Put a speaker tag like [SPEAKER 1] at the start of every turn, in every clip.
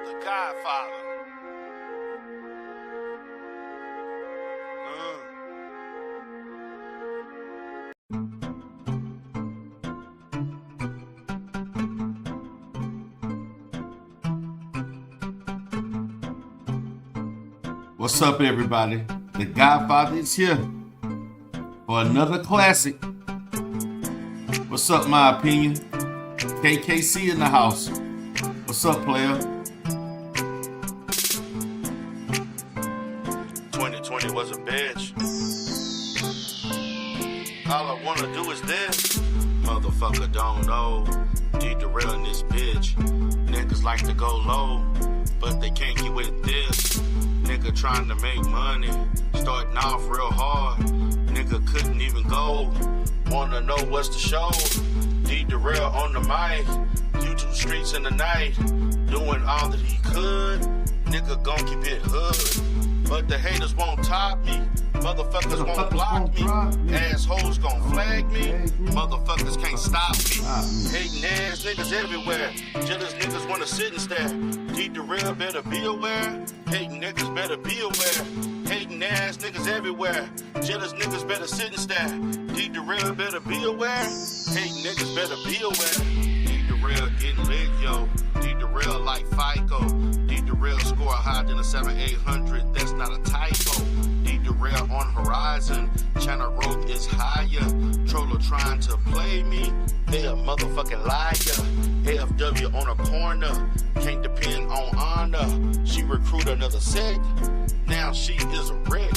[SPEAKER 1] the Godfather. What's up, everybody? The Godfather is here for another classic. What's up, my opinion? KKC in the house. What's up, player? 2020 was a bitch. All I wanna do is this. Motherfucker don't know. Need to real in this bitch. Niggas like to go low, but they can't get with this. Nigga trying to make money, starting off real hard. Nigga couldn't even go. Wanna know what's the show? Need the real on the mic. YouTube streets in the night, doing all that he could. Nigga gon' keep it hood, but the haters won't top me. Motherfuckers won't block me. Assholes gon' flag me. Motherfuckers can't stop me. Hating ass niggas everywhere. Jealous niggas wanna sit and stare. Need the real, better be aware. Hating niggas better be aware. Hating ass niggas everywhere. Jealous niggas better sit and stare. Need the real, better be aware. Hating niggas better be aware. Need the real, getting lit, yo. Need the real like FICO. Need the real, score higher than a 7-800. That's not a typo. Need the real on horizon. China growth is higher. Troller trying to play me. They a motherfucking liar. AFW on a corner. Can't depend on honor. She recruit another sect. Now she is a wreck.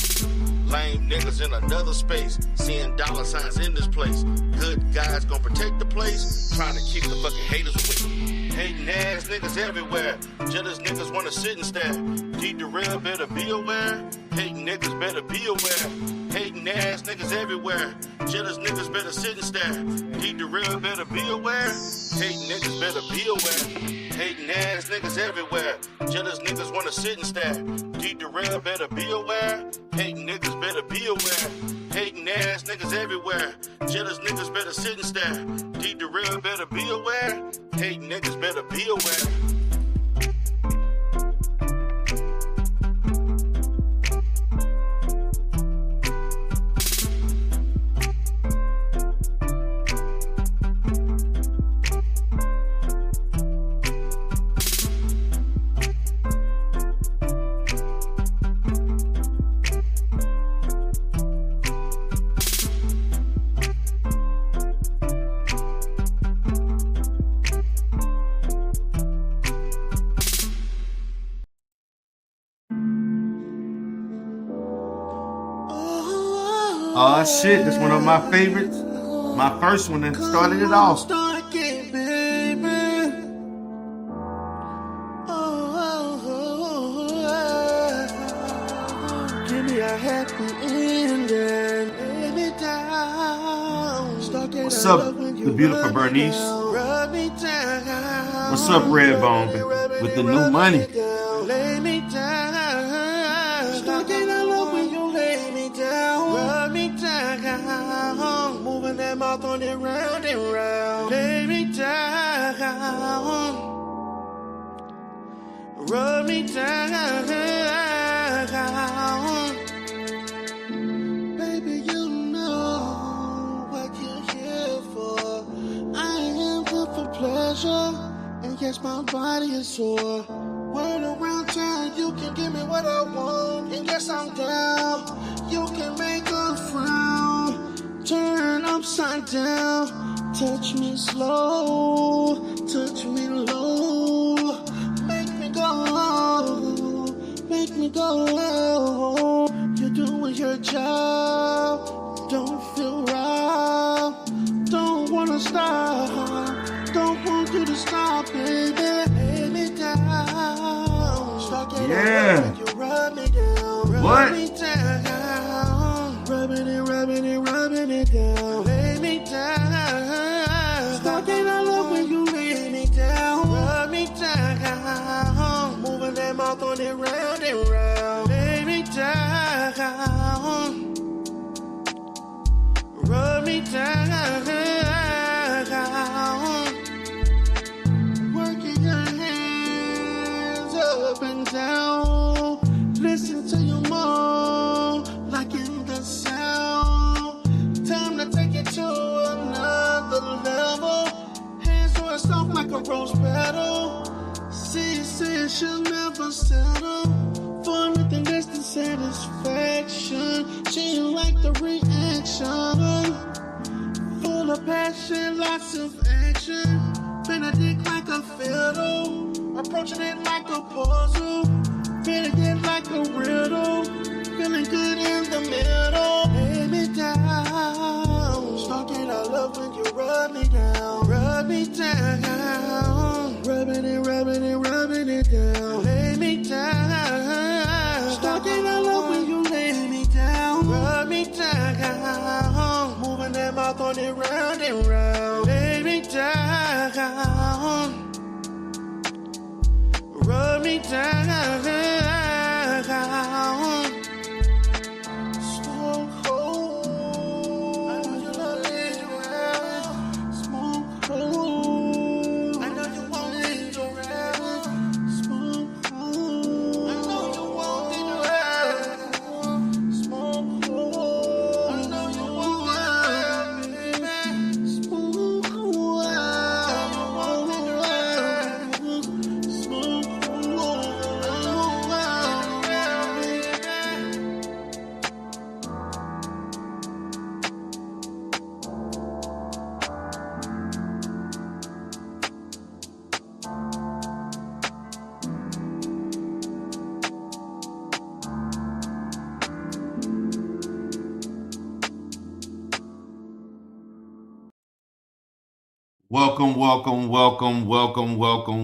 [SPEAKER 1] Lame niggas in another space. Seeing dollar signs in this place. Good guys gon' protect the place. Trying to keep the fucking haters away. Hating ass niggas everywhere. Jealous niggas wanna sit and stare. Need the real, better be aware. Hating niggas better be aware. Hating ass niggas everywhere. Jealous niggas better sit and stare. Need the real, better be aware. Hating niggas better be aware. Hating ass niggas everywhere. Jealous niggas wanna sit and stare. Need the real, better be aware. Hating niggas better be aware. Hating ass niggas everywhere. Jealous niggas better sit and stare. Need the real, better be aware. Hating niggas better be aware. Oh shit, that's one of my favorites. My first one that started it off.
[SPEAKER 2] Give me a happy ending. Lay me down.
[SPEAKER 1] What's up, the beautiful Bernice? What's up, Redbone, with the new money?
[SPEAKER 2] Lay me down. Stuck in love when you lay me down. Rub me down. Moving that mouth on it round and round. Lay me down. Rub me down. Baby, you know what you're here for. I am here for pleasure. And yes, my body is sore. World around town, you can give me what I want. And yes, I'm down. You can make a frown. Turn upside down. Touch me slow. Touch me low. Make me go. Make me go. You're doing your job. Don't feel right. Don't wanna stop. Don't want you to stop, baby. Lay me down. Stuck in
[SPEAKER 1] Yeah.
[SPEAKER 2] you rub me down. Rub
[SPEAKER 1] What?
[SPEAKER 2] me down. Rubbing it, rubbing it, rubbing it down. Lay me down. Stuck in love when you lay me down. Rub me down. Moving that mouth on it round and round. Lay me down. Rub me down. Working your hands. rose petal. See, she'll never settle for anything less than satisfaction. She ain't like the reaction. Full of passion, lots of action. Been a dick like a fiddle. Approaching it like a puzzle. Feeling it like a riddle. Feeling good in the middle. Lay me down. Stalking, I love when you rub me down. Rub me down. Rubbing it down. Lay me down. Stalking, I love when you lay me down. Rub me down. Moving that mouth on it round and round. Lay me down. Rub me down. Smoke cold. I know you love it around. Smoke cold. I know you want it around. Smoke cold. I know you want it around. Smoke cold. I know you want it around, baby. Smoke cold. I know you want it around. Smoke cold. I know you want it around, baby.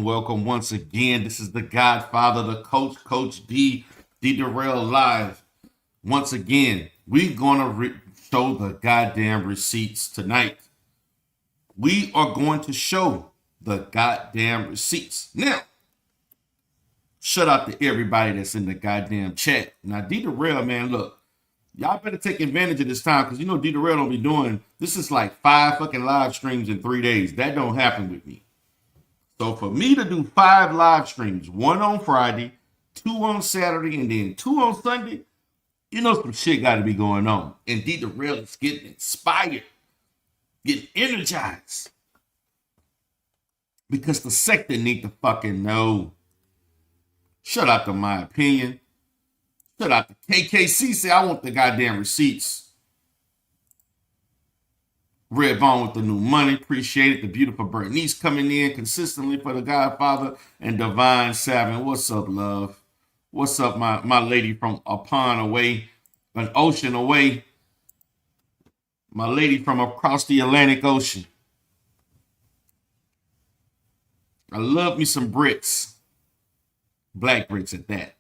[SPEAKER 1] Welcome once again. This is the Godfather, the Coach D Darrell live. Once again, we're gonna show the goddamn receipts tonight. We are going to show the goddamn receipts. Now, shout out to everybody that's in the goddamn chat. Now, D Darrell, man, look. Y'all better take advantage of this time because you know D Darrell don't be doing this is like 5 fucking live streams in 3 days. That don't happen with me. So for me to do 5 live streams, 1 on Friday, 2 on Saturday, and then 2 on Sunday, you know some shit got to be going on. And D Darrell is getting inspired, getting energized because the sector need to fucking know. Shut out to my opinion. Shout out to KKC. Say, I want the goddamn receipts. Redbone with the new money. Appreciate it. The beautiful Bernice coming in consistently for the Godfather. And Divine Savin. What's up, love? What's up, my lady from a pond away, an ocean away. My lady from across the Atlantic Ocean. I love me some Brits. Black Brits at that.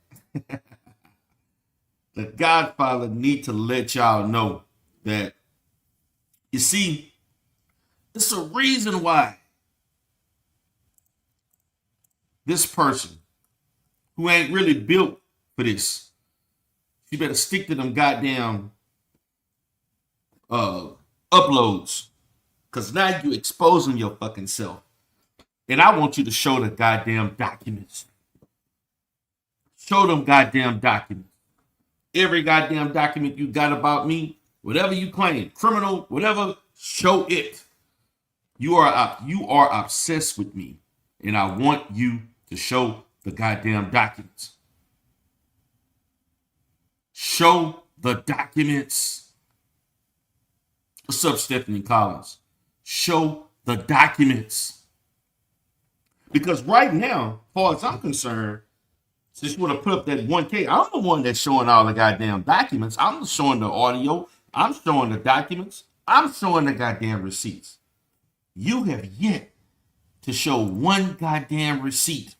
[SPEAKER 1] The Godfather need to let y'all know that, you see, it's a reason why this person who ain't really built for this, you better stick to them goddamn uploads, because now you exposing your fucking self. And I want you to show the goddamn documents. Show them goddamn documents. Every goddamn document you got about me, whatever you claim, criminal, whatever, show it. You are obsessed with me, and I want you to show the goddamn documents. Show the documents. What's up, Stephanie Collins? Show the documents. Because right now, as far as I'm concerned, since you want to put up that 1K, I'm the one that's showing all the goddamn documents. I'm showing the audio. I'm showing the documents. I'm showing the goddamn receipts. You have yet to show one goddamn receipt.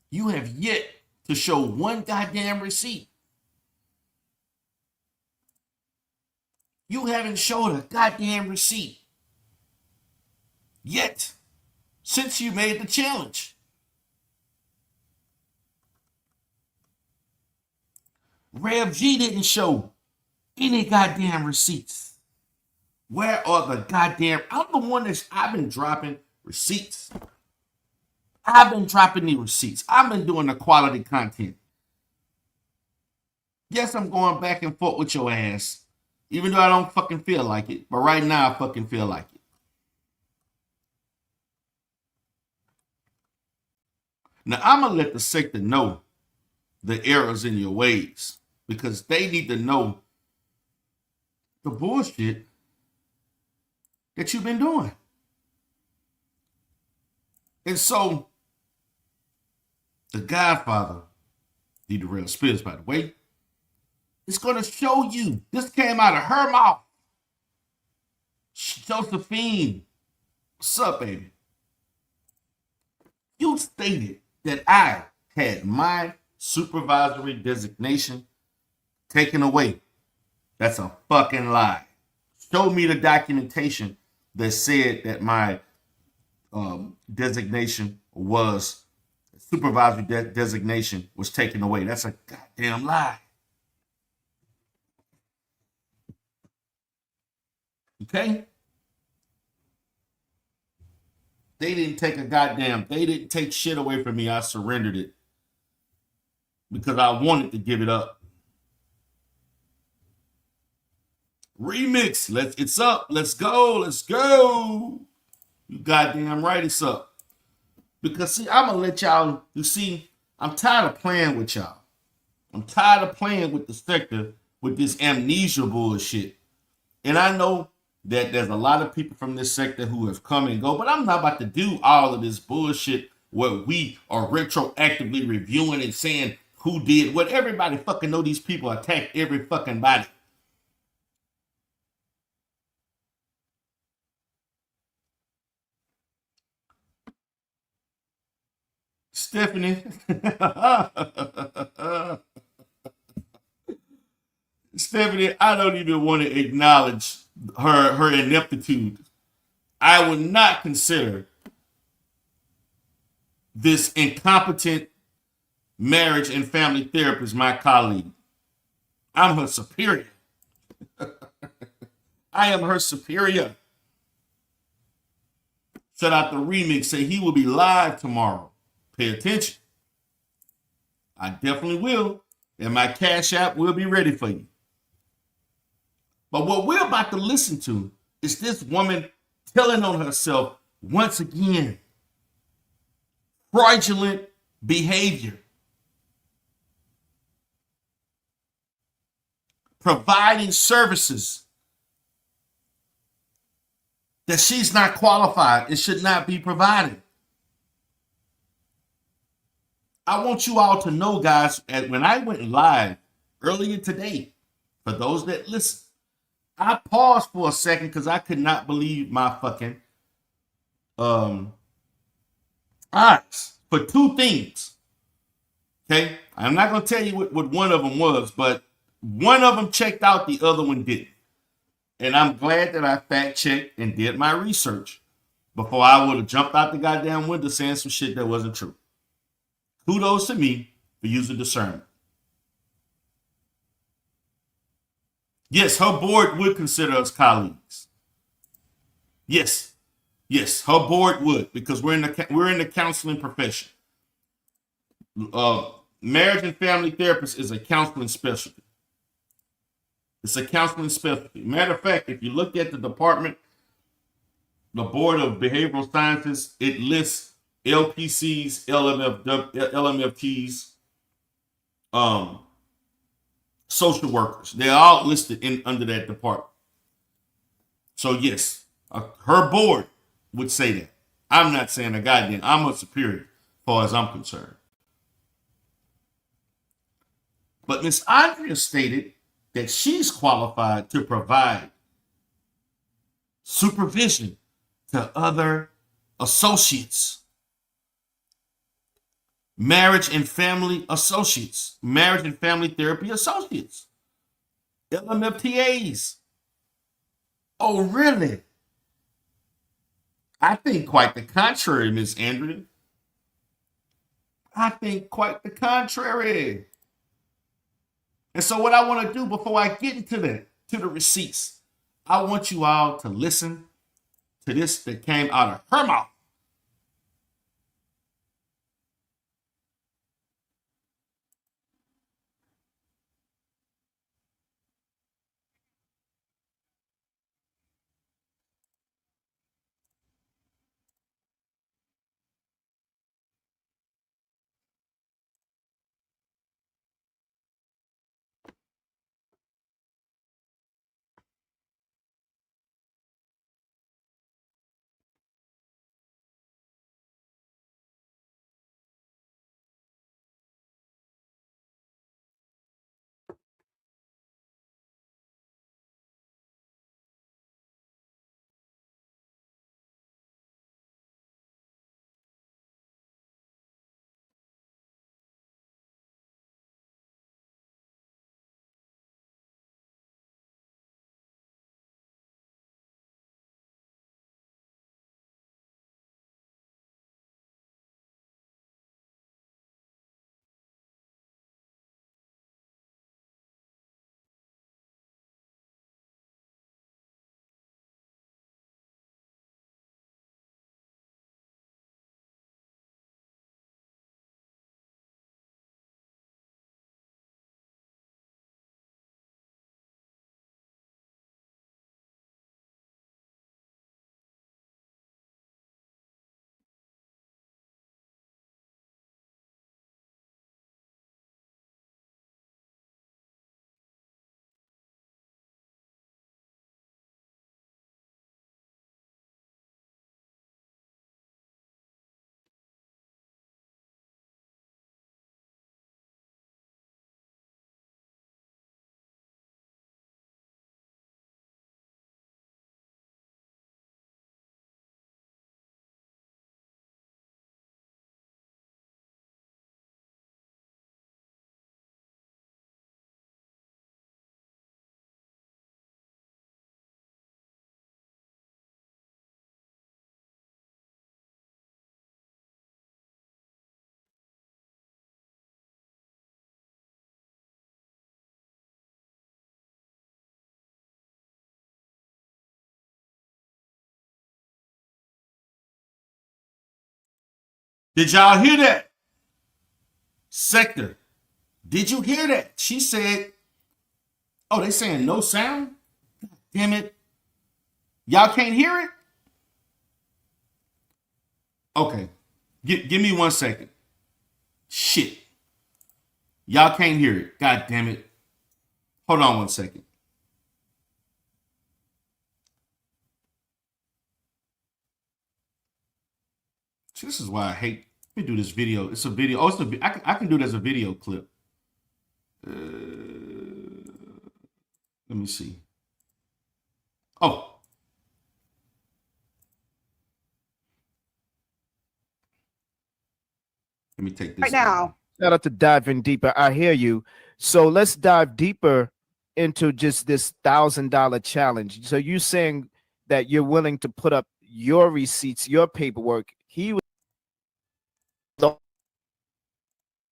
[SPEAKER 1] You have yet to show one goddamn receipt. You haven't showed a goddamn receipt yet since you made the challenge. Rev G didn't show any goddamn receipts. Where are the goddamn... I'm the one I've been dropping receipts. I've been dropping the receipts. I've been doing the quality content. Yes, I'm going back and forth with your ass. Even though I don't fucking feel like it. But right now, I fucking feel like it. Now, I'm going to let the sector know the errors in your ways because they need to know the bullshit that you've been doing. And so, the Godfather, D. Darrell Spears, by the way, is going to show you. This came out of her mouth. Josephine, what's up, baby? You stated that I had my supervisory designation taken away. That's a fucking lie. Show me the documentation that said that my designation was supervisory designation was taken away. That's a goddamn lie. Okay? They didn't take shit away from me. I surrendered it because I wanted to give it up. Remix. It's up. Let's go. You goddamn right it's up. Because see, I'm gonna let y'all, you see, I'm tired of playing with y'all. I'm tired of playing with the sector with this amnesia bullshit. And I know that there's a lot of people from this sector who have come and go, but I'm not about to do all of this bullshit where we are retroactively reviewing and saying who did what. Everybody fucking know these people attack every fucking body. Stephanie. Stephanie, I don't even want to acknowledge her ineptitude. I would not consider this incompetent marriage and family therapist my colleague. I'm her superior. I am her superior. Shout out the remix. Say he will be live tomorrow. Pay attention. I definitely will. And my Cash App will be ready for you. But what we're about to listen to is this woman telling on herself once again. Fraudulent behavior. Providing services that she's not qualified and should not be provided. I want you all to know, guys, when I went live earlier today, for those that listen, I paused for a second because I could not believe my fucking eyes for two things. Okay? I'm not going to tell you what one of them was, but one of them checked out, the other one didn't. And I'm glad that I fact checked and did my research before I would have jumped out the goddamn window saying some shit that wasn't true. Kudos to me for using discernment. Yes, her board would consider us colleagues. Yes, her board would, because we're in the counseling profession. Marriage and family therapist is a counseling specialty. It's a counseling specialty. Matter of fact, if you look at the department, the Board of Behavioral Sciences, it lists LPCs, LMFTs, social workers. They're all listed under that department. So yes, her board would say that. I'm not saying a goddamn. I'm a superior as far as I'm concerned. But Miss Andrea stated that she's qualified to provide supervision to other associates. Marriage and family associates. Marriage and family therapy associates. LMFTAs. Oh, really? I think quite the contrary, Miss Andrea. I think quite the contrary. And so what I want to do before I get into the receipts, I want you all to listen to this that came out of her mouth. Did y'all hear that? Sector. Did you hear that? She said, oh, they saying no sound? Damn it. Y'all can't hear it? Okay. Give me 1 second. Shit. Y'all can't hear it. God damn it. Hold on 1 second. See, this is why I hate. Let me do this video. It's a video. Oh, I can do it as a video clip. Let me see. Oh. Let me take this
[SPEAKER 3] right now.
[SPEAKER 4] Shout out to diving deeper. I hear you. So let's dive deeper into just this $1,000 challenge. So you're saying that you're willing to put up your receipts, your paperwork. He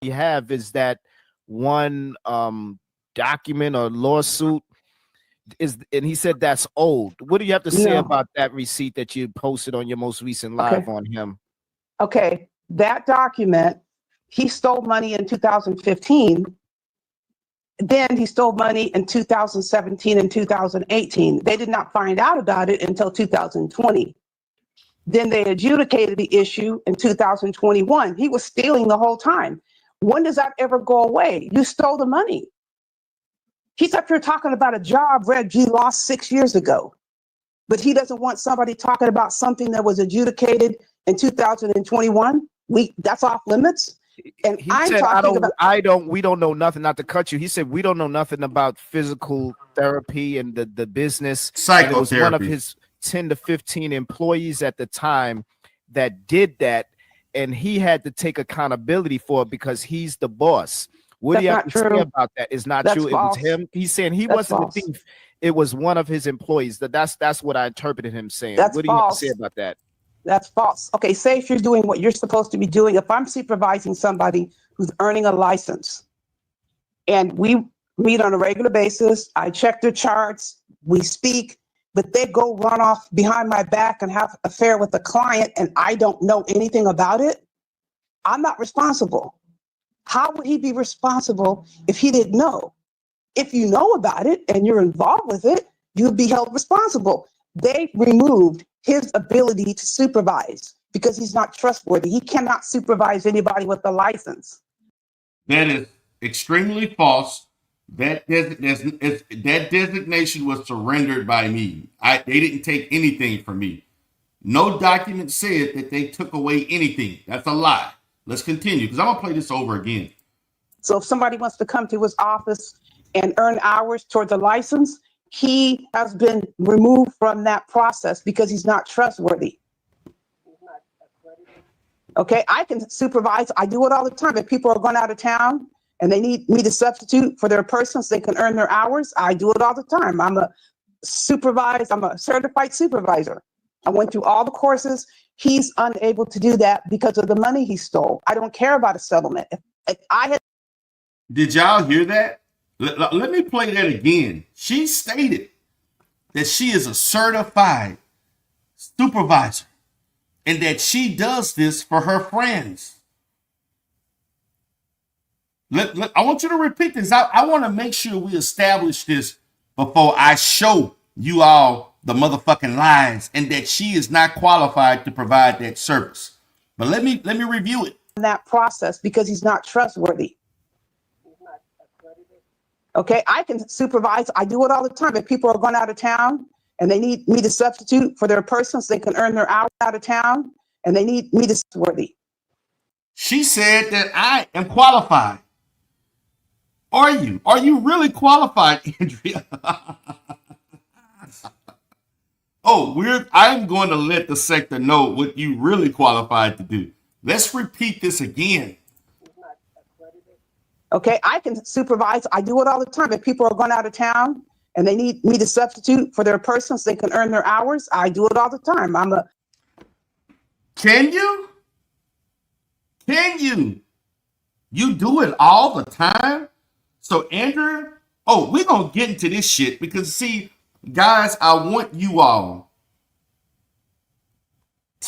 [SPEAKER 4] have is that one document or lawsuit is, and he said that's old. What do you have to say about that receipt that you posted on your most recent live on him?
[SPEAKER 3] Okay, that document, he stole money in 2015. Then he stole money in 2017 and 2018. They did not find out about it until 2020. Then they adjudicated the issue in 2021. He was stealing the whole time. When does that ever go away? You stole the money. He's up here talking about a job Reggie lost 6 years ago, but he doesn't want somebody talking about something that was adjudicated in 2021. That's off limits. And
[SPEAKER 4] he said, we don't know nothing, not to cut you. He said, we don't know nothing about physical therapy and the business.
[SPEAKER 1] Psychotherapy.
[SPEAKER 4] It was one of his 10 to 15 employees at the time that did that. And he had to take accountability for it because he's the boss. What do you have to say about that? It's not true. It was him. He's saying he wasn't the thief. It was one of his employees. That's what I interpreted him saying. What do you have to say about that?
[SPEAKER 3] That's false. Okay, say if you're doing what you're supposed to be doing. If I'm supervising somebody who's earning a license and we meet on a regular basis, I check their charts, we speak, but they go run off behind my back and have an affair with a client and I don't know anything about it, I'm not responsible. How would he be responsible if he didn't know? If you know about it and you're involved with it, you'd be held responsible. They removed his ability to supervise because he's not trustworthy. He cannot supervise anybody with a license.
[SPEAKER 1] That is extremely false. That designation was surrendered by me. They didn't take anything from me. No document said that they took away anything. That's a lie. Let's continue because I'm going to play this over again.
[SPEAKER 3] So if somebody wants to come to his office and earn hours toward the license, he has been removed from that process because he's not trustworthy. Okay, I can supervise. I do it all the time. If people are going out of town and they need me to substitute for their person so they can earn their hours, I do it all the time. I'm a certified supervisor. I went through all the courses. He's unable to do that because of the money he stole. I don't care about a settlement.
[SPEAKER 1] Did y'all hear that? Let me play that again. She stated that she is a certified supervisor and that she does this for her friends. I want you to repeat this. I want to make sure we establish this before I show you all the motherfucking lies and that she is not qualified to provide that service. But let me review it.
[SPEAKER 3] That process because he's not trustworthy. Okay, I can supervise. I do it all the time. If people are going out of town and they need me to substitute for their person so they can earn their hours out of town and they need me to trustworthy.
[SPEAKER 1] She said that I am qualified. Are you? Are you really qualified, Andrea? I'm going to let the sector know what you really qualified to do. Let's repeat this again.
[SPEAKER 3] Okay, I can supervise. I do it all the time. If people are going out of town and they need me to substitute for their person so they can earn their hours, I do it all the time.
[SPEAKER 1] Can you? Can you? You do it all the time? So, Andrew, we're going to get into this shit because, see, guys, I want you all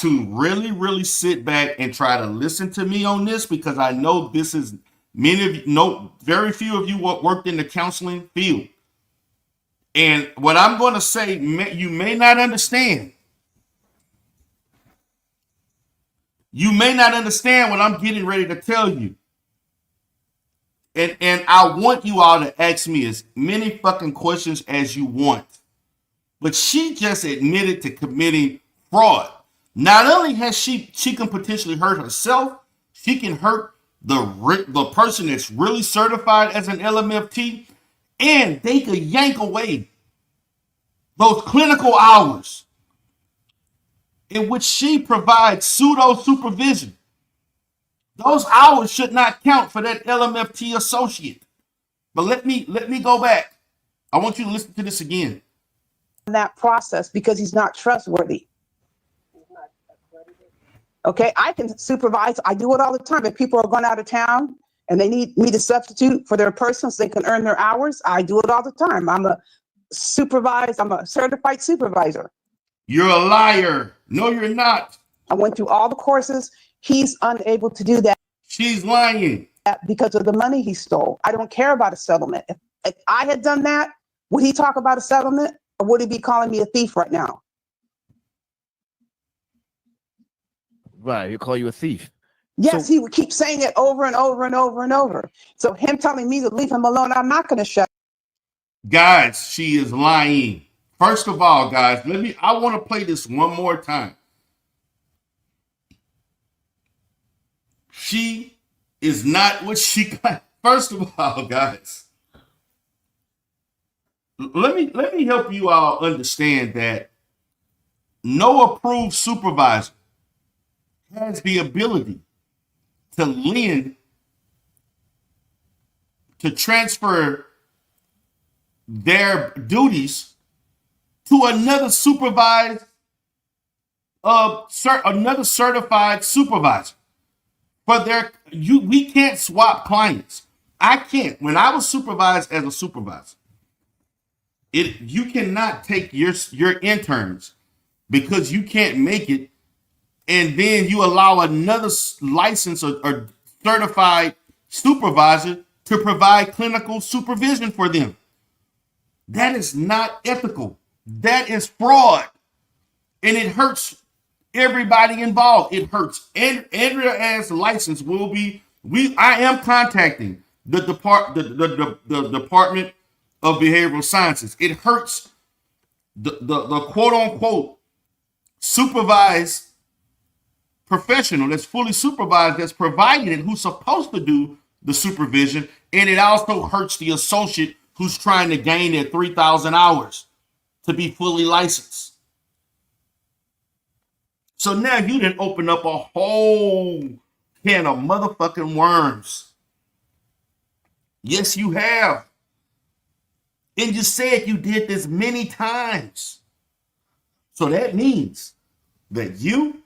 [SPEAKER 1] to really, really sit back and try to listen to me on this, because I know this is many of you know, very few of you worked in the counseling field. And what I'm going to say, you may not understand. You may not understand what I'm getting ready to tell you. And I want you all to ask me as many fucking questions as you want. But she just admitted to committing fraud. Not only has she can potentially hurt herself, she can hurt the person that's really certified as an LMFT, and they could yank away those clinical hours in which she provides pseudo supervision. Those hours should not count for that LMFT associate. But let me go back. I want you to listen to this again.
[SPEAKER 3] That process, because he's not trustworthy. Okay, I can supervise. I do it all the time. If people are going out of town and they need me to substitute for their person so they can earn their hours, I do it all the time. I'm a certified supervisor.
[SPEAKER 1] You're a liar. No, you're not.
[SPEAKER 3] I went through all the courses. He's unable to do that.
[SPEAKER 1] She's lying.
[SPEAKER 3] Because of the money he stole. I don't care about a settlement. If I had done that, would he talk about a settlement, or would he be calling me a thief right now?
[SPEAKER 4] Right, he'll call you a thief.
[SPEAKER 3] Yes, he would keep saying it over and over and over and over. So him telling me to leave him alone, I'm not going to shut.
[SPEAKER 1] Guys, she is lying. First of all, guys, I want to play this one more time. She is not what she got. First of all, guys, let me help you all understand that no approved supervisor has the ability to lend, to transfer their duties to another another certified supervisor. We can't swap clients. I can't. When I was supervised as a supervisor, you cannot take your interns because you can't make it, and then you allow another licensed or certified supervisor to provide clinical supervision for them. That is not ethical. That is fraud. And it hurts everybody involved. It hurts. And Andrea as license I am contacting the Department of Behavioral Sciences. It hurts the quote unquote supervised professional that's fully supervised, that's providing it, who's supposed to do the supervision. And it also hurts the associate who's trying to gain their 3,000 hours to be fully licensed. So now you didn't open up a whole can of motherfucking worms. Yes, you have. And you said you did this many times. So that means that you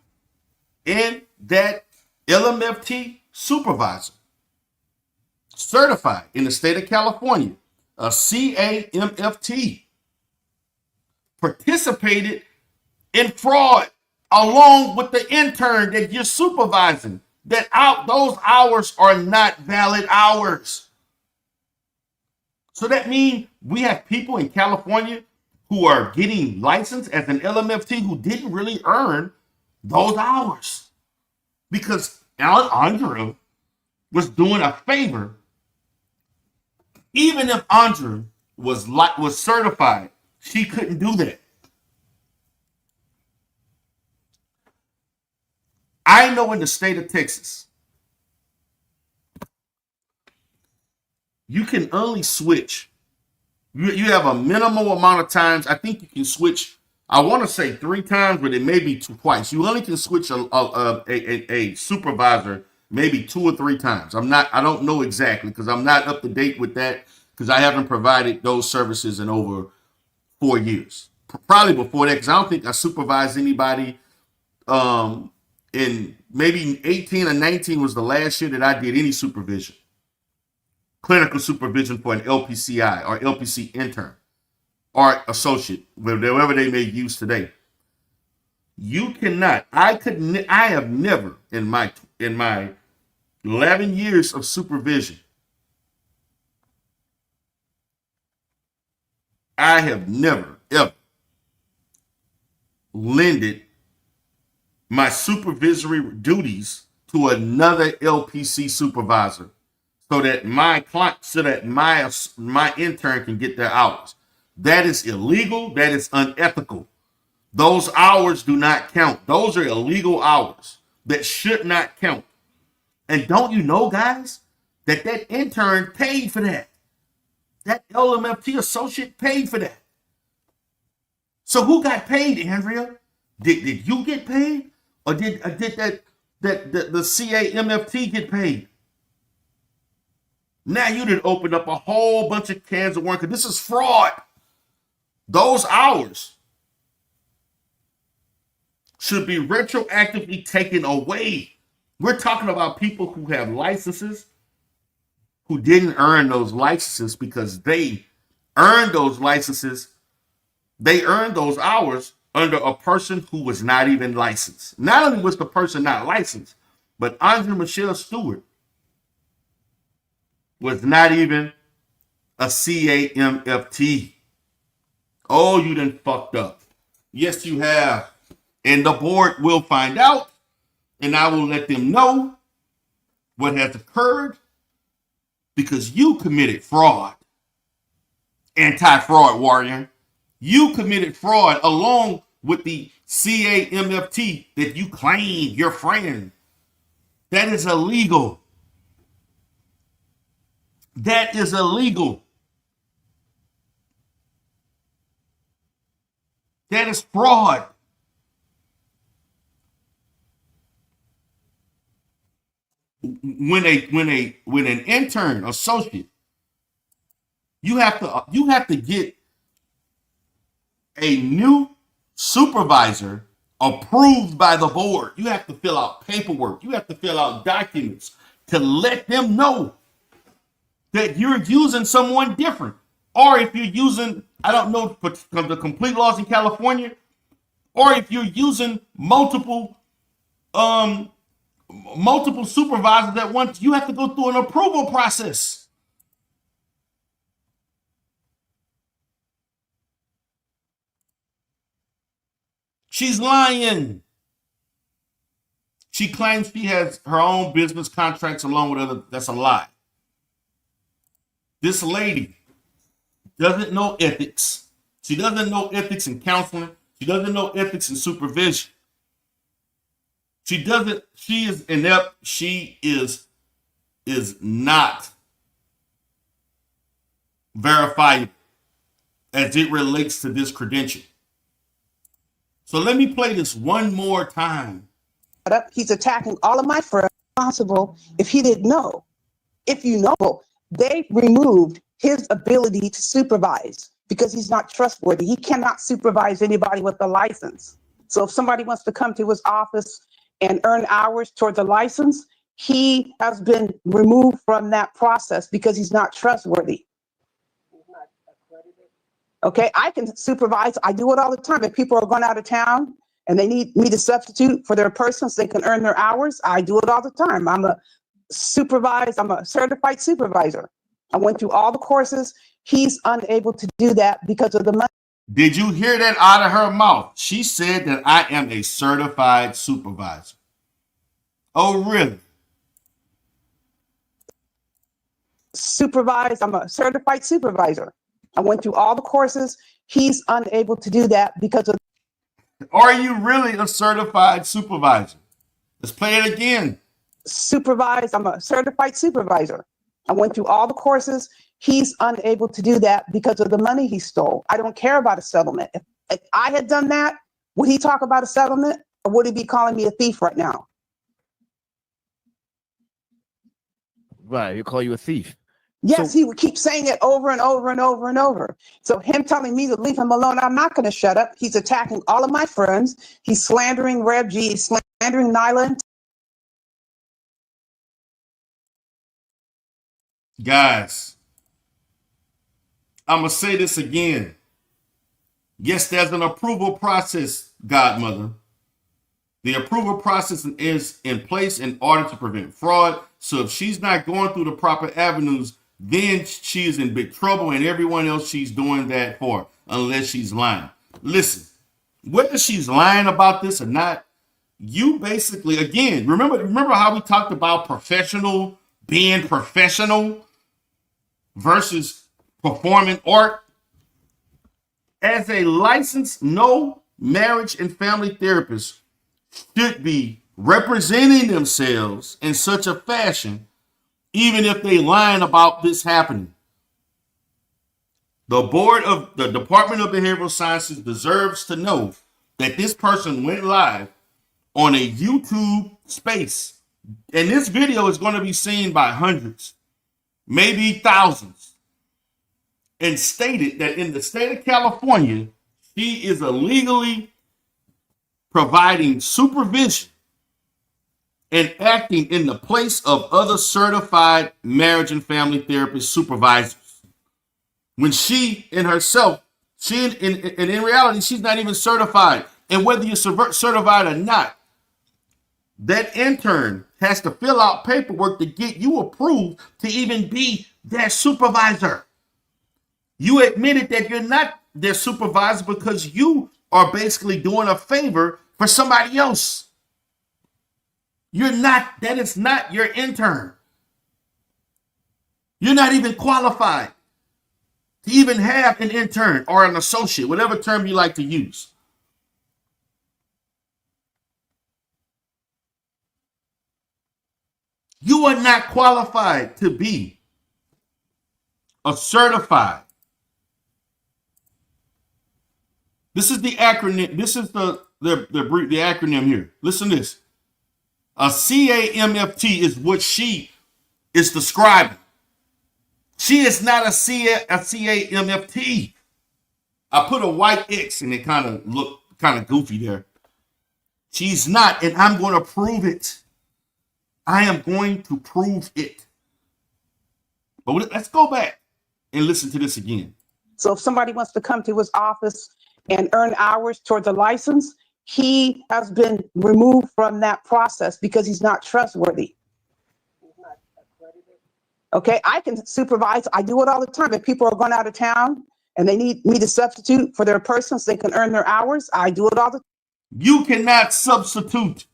[SPEAKER 1] and that LMFT supervisor, certified in the state of California, a CAMFT, participated in fraud along with the intern that you're supervising. Those hours are not valid hours. So that means we have people in California who are getting licensed as an LMFT who didn't really earn those hours because Andrea was doing a favor. Even if Andrea was certified, she couldn't do that. I know in the state of Texas, you can only switch. You have a minimal amount of times. I think you can switch. I want to say 3 times, but it may be twice. You only can switch a supervisor maybe 2 or 3 times. I don't know exactly because I'm not up to date with that because I haven't provided those services in over 4 years. Probably before that, because I don't think I supervised anybody. In maybe 18 or 19 was the last year that I did any supervision. Clinical supervision for an LPCI or LPC intern or associate, whatever they may use today. You cannot. I have never in my 11 years of supervision, I have never ever lended my supervisory duties to another LPC supervisor so that my intern can get their hours. That is illegal. That is unethical. Those hours do not count. Those are illegal hours that should not count. And don't you know, guys, that intern paid for that? That LMFT associate paid for that. So who got paid, Andrea? Did you get paid, or did the CAMFT get paid? Now you did open up a whole bunch of cans of worms. This is fraud. Those hours should be retroactively taken away. We're talking about people who have licenses who didn't earn those licenses because they earned those licenses. They earned those hours under a person who was not even licensed. Not only was the person not licensed, but Andre Michelle Stewart was not even a CAMFT. Oh, you done fucked up. Yes, you have. And the board will find out, and I will let them know what has occurred because you committed fraud. Anti-fraud warrior. You committed fraud along with the CAMFT that you claim your friend. That is illegal. That is illegal. That is fraud. When an intern associate, you have to get a new supervisor approved by the board. You have to fill out paperwork. You have to fill out documents to let them know that you're using someone different. Or if you're using, I don't know, the complete laws in California, or if you're using multiple supervisors at once, you have to go through an approval process. She's lying. She claims she has her own business contracts along with other. That's a lie. This lady doesn't know ethics. She doesn't know ethics in counseling. She doesn't know ethics in supervision. She is inept. She is not verifiable as it relates to this credential. So let me play this one more time.
[SPEAKER 3] He's attacking all of my friends. Possible if he didn't know. If you know, they removed his ability to supervise because he's not trustworthy. He cannot supervise anybody with a license. So if somebody wants to come to his office and earn hours towards a license, he has been removed from that process because he's not trustworthy. Okay, I can supervise. I do it all the time. If people are going out of town and they need me to substitute for their person so they can earn their hours, I do it all the time. I'm a certified supervisor. I went through all the courses. He's unable to do that because of the money.
[SPEAKER 1] Did you hear that out of her mouth? She said that I am a certified supervisor. Oh, really?
[SPEAKER 3] I'm a certified supervisor. I went through all the courses. He's unable to do that because of.
[SPEAKER 1] Are you really a certified supervisor? Let's play it again.
[SPEAKER 3] I'm a certified supervisor. I went through all the courses. He's unable to do that because of the money he stole. I don't care about a settlement. If I had done that, would he talk about a settlement, or would he be calling me a thief right now?
[SPEAKER 4] Right, he'll call you a thief.
[SPEAKER 3] Yes, he would keep saying it over and over and over and over. So him telling me to leave him alone, I'm not going to shut up. He's attacking all of my friends. He's slandering Rev G. He's slandering Nyla.
[SPEAKER 1] Guys, I'm going to say this again. Yes, there's an approval process, Godmother. The approval process is in place in order to prevent fraud. So if she's not going through the proper avenues, then she is in big trouble, and everyone else she's doing that for, unless she's lying. Listen, whether she's lying about this or not, you basically, again, remember how we talked about being professional versus performing art? As a licensed marriage and family therapist should be representing themselves in such a fashion, even if they lying about this happening. The board of the Department of Behavioral Sciences deserves to know that this person went live on a YouTube space, and this video is going to be seen by hundreds, maybe thousands, and stated that in the state of California, she is illegally providing supervision and acting in the place of other certified marriage and family therapist supervisors. When she in herself, in reality, she's not even certified. And whether you're certified or not, that intern has to fill out paperwork to get you approved to even be their supervisor. You admitted that you're not their supervisor because you are basically doing a favor for somebody else. That is not your intern. You're not even qualified to even have an intern or an associate, whatever term you like to use. You are not qualified to be a certified. This is the acronym. This is the acronym here. Listen to this. A CAMFT is what she is describing. She is not a CAMFT. I put a white X and it kind of looked kind of goofy there. She's not, and I'm going to prove it. I am going to prove it. But let's go back and listen to this again.
[SPEAKER 3] So if somebody wants to come to his office and earn hours towards a license, he has been removed from that process because he's not trustworthy. Okay, I can supervise. I do it all the time. If people are going out of town and they need me to substitute for their person so they can earn their hours, I do it all the time.
[SPEAKER 1] You cannot substitute.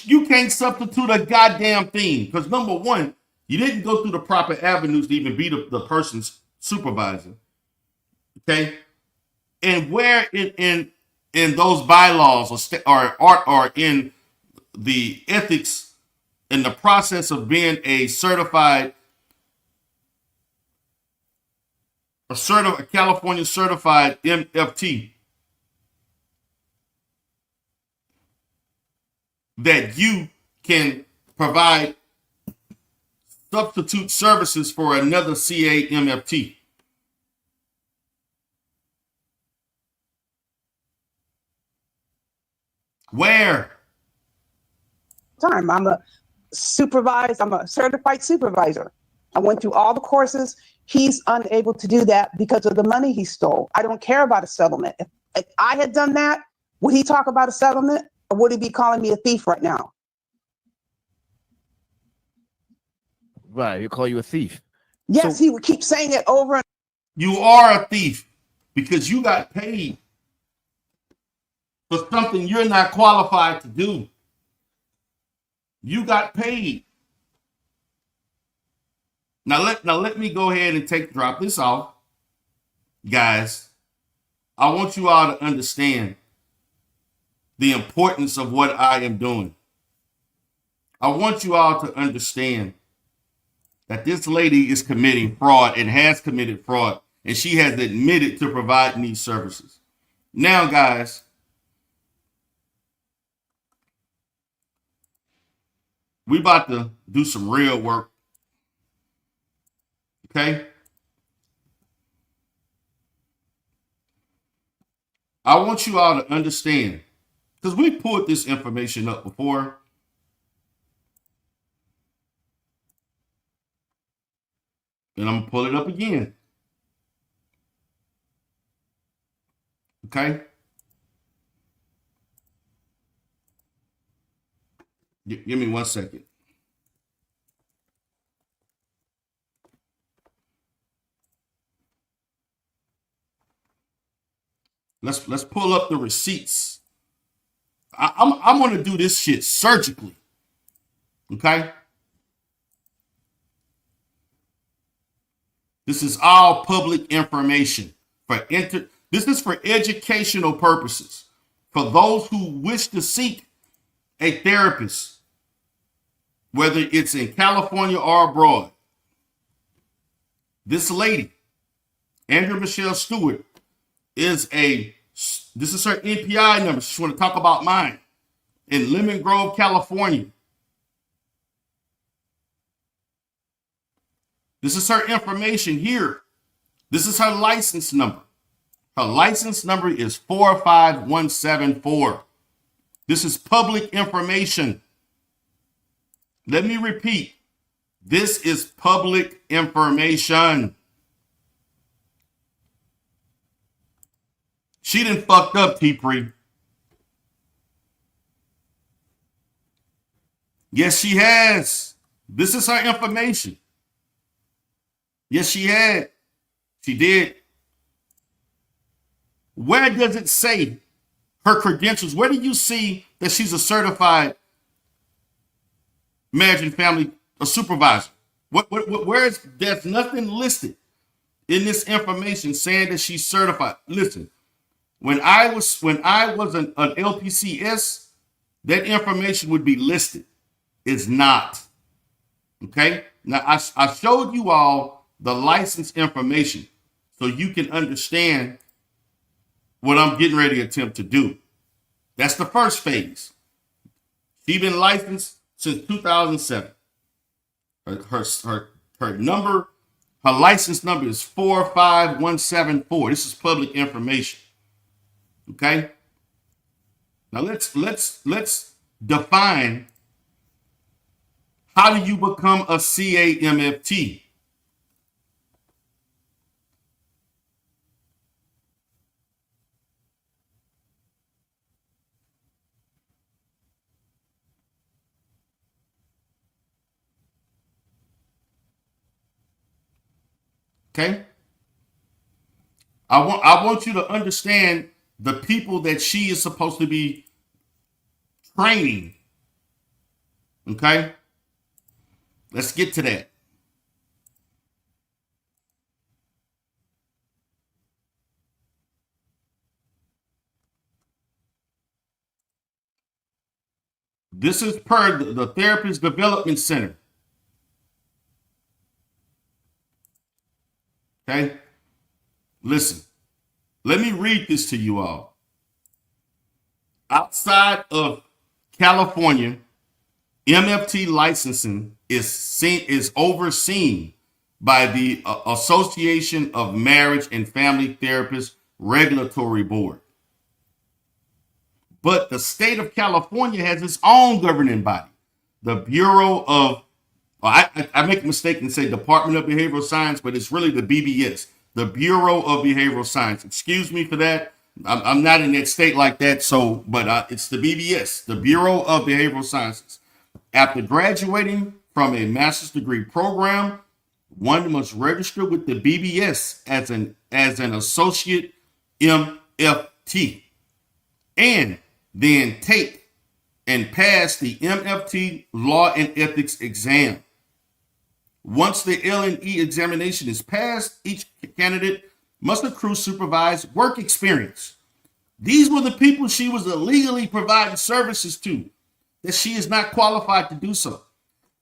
[SPEAKER 1] You can't substitute a goddamn thing because, number one, you didn't go through the proper avenues to even be the person's supervisor. Okay, and where in those bylaws or in the ethics in the process of being a California certified MFT, that you can provide substitute services for another CAMFT. Where?
[SPEAKER 3] I'm a certified supervisor. I went through all the courses. He's unable to do that because of the money he stole. I don't care about a settlement. If I had done that, would he talk about a settlement or would he be calling me a thief right now?
[SPEAKER 4] Right, he'll call you a thief.
[SPEAKER 3] Yes, he would keep saying it over and
[SPEAKER 1] you are a thief because you got paid for something you're not qualified to do. You got paid. Now let me go ahead and drop this off. Guys, I want you all to understand the importance of what I am doing. I want you all to understand that this lady is committing fraud and has committed fraud, and she has admitted to providing these services. Now, guys, we about to do some real work. Okay? I want you all to understand, because we pulled this information up before. And I'm going to pull it up again. Okay? Give me 1 second. Let's pull up the receipts. I'm gonna do this shit surgically. Okay? This is all public information this is for educational purposes. For those who wish to seek a therapist, whether it's in California or abroad. This lady, Andrea Michelle Stewart, this is her NPI number. She want to talk about mine. In Lemon Grove, California. This is her information here. This is her license number. Her license number is 45174. This is public information. Let me repeat. This is public information. She done fucked up, T-Pre. Yes, she has. This is her information. Yes, she had. She did. Where does it say her credentials? Where do you see that she's a certified marriage and family supervisor? There's nothing listed in this information saying that she's certified. Listen, when I was an LPCS, that information would be listed. It's not. Okay? Now, I showed you all the license information so you can understand what I'm getting ready to attempt to do. That's the first phase. She's been licensed since 2007. Her number, her license number is 45174. This is public information. Okay? Now let's define, how do you become a CAMFT? Okay? I want you to understand the people that she is supposed to be training. Okay? Let's get to that. This is per the Therapist Development Center. Okay? Listen, let me read this to you all. Outside of California, MFT licensing is overseen by the Association of Marriage and Family Therapists Regulatory Board. But the state of California has its own governing body, the Bureau of, I make a mistake and say Department of Behavioral Science, but it's really the BBS, the Bureau of Behavioral Science. Excuse me for that. I'm not in that state like that, but it's the BBS, the Bureau of Behavioral Sciences. After graduating from a master's degree program, one must register with the BBS as an associate MFT, and then take and pass the MFT Law and Ethics exam. Once the L&E examination is passed, each candidate must accrue supervised work experience. These were the people she was illegally providing services to, that she is not qualified to do so.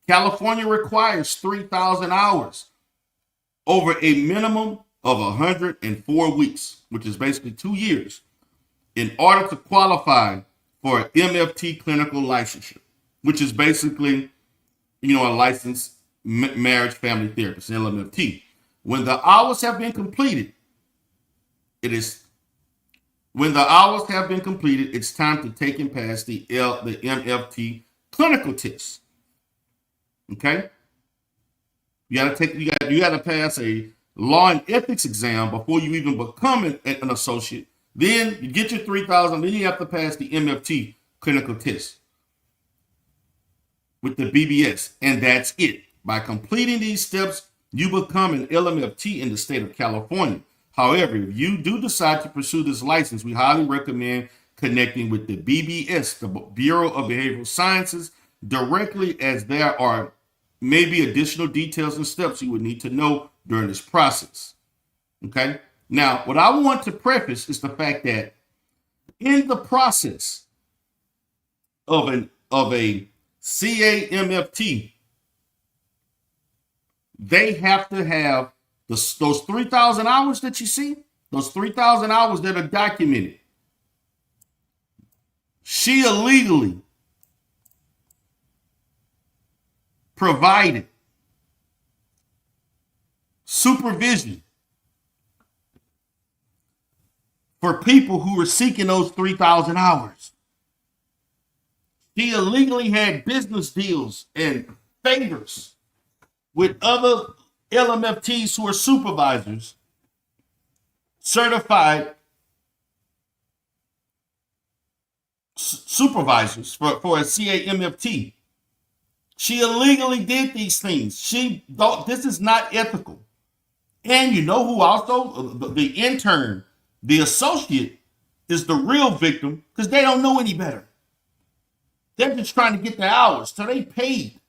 [SPEAKER 1] California requires 3,000 hours over a minimum of 104 weeks, which is basically 2 years, in order to qualify for an MFT clinical licensure, which is basically, a licensed marriage family therapist, LMFT. When the hours have been completed, it's time to take and pass the MFT clinical test. Okay? You gotta pass a law and ethics exam before you even become an associate.
[SPEAKER 5] Then you get your 3,000. Then you have to pass the MFT clinical test with the BBS, and that's it. By completing these steps, you become an LMFT in the state of California. However, if you do decide to pursue this license, we highly recommend connecting with the BBS, the Bureau of Behavioral Sciences, directly, as there are maybe additional details and steps you would need to know during this process. Okay? Now, what I want to preface is the fact that in the process of a CAMFT, they have to have those 3,000 hours that you see, those 3,000 hours that are documented. She illegally provided supervision for people who were seeking those 3,000 hours. She illegally had business deals and favors with other LMFTs who are supervisors, certified supervisors for a CAMFT. She illegally did these things. She thought this is not ethical. And you know who also? The intern, the associate, is the real victim because they don't know any better. They're just trying to get their hours. So they paid.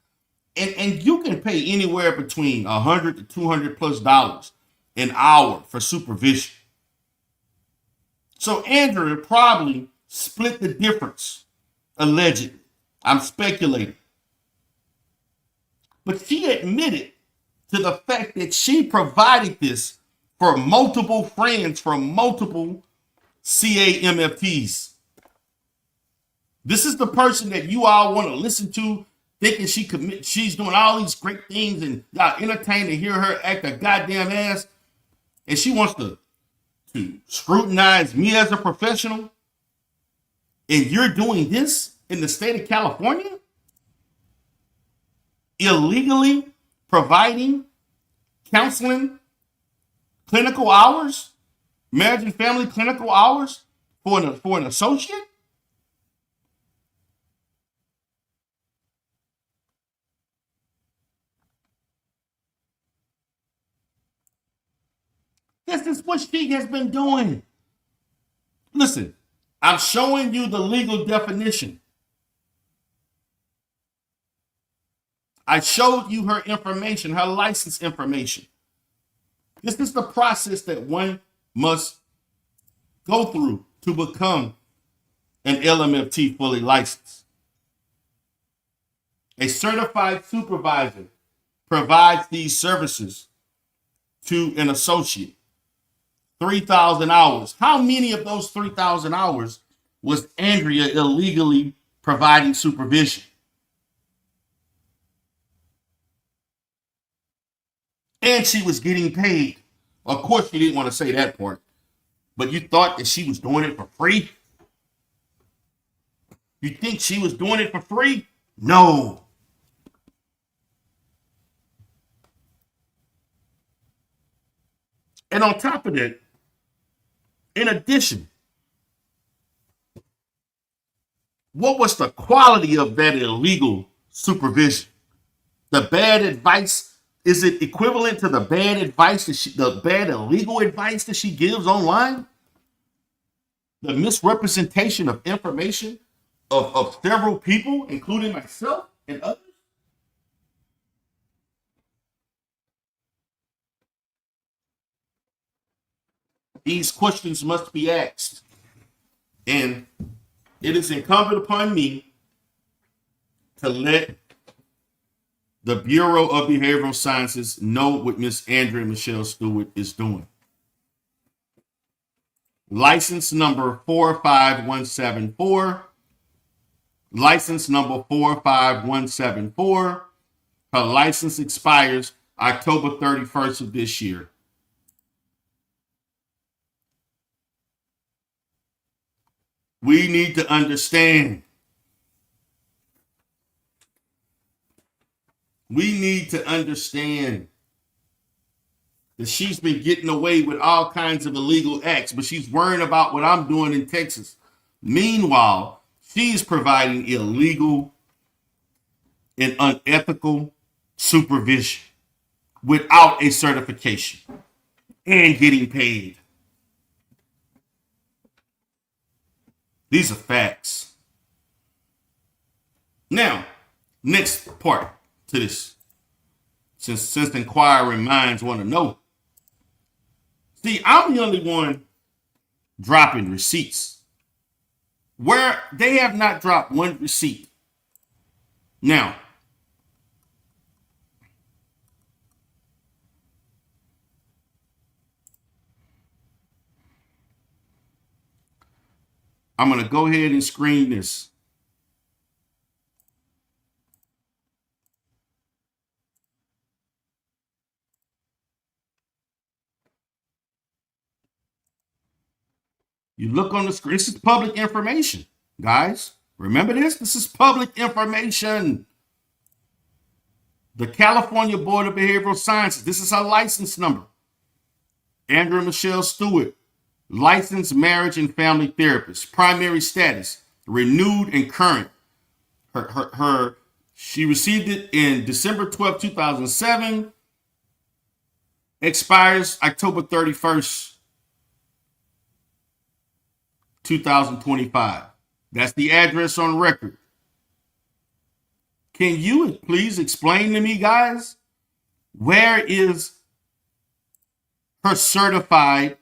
[SPEAKER 5] And you can pay anywhere between $100 to $200+ an hour for supervision. So Andrea probably split the difference, allegedly. I'm speculating. But she admitted to the fact that she provided this for multiple friends from multiple CAMFTs. This is the person that you all want to listen to, thinking she's doing all these great things and y'all entertained to hear her act a goddamn ass. And she wants to scrutinize me as a professional. And you're doing this in the state of California? Illegally providing counseling clinical hours, marriage and family clinical hours for an associate? This is what she has been doing. Listen, I'm showing you the legal definition. I showed you her information, her license information. This is the process that one must go through to become an LMFT fully licensed. A certified supervisor provides these services to an associate. 3,000 hours. How many of those 3,000 hours was Andrea illegally providing supervision? And she was getting paid. Of course, she didn't want to say that part. But you thought that she was doing it for free? You think she was doing it for free? No. And on top of that, in addition, what was the quality of that illegal supervision? The bad advice, is it equivalent to the bad advice the bad illegal advice that she gives online? The misrepresentation of information of several people, including myself and others? These questions must be asked. And it is incumbent upon me to let the Bureau of Behavioral Sciences know what Miss Andrea Michelle Stewart is doing. License number 45174. License number 45174. Her license expires October 31st of this year. We need to understand. We need to understand that she's been getting away with all kinds of illegal acts, but she's worrying about what I'm doing in Texas. Meanwhile, she's providing illegal and unethical supervision without a certification and getting paid. These are facts. Now, next part to this, since inquiring minds want to know. See, I'm the only one dropping receipts where they have not dropped one receipt. Now, I'm going to go ahead and screen this. You look on the screen. This is public information, guys. Remember this? This is public information. The California Board of Behavioral Sciences. This is her license number. Andrea Michelle Stewart, licensed marriage and family therapist. Primary status, renewed and current. She received it in December 12, 2007. Expires October 31st, 2025. That's the address on record. Can you please explain to me, guys, where is her certified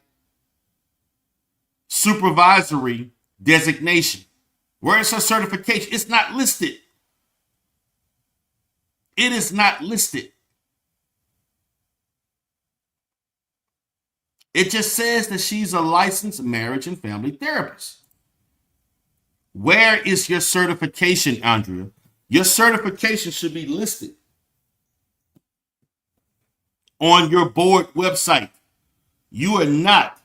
[SPEAKER 5] supervisory designation? Where is her certification? It's not listed. It is not listed. It just says that she's a licensed marriage and family therapist. Where is your certification, Andrea? Your certification should be listed on your board website. You are not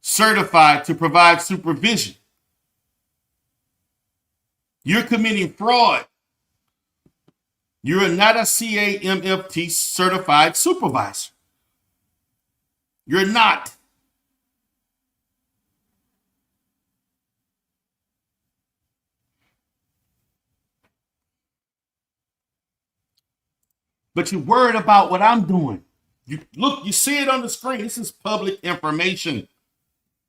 [SPEAKER 5] certified to provide supervision. You're committing fraud. You are not a CAMFT certified supervisor. You're not. But you're worried about what I'm doing. You see it on the screen. This is public information.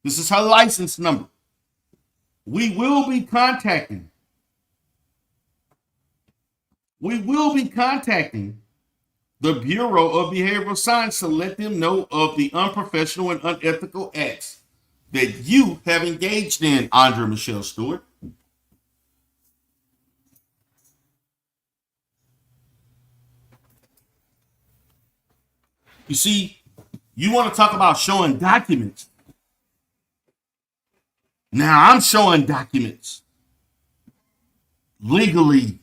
[SPEAKER 5] This is her license number. We will be contacting. The Bureau of Behavioral Science to let them know of the unprofessional and unethical acts that you have engaged in, Andrea Michelle Stewart. You see, you want to talk about showing documents. Now I'm showing documents. Legally.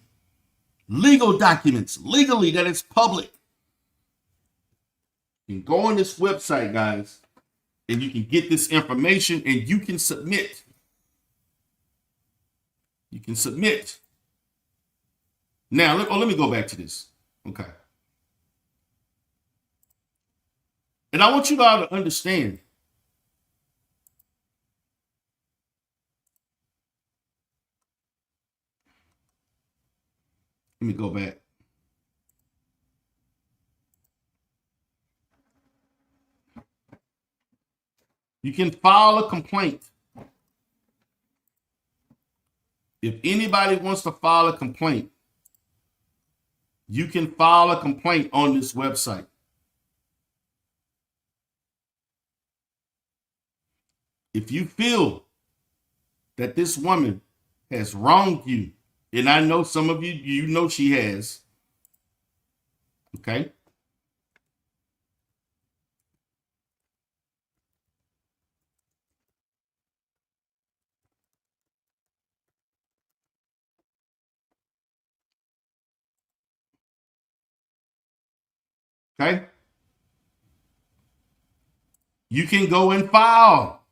[SPEAKER 5] Legal documents. Legally, that is public. You can go on this website, guys, and you can get this information and you can submit. You can submit. Now, let me go back to this. Okay. And I want you all to understand. Let me go back. You can file a complaint. If anybody wants to file a complaint, you can file a complaint on this website. If you feel that this woman has wronged you, and I know some of you know she has, okay? Okay? You can go and file.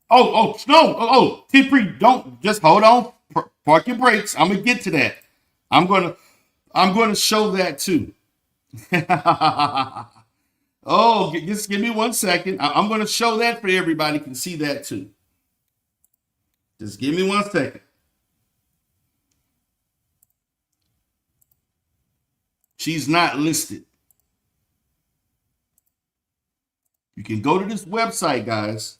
[SPEAKER 5] No, T-Pre, don't just hold on. Park your brakes. I'm gonna get to that. I'm gonna show that too. Oh, just give me 1 second. I'm going to show that for everybody can see that too. Just give me 1 second. She's not listed. You can go to this website, guys.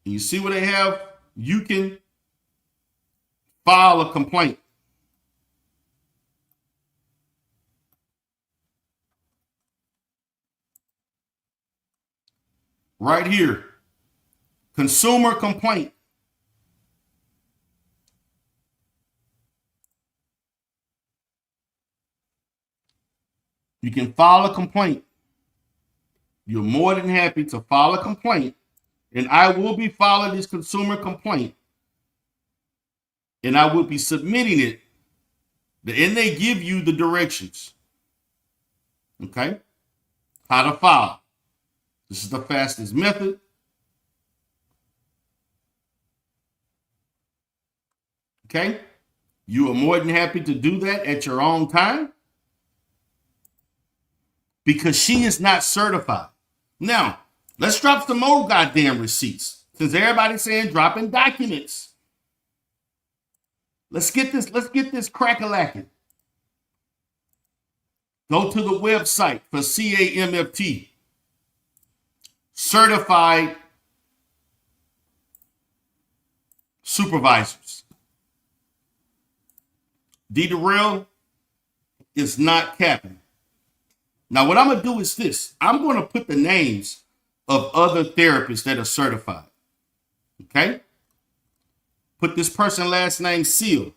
[SPEAKER 5] And you see what they have? You can file a complaint. Right here. Consumer complaint. You can file a complaint. You're more than happy to file a complaint. And I will be filing this consumer complaint. And I will be submitting it. And they give you the directions. Okay? How to file. This is the fastest method. Okay? You are more than happy to do that at your own time. Because she is not certified. Now, let's drop some more goddamn receipts. Since everybody's saying dropping documents. Let's get this crack-a-lacking. Go to the website for CAMFT. Certified supervisors. D. Darrell is not capping. Now, what I'm going to do is this. I'm going to put the names of other therapists that are certified. Okay? Put this person's last name Seal.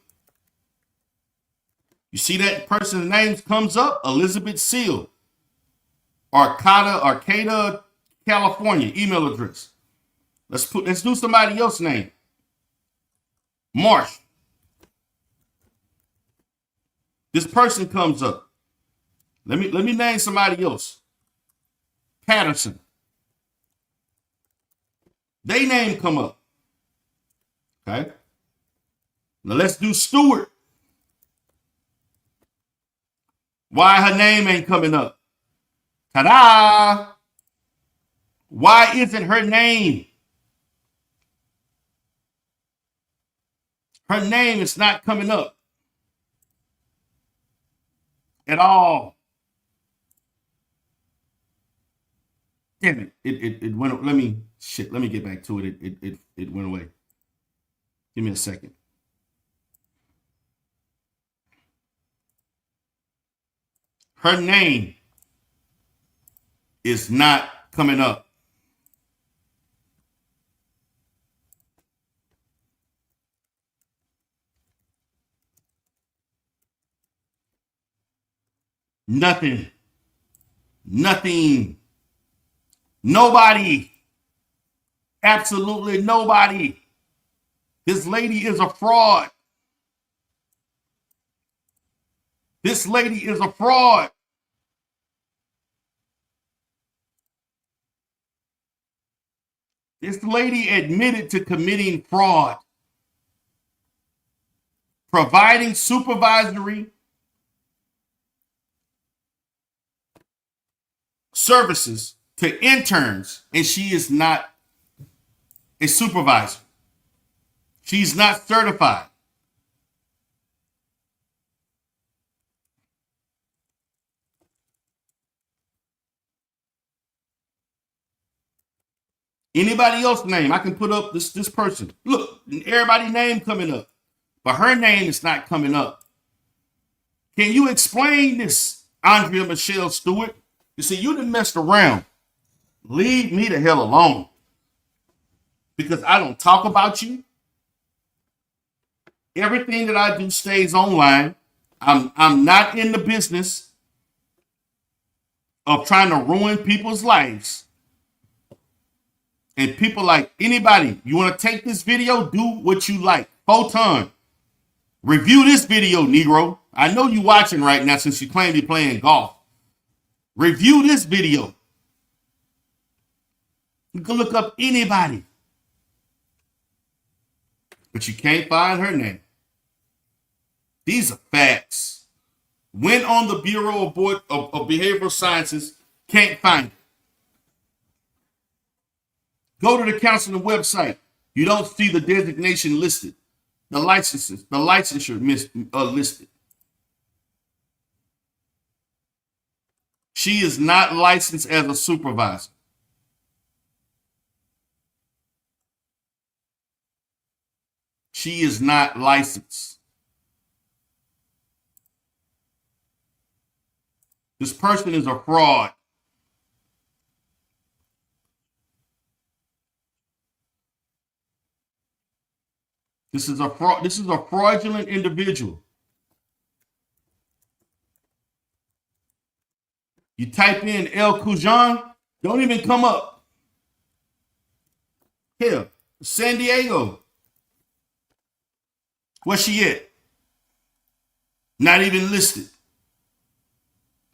[SPEAKER 5] You see that person's name comes up? Elizabeth Seal. Arcata, California. Email address. Let's do somebody else's name. Marsh. This person comes up. Let me name somebody else. Patterson. They name come up. Okay. Now let's do Stewart. Why her name ain't coming up? Ta-da! Why isn't her name? Her name is not coming up at all. Damn it. It went. Let me get back to it. It went away. Give me a second. Her name is not coming up. Nothing. Nobody. Absolutely nobody. This lady is a fraud. This lady is a fraud. This lady admitted to committing fraud. Providing supervisory services to interns, and she is not a supervisor. She's not certified. Anybody else's name, I can put up this person. Look, everybody's name coming up, but her name is not coming up. Can you explain this, Andrea Michelle Stewart? You see, you done messed around. Leave me the hell alone. Because I don't talk about you. Everything that I do stays online. I'm not in the business of trying to ruin people's lives. And people like anybody, you want to take this video, do what you like. Photon, review this video, Negro. I know you watching right now since you claim you're playing golf. Review this video. You can look up anybody. But you can't find her name. These are facts. Went on the Bureau of Behavioral Sciences, can't find it. Go to the counseling website. You don't see the designation listed. The licensure listed. She is not licensed as a supervisor. She is not licensed. This person is a fraud. This is a fraud. This is a fraudulent individual. You type in El Cujan, don't even come up. Here, San Diego. Where's she at? Not even listed.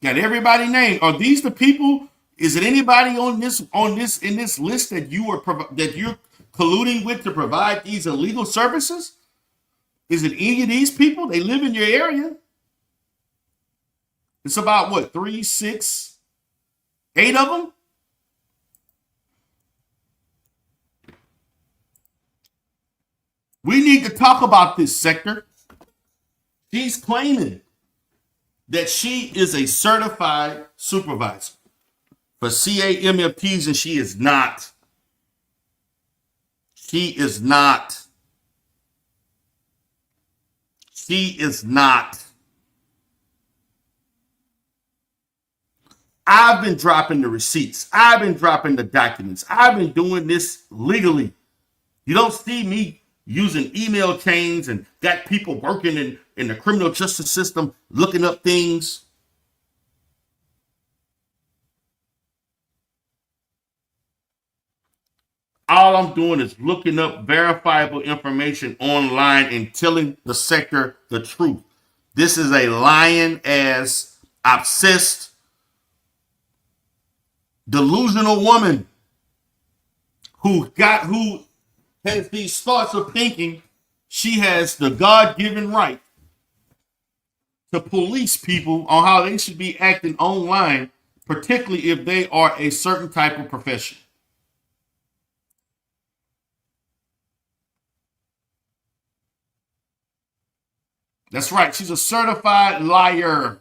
[SPEAKER 5] Got everybody named. Are these the people? Is it anybody in this list that you're colluding with to provide these illegal services? Is it any of these people? They live in your area. It's about what, 3, 6, 8 of them? We need to talk about this sector. She's claiming that she is a certified supervisor for CAMFTs, and she is not. She is not. She is not. I've been dropping the receipts. I've been dropping the documents. I've been doing this legally. You don't see me using email chains and got people working in the criminal justice system looking up things. All I'm doing is looking up verifiable information online and telling the sector the truth. This is a lying ass, obsessed, delusional woman who has these thoughts of thinking she has the God-given right to police people on how they should be acting online, particularly if they are a certain type of profession. That's right. She's a certified liar.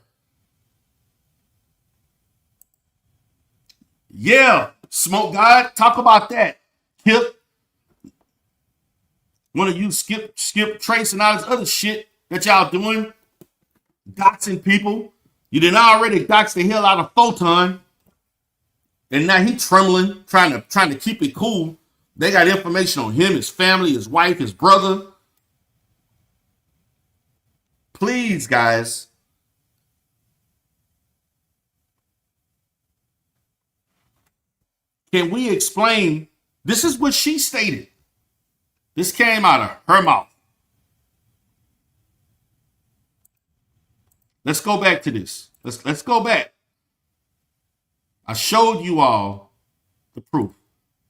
[SPEAKER 5] Yeah, Smoke God, talk about that. Kip. Want to use Skip, Trace, and all this other shit that y'all doing? Doxing people. You didn't already dox the hell out of Photon. And now he trembling, trying to keep it cool. They got information on him, his family, his wife, his brother. Please, guys. Can we explain? This is what she stated. This came out of her mouth. Let's go back to this. Let's go back. I showed you all the proof.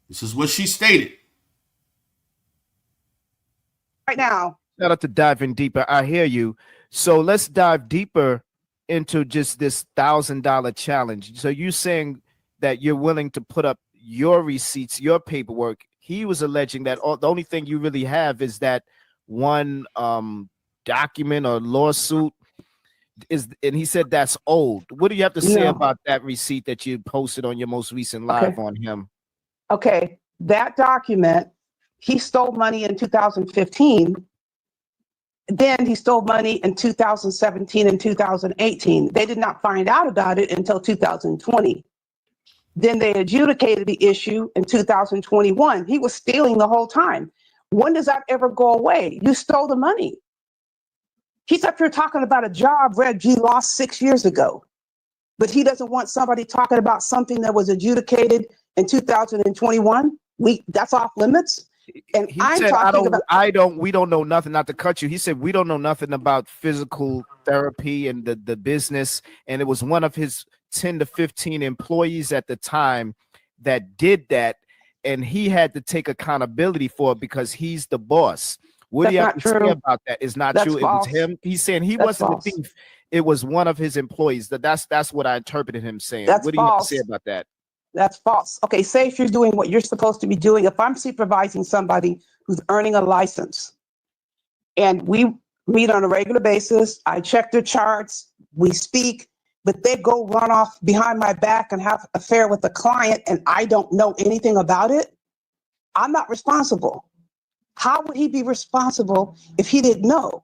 [SPEAKER 5] This is what she stated.
[SPEAKER 3] Right now.
[SPEAKER 4] Shout out to diving deeper. I hear you. So let's dive deeper into just this $1,000 challenge. So you're saying that you're willing to put up your receipts, your paperwork. He was alleging that the only thing you really have is that one document or lawsuit and he said that's old. What do you have to say about that receipt that you posted on your most recent live on him?
[SPEAKER 3] Okay, that document, he stole money in 2015. Then he stole money in 2017 and 2018. They did not find out about it until 2020. Then they adjudicated the issue in 2021. He was stealing the whole time. When does that ever go away? You stole the money. He's up here talking about a job Red G lost 6 years ago, but he doesn't want somebody talking about something that was adjudicated in 2021. That's off limits. And
[SPEAKER 4] he said, we don't know nothing, not to cut you. He said, we don't know nothing about physical therapy and the business. And it was one of his 10 to 15 employees at the time that did that. And he had to take accountability for it because he's the boss. What do you
[SPEAKER 3] That's
[SPEAKER 4] have
[SPEAKER 3] not
[SPEAKER 4] to say
[SPEAKER 3] true.
[SPEAKER 4] about that? It's not
[SPEAKER 3] That's
[SPEAKER 4] true. It was
[SPEAKER 3] false.
[SPEAKER 4] him. He's saying he
[SPEAKER 3] That's
[SPEAKER 4] wasn't
[SPEAKER 3] false.
[SPEAKER 4] the thief. It was one of his employees. That's what I interpreted him saying.
[SPEAKER 3] That's
[SPEAKER 4] What do you have to say
[SPEAKER 3] false.
[SPEAKER 4] about that?
[SPEAKER 3] That's false. Okay, say if you're doing what you're supposed to be doing. If I'm supervising somebody who's earning a license and we meet on a regular basis, I check their charts, we speak, but they go run off behind my back and have an affair with a client and I don't know anything about it, I'm not responsible. How would he be responsible if he didn't know?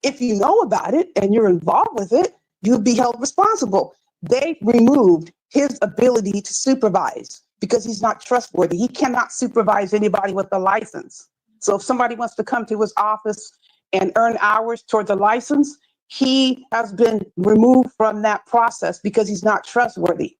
[SPEAKER 3] If you know about it and you're involved with it, you'd be held responsible. They removed his ability to supervise because he's not trustworthy. He cannot supervise anybody with a license. So if somebody wants to come to his office and earn hours towards a license, he has been removed from that process because he's not trustworthy.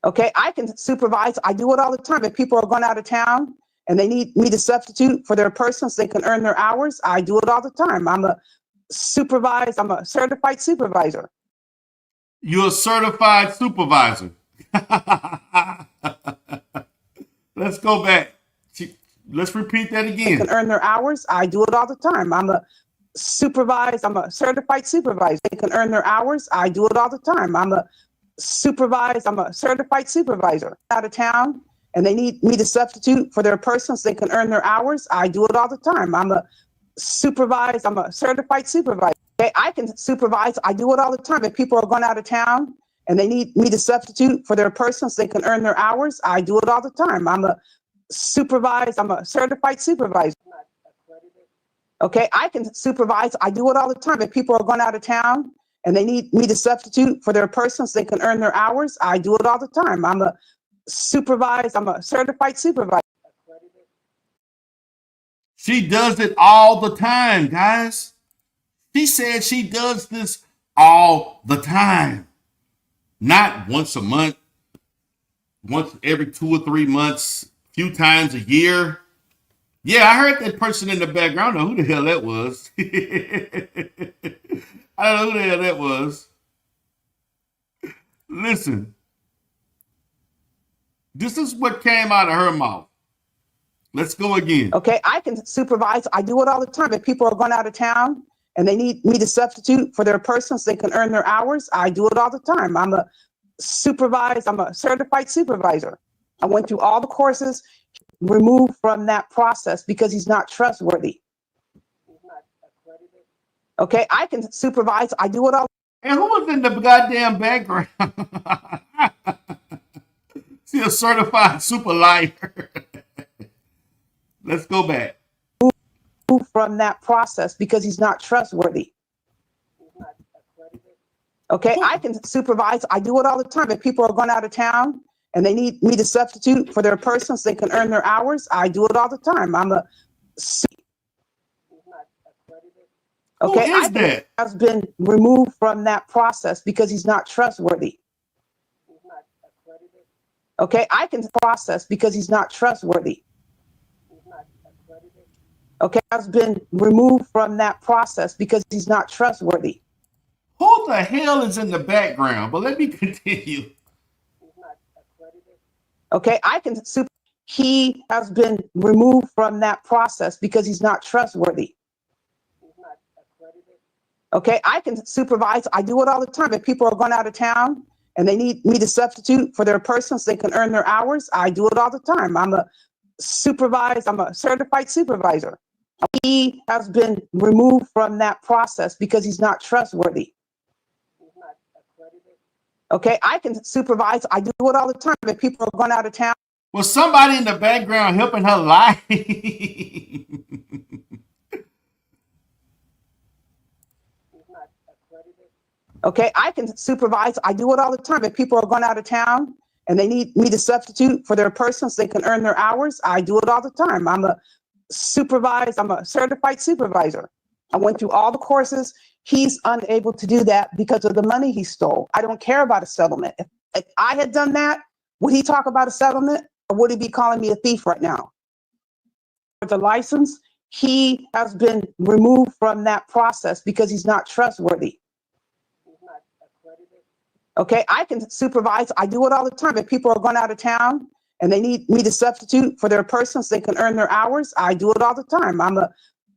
[SPEAKER 3] Okay, I can supervise. I do it all the time. If people are going out of town and they need me to substitute for their person so they can earn their hours, I do it all the time. I'm a certified supervisor.
[SPEAKER 5] You're a certified supervisor. Let's go back. Let's repeat that
[SPEAKER 3] They
[SPEAKER 5] again.
[SPEAKER 3] can earn their hours. I do it all the time. I'm a certified supervisor. They can earn their hours. I do it all the time. I'm a certified supervisor. Out of town and they need me to substitute for their person so they can earn their hours. I do it all the time. I'm a certified supervisor. Okay, I can supervise. I do it all the time. If people are going out of town and they need me to substitute for their person so they can earn their hours, I do it all the time. I'm a certified supervisor. Okay, I can supervise. I do it all the time. If people are going out of town and they need me to substitute for their person so they can earn their hours, I do it all the time. I'm a certified supervisor.
[SPEAKER 5] She does it all the time, guys. She said she does this all the time. Not once a month, once every 2 or 3 months, a few times a year. Yeah, I heard that person in the background. I don't know who the hell that was. I don't know who the hell that was. Listen, this is what came out of her mouth. Let's go again.
[SPEAKER 3] Okay, I can supervise. I do it all the time. If people are going out of town and they need me to substitute for their person so they can earn their hours, I do it all the time. I'm a certified supervisor. I went through all the courses, removed from that process because he's not trustworthy. Okay, I can supervise. I do it all.
[SPEAKER 5] And who was in the goddamn background? See, a certified super liar. Let's go back.
[SPEAKER 3] From that process because he's not trustworthy. Okay, I can supervise. I do it all the time. If people are going out of town and they need me to substitute for their person so they can earn their hours, I do it all the time. I'm a okay.
[SPEAKER 5] Who is that?
[SPEAKER 3] Has been removed from that process because he's not trustworthy. Okay, I can process because he's not trustworthy. Okay, has been removed from that process because he's not trustworthy.
[SPEAKER 5] Who the hell is in the background? But let me continue.
[SPEAKER 3] Okay, I can he has been removed from that process because he's not trustworthy. Okay, I can supervise. I do it all the time. If people are going out of town and they need me to substitute for their person so they can earn their hours, I do it all the time. I'm a certified supervisor. He has been removed from that process because he's not trustworthy. Okay, I can supervise. I do it all the time. If people are going out of town.
[SPEAKER 5] Was somebody in the background helping her lie?
[SPEAKER 3] Okay, I can supervise. I do it all the time. If people are going out of town and they need me to substitute for their person so they can earn their hours, I do it all the time. I'm a certified supervisor. I went through all the courses. He's unable to do that because of the money he stole. I don't care about a settlement. If I had done that, would he talk about a settlement or would he be calling me a thief right now? For the license, he has been removed from that process because he's not trustworthy. Okay, I can supervise. I do it all the time. If people are going out of town and they need me to substitute for their person so they can earn their hours, I do it all the time. I'm a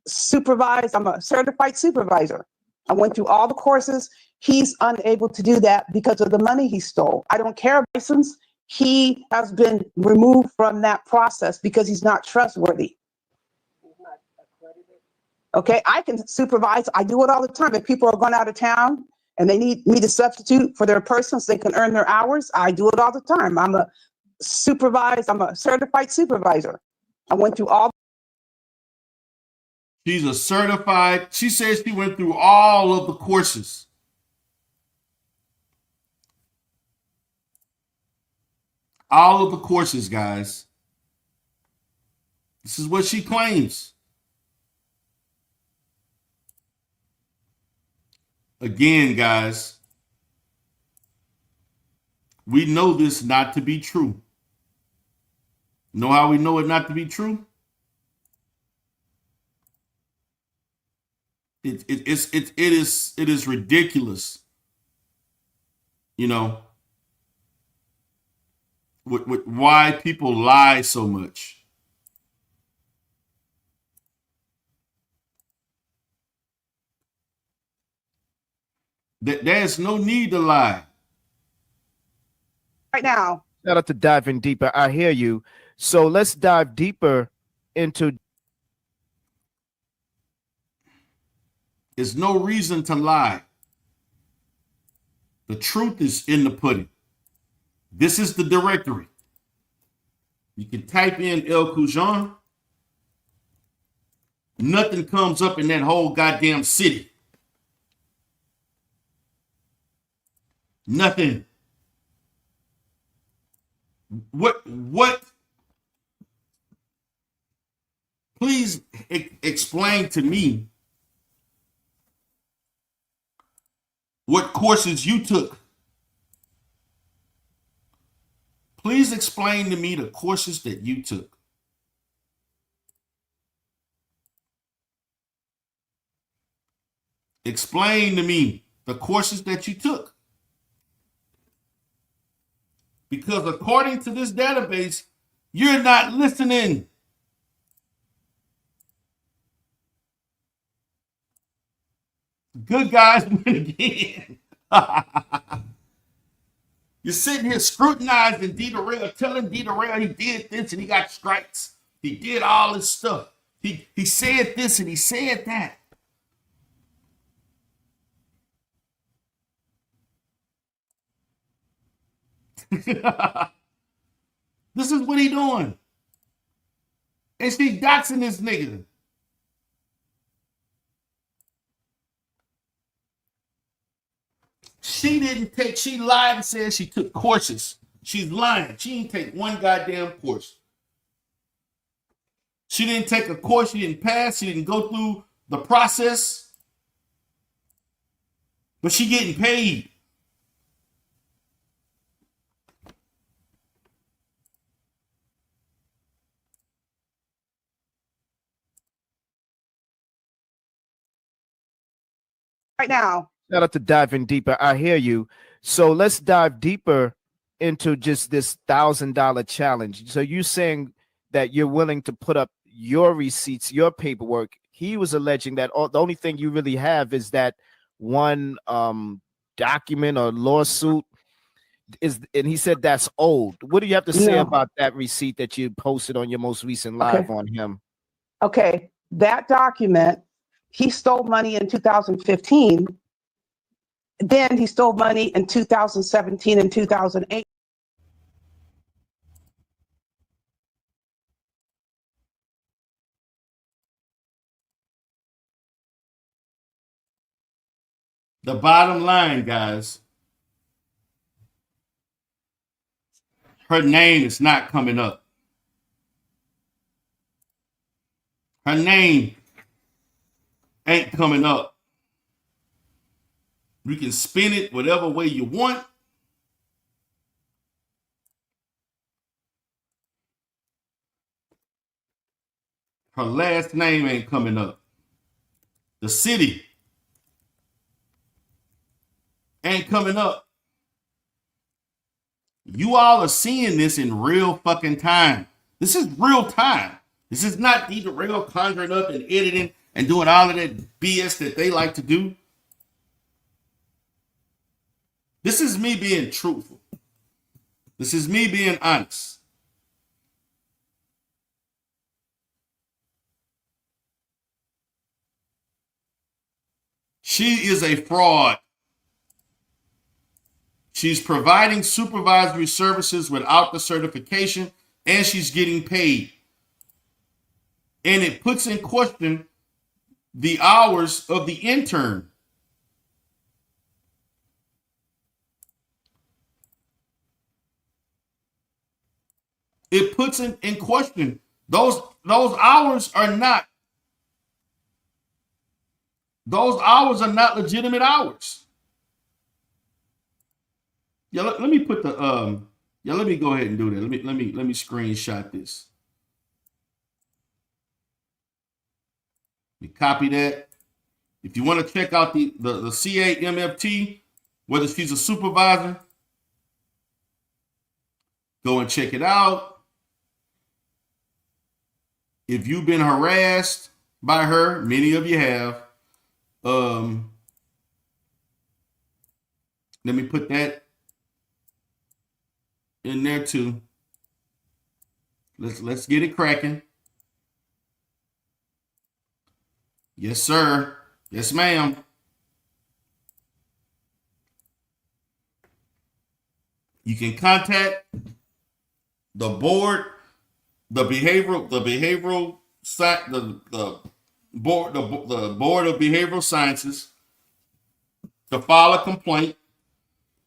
[SPEAKER 3] certified supervisor. I went through all the courses. He's unable to do that because of the money he stole. I don't care about license. He has been removed from that process because he's not trustworthy. Okay, I can supervise. I do it all the time. If people are going out of town and they need me to substitute for their person so they can earn their hours, I do it all the time. I'm a certified supervisor. I went through all.
[SPEAKER 5] She's a certified. She says she went through all of the courses. All of the courses, guys. This is what she claims. Again, guys, we know this not to be true. Know how we know it not to be true? It is ridiculous. You know, with why people lie so much. There's no need to lie.
[SPEAKER 3] Right now.
[SPEAKER 4] Shout out to diving deeper. I hear you. So let's dive deeper into.
[SPEAKER 5] There's no reason to lie. The truth is in the pudding. This is the directory. You can type in El Cujon. Nothing comes up in that whole goddamn city. Nothing. What? Please explain to me what courses you took. Please explain to me the courses that you took. Explain to me the courses that you took. Because according to this database, you're not listening. Good guys win again. You're sitting here scrutinizing D. Darrell, telling D. Darrell he did this and he got strikes. He did all this stuff. He said this and he said that. This is what he doing. And she doxing this nigga. She lied and said she took courses. She's lying. She didn't take one goddamn course. She didn't take a course. She didn't pass. She didn't go through the process. But she getting paid.
[SPEAKER 3] Right now.
[SPEAKER 4] Shout out to diving deeper. I hear you. So let's dive deeper into just this $1,000 challenge. So you're saying that you're willing to put up your receipts, your paperwork. He was alleging that the only thing you really have is that one document or lawsuit and he said that's old. What do you have to say about that receipt that you posted on your most recent live on him?
[SPEAKER 3] Okay, that document, he stole money in 2015. Then he stole money in 2017 and 2008.
[SPEAKER 5] The bottom line, guys, her name is not coming up. Her name ain't coming up. You can spin it whatever way you want. Her last name ain't coming up. The city ain't coming up. You all are seeing this in real fucking time. This is real time. This is not Deidre Rail conjuring up and editing and doing all of that BS that they like to do. This is me being truthful. This is me being honest. She is a fraud. She's providing supervisory services without the certification, and she's getting paid. And it puts in question the hours of the intern. It puts in question those hours are not legitimate hours. Yeah, let me put the let me go ahead and do that. Let me screenshot this. Let me copy that. If you want to check out the CAMFT, whether she's a supervisor, go and check it out. If you've been harassed by her, many of you have. Let me put that in there too. Let's get it cracking. Yes, sir. Yes, ma'am. You can contact the board, the board of behavioral sciences to file a complaint.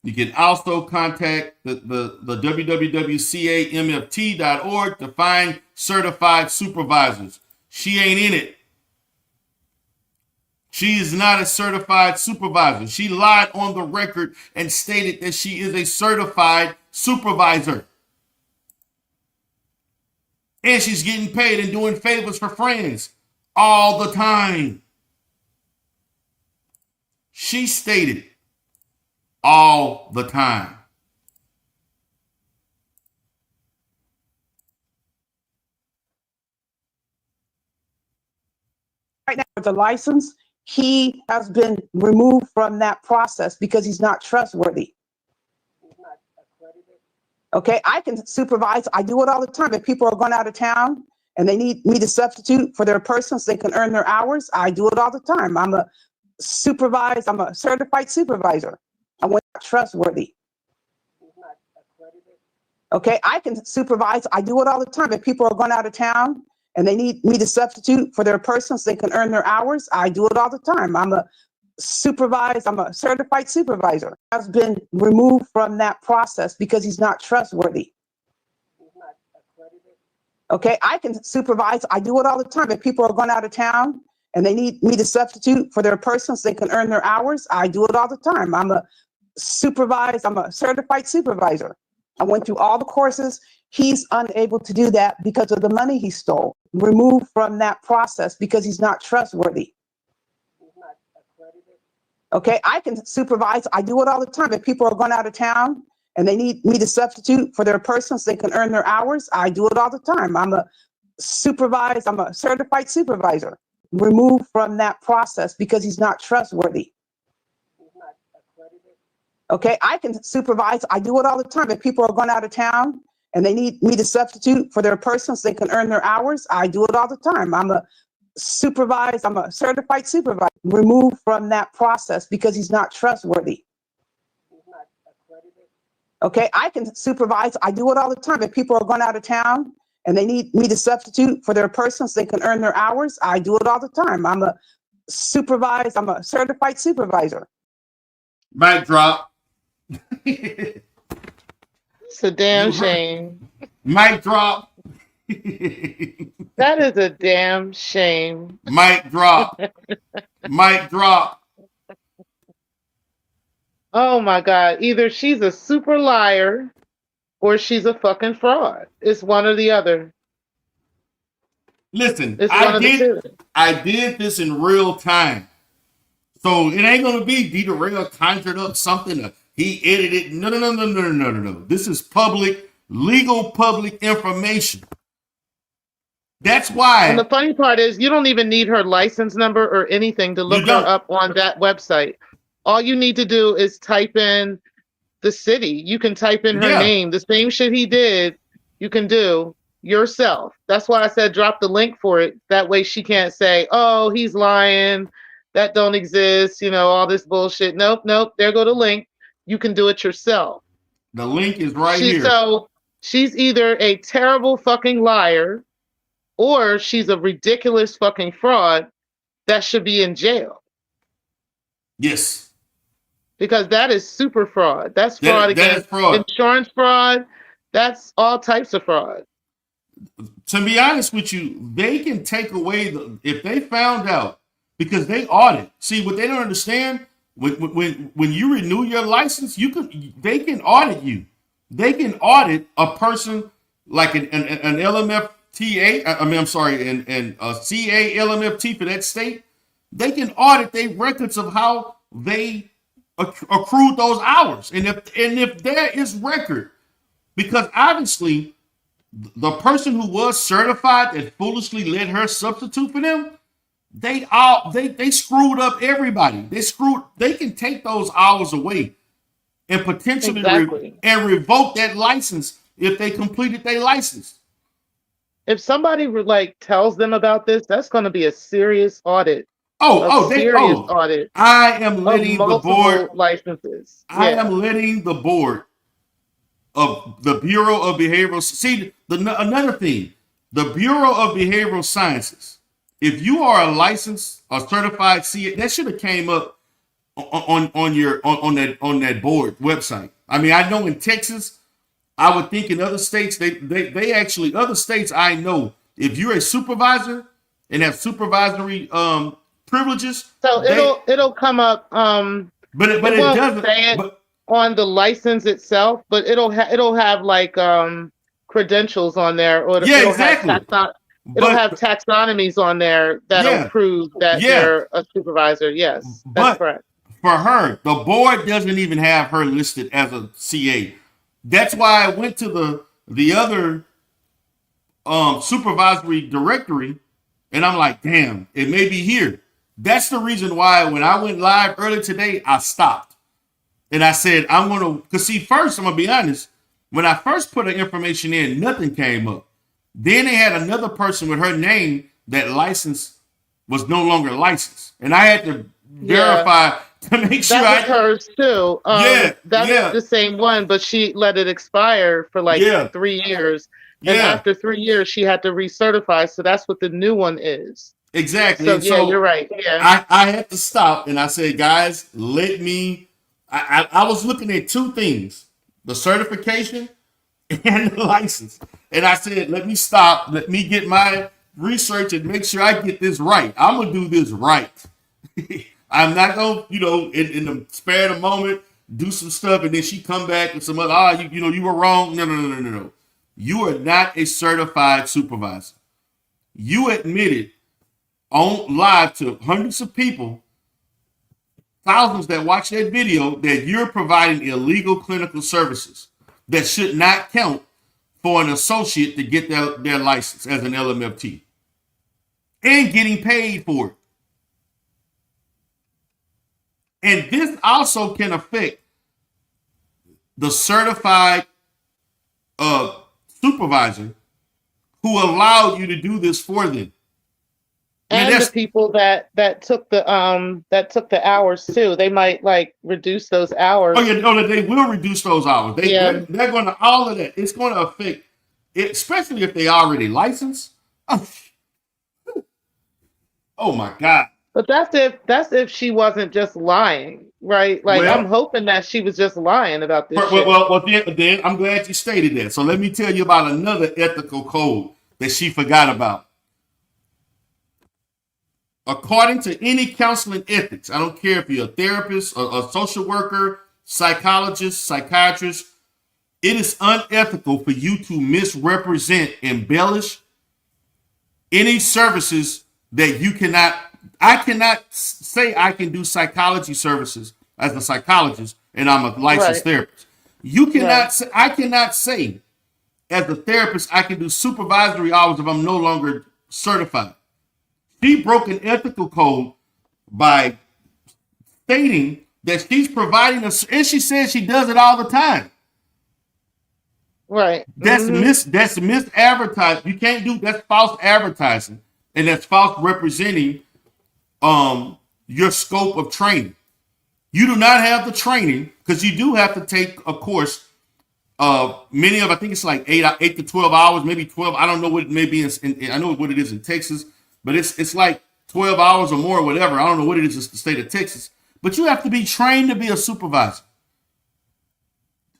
[SPEAKER 5] You can also contact the www.camft.org to find certified supervisors. She ain't in it. She is not a certified supervisor. She lied on the record and stated that she is a certified supervisor. And she's getting paid and doing favors for friends all the time. She stated all the time.
[SPEAKER 3] Right now, with the license, he has been removed from that process because he's not trustworthy. Okay, I can supervise. I do it all the time. If people are going out of town and they need me to substitute for their person so they can earn their hours, I do it all the time. I'm a certified supervisor. I'm not trustworthy. Okay, I can supervise. I do it all the time. If people are going out of town and they need me to substitute for their person so they can earn their hours, I do it all the time. I'm a certified supervisor. Has been removed from that process because he's not trustworthy. Okay, I can supervise. I do it all the time. If people are going out of town and they need me to substitute for their person so they can earn their hours, I do it all the time. I'm a certified supervisor. I went through all the courses. He's unable to do that because of the money he stole. Removed from that process because he's not trustworthy. Okay, I can supervise. I do it all the time. If people are going out of town and they need me to substitute for their person so they can earn their hours, I do it all the time. I'm a certified supervisor. Removed from that process because he's not trustworthy. Okay, I can supervise. I do it all the time. If people are going out of town and they need me to substitute for their person so they can earn their hours, I do it all the time. I'm a certified supervisor. Removed from that process because he's not trustworthy. Okay, I can supervise. I do it all the time. If people are going out of town and they need me to substitute for their person so they can earn their hours, I do it all the time. I'm a certified supervisor.
[SPEAKER 5] Mic drop.
[SPEAKER 6] It's a damn shame.
[SPEAKER 5] Mic drop.
[SPEAKER 6] That is a damn shame.
[SPEAKER 5] Mic drop. Mic drop.
[SPEAKER 6] Oh my God. Either she's a super liar or she's a fucking fraud. It's one or the other.
[SPEAKER 5] Listen,
[SPEAKER 6] It's one of the two.
[SPEAKER 5] I did this in real time. So it ain't gonna be Deidre Rail conjured up something. He edited. No. This is legal public information. That's why.
[SPEAKER 6] And the funny part is, you don't even need her license number or anything to look her up on that website. All you need to do is type in the city. You can type in her name. The same shit he did, you can do yourself. That's why I said drop the link for it. That way she can't say, oh, he's lying. That don't exist. You know, all this bullshit. Nope. There go the link. You can do it yourself.
[SPEAKER 5] The link is right here.
[SPEAKER 6] So she's either a terrible fucking liar or she's a ridiculous fucking fraud that should be in jail.
[SPEAKER 5] Yes.
[SPEAKER 6] Because that is super fraud. That's fraud against insurance fraud. That's all types of fraud.
[SPEAKER 5] To be honest with you, they can take away if they found out, because they audit. See, what they don't understand, when you renew your license, they can audit you. They can audit a person like an LMFTA. And a CA LMFT for that state. They can audit their records of how they accrued those hours, and if there is record, because obviously the person who was certified that foolishly let her substitute for them, they screwed up everybody. They can take those hours away and potentially revoke that license if they completed their license.
[SPEAKER 6] If somebody tells them about this, that's going to be a serious audit.
[SPEAKER 5] Audit. I am letting the board
[SPEAKER 6] licenses.
[SPEAKER 5] I am letting the board of the Bureau of Behavioral. See, another thing, the Bureau of Behavioral Sciences. If you are a licensed or certified CA, that should have came up on that board website. I mean, I know in Texas. I would think in other states, they actually, other states I know, if you're a supervisor and have supervisory privileges.
[SPEAKER 6] So it'll come up.
[SPEAKER 5] But it doesn't
[SPEAKER 6] say it on the license itself, but it'll have credentials on there, or it'll have taxonomies on there that'll prove that they're a supervisor. Yes, that's correct.
[SPEAKER 5] For her, the board doesn't even have her listed as a CA. That's why I went to the other supervisory directory, and I'm like, damn, it may be here. That's the reason why when I went live earlier today, I stopped. And I said, I'm going to, because see, first, I'm going to be honest, when I first put the information in, nothing came up. Then they had another person with her name that license was no longer licensed. And I had to verify to make sure
[SPEAKER 6] that was hers too. That's the same one, but she let it expire for 3 years. And after 3 years, she had to recertify. So that's what the new one is.
[SPEAKER 5] Exactly.
[SPEAKER 6] So you're right. Yeah.
[SPEAKER 5] I had to stop and I said, guys, let me. I was looking at two things: the certification and the license. And I said, let me stop. Let me get my research and make sure I get this right. I'm gonna do this right. I'm not gonna, in the spare of the moment, do some stuff and then she come back with some other, you were wrong. No. You are not a certified supervisor. You admitted on live to hundreds of people, thousands that watch that video, that you're providing illegal clinical services that should not count for an associate to get their license as an LMFT and getting paid for it. And this also can affect the certified supervisor who allowed you to do this for them.
[SPEAKER 6] And the people that took the hours too. They might reduce those hours.
[SPEAKER 5] Oh yeah, they will reduce those hours. They're going to, all of that. It's going to affect it, especially if they already licensed. Oh my God.
[SPEAKER 6] But that's if she wasn't just lying, right? I'm hoping that she was just lying about this.
[SPEAKER 5] Well, then I'm glad you stated that. So let me tell you about another ethical code that she forgot about. According to any counseling ethics, I don't care if you're a therapist, a social worker, psychologist, psychiatrist, it is unethical for you to misrepresent, embellish any services that you cannot. I cannot say I can do psychology services as a psychologist and I'm a licensed therapist. You cannot say, I cannot say as a therapist I can do supervisory hours if I'm no longer certified. She broke an ethical code by stating that she's providing us, and she says she does it all the time.
[SPEAKER 6] Right.
[SPEAKER 5] That's that's misadvertising. You can't do that's false advertising, and that's false representing your scope of training. You do not have the training because you do have to take a course. Many of I think it's like 8 to 12 hours, maybe 12. I don't know what it may be. I know what it is in Texas, but it's like 12 hours or more or whatever. I don't know what it is in the state of Texas. But you have to be trained to be a supervisor.